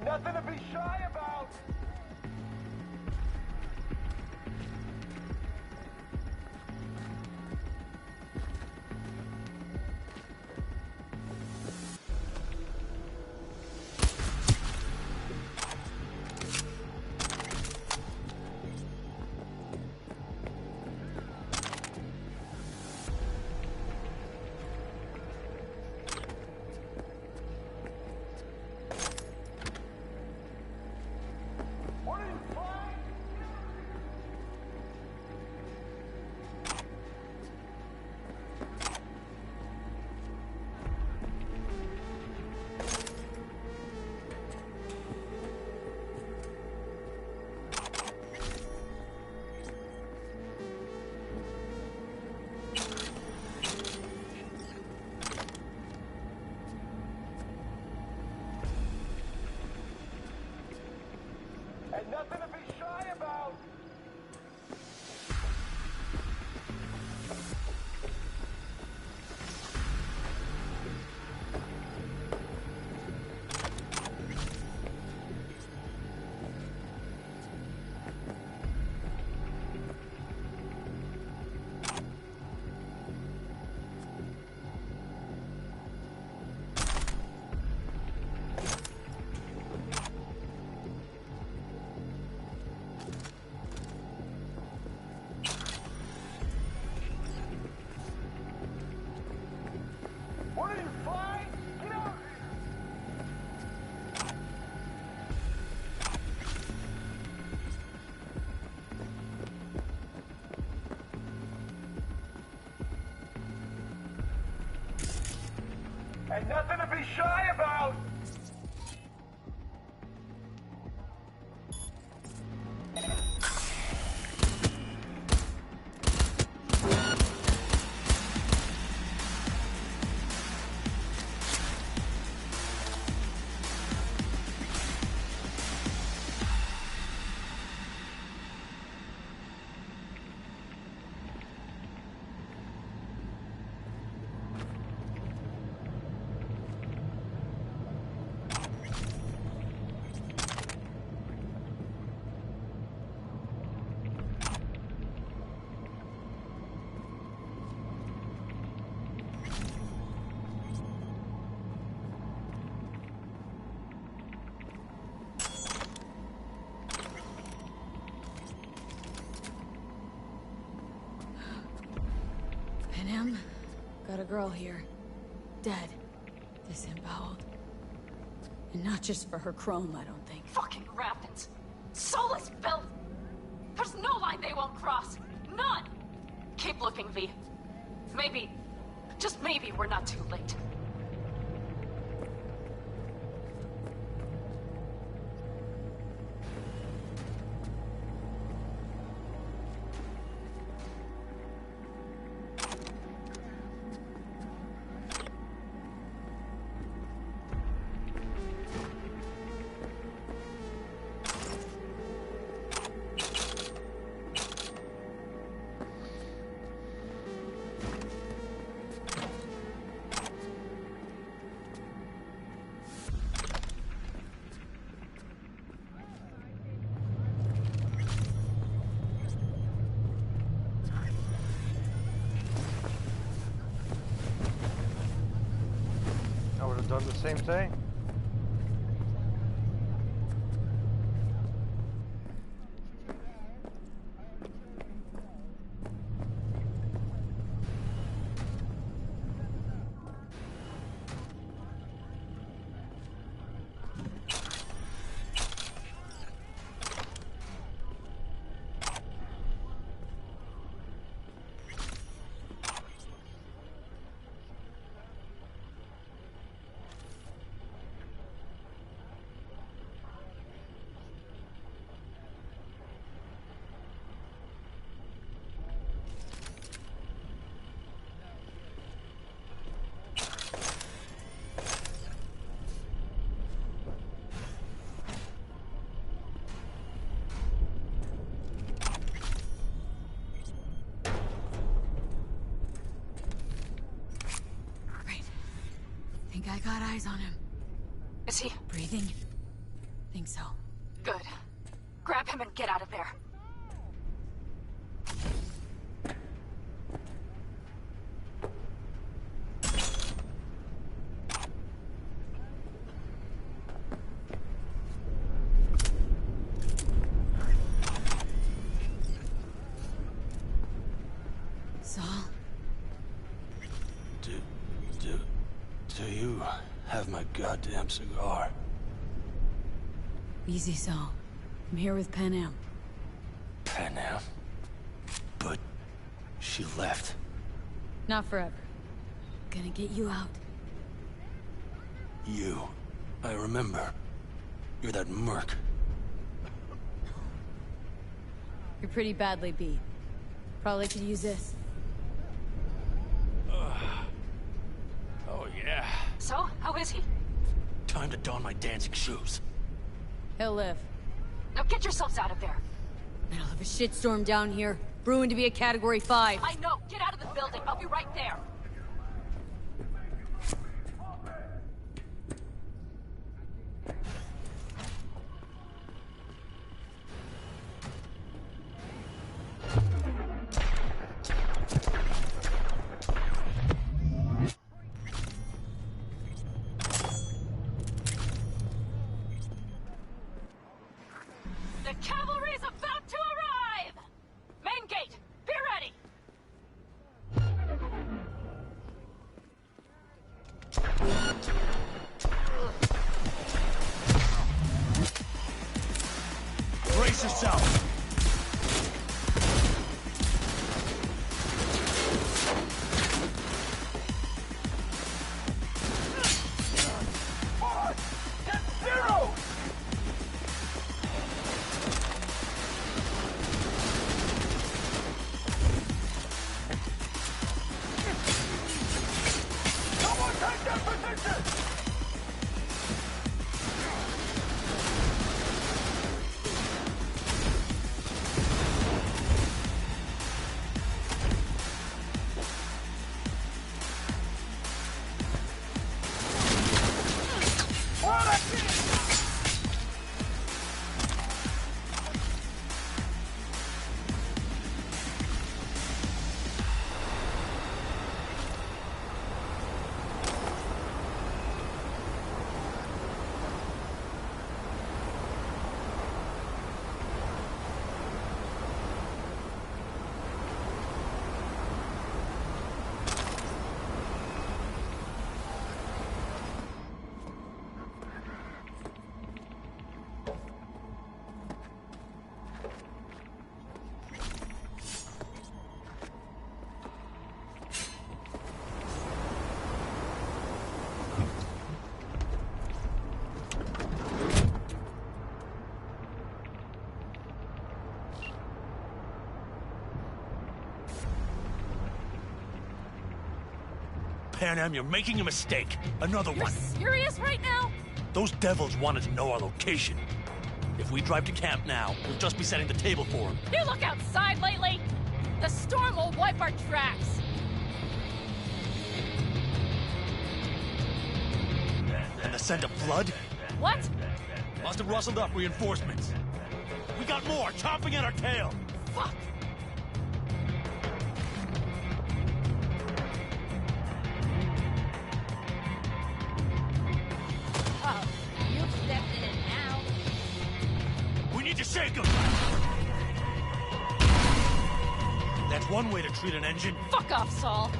Ain't nothing to be shy about. Ain't nothing to be shy about. What are you, flying? Get out of here! Ain't nothing to be shy about! Panem, got a girl here. Dead. Disemboweled. And not just for her chrome, I don't think. Fucking rapids. Soulless filth. There's no line they won't cross. None. Keep looking, V. Maybe, just maybe we're not too late. I would have done the same thing. Think I got eyes on him. Is he? Breathing. Think so. Good. Grab him and get out of there. Saul? Do you have my goddamn cigar? Easy, Saul. I'm here with Pan Am. Pan Am? But she left. Not forever. Gonna get you out. You. I remember. You're that merc. You're pretty badly beat. Probably could use this. Oh, yeah. So, how is he? Time to don my dancing shoes. He'll live. Now get yourselves out of there. Middle of a shitstorm down here. Brewing to be a Category 5. I know. Get out of the building. I'll be right there. The cavalry's about to arrive! Main gate, be ready! Brace yourself! Pan Am, you're making a mistake. Another You're one. serious right now? Those devils wanted to know our location. If we drive to camp now, we'll just be setting the table for them. You look outside lately? The storm will wipe our tracks. And the scent of blood? What? Must have rustled up reinforcements. We got more, chomping at our tail. Fuck! Oh, you've stepped in it now. We need to shake them! That's one way to treat an engine. Fuck off, Saul.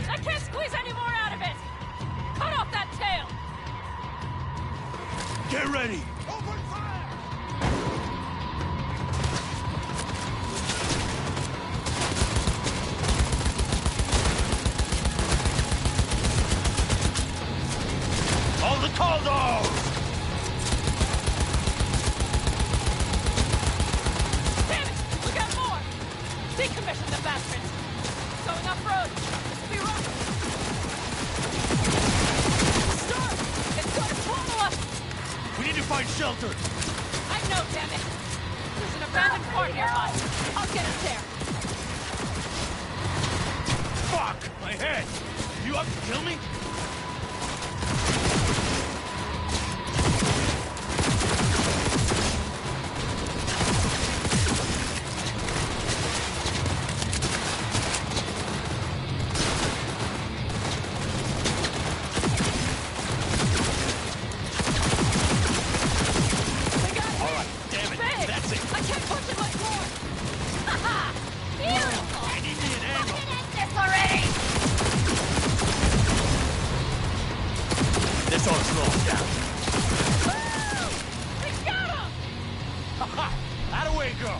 I can't squeeze any more out of it. Cut off that tail. Get ready! Open fire! All the Caldos! Damn it! We got more! Decommission the bastards! Going off-road! This will be rough! Storm! It's going to swallow us! We need to find shelter! I know, damn it! There's an abandoned fort nearby. I'll get us there. Fuck! My head! You up to kill me? go.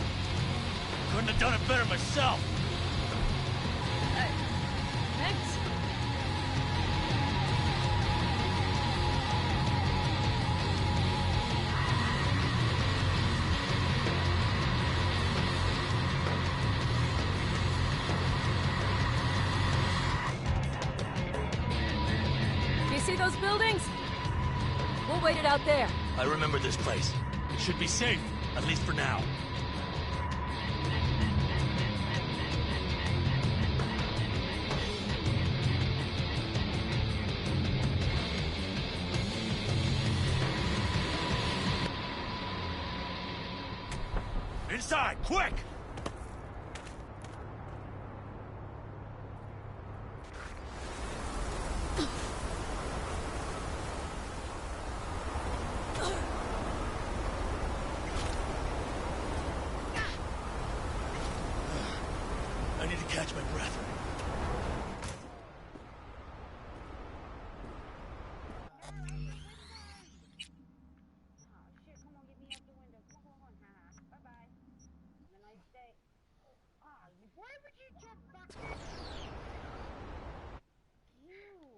Couldn't have done it better myself. Thanks. You see those buildings? We'll wait it out there. I remember this place. It should be safe, at least for now. Inside, quick! I need to catch my breath. Shit, come on, get me out the window. Come on, bye-bye. Have a nice day. Ah, why would you jump back?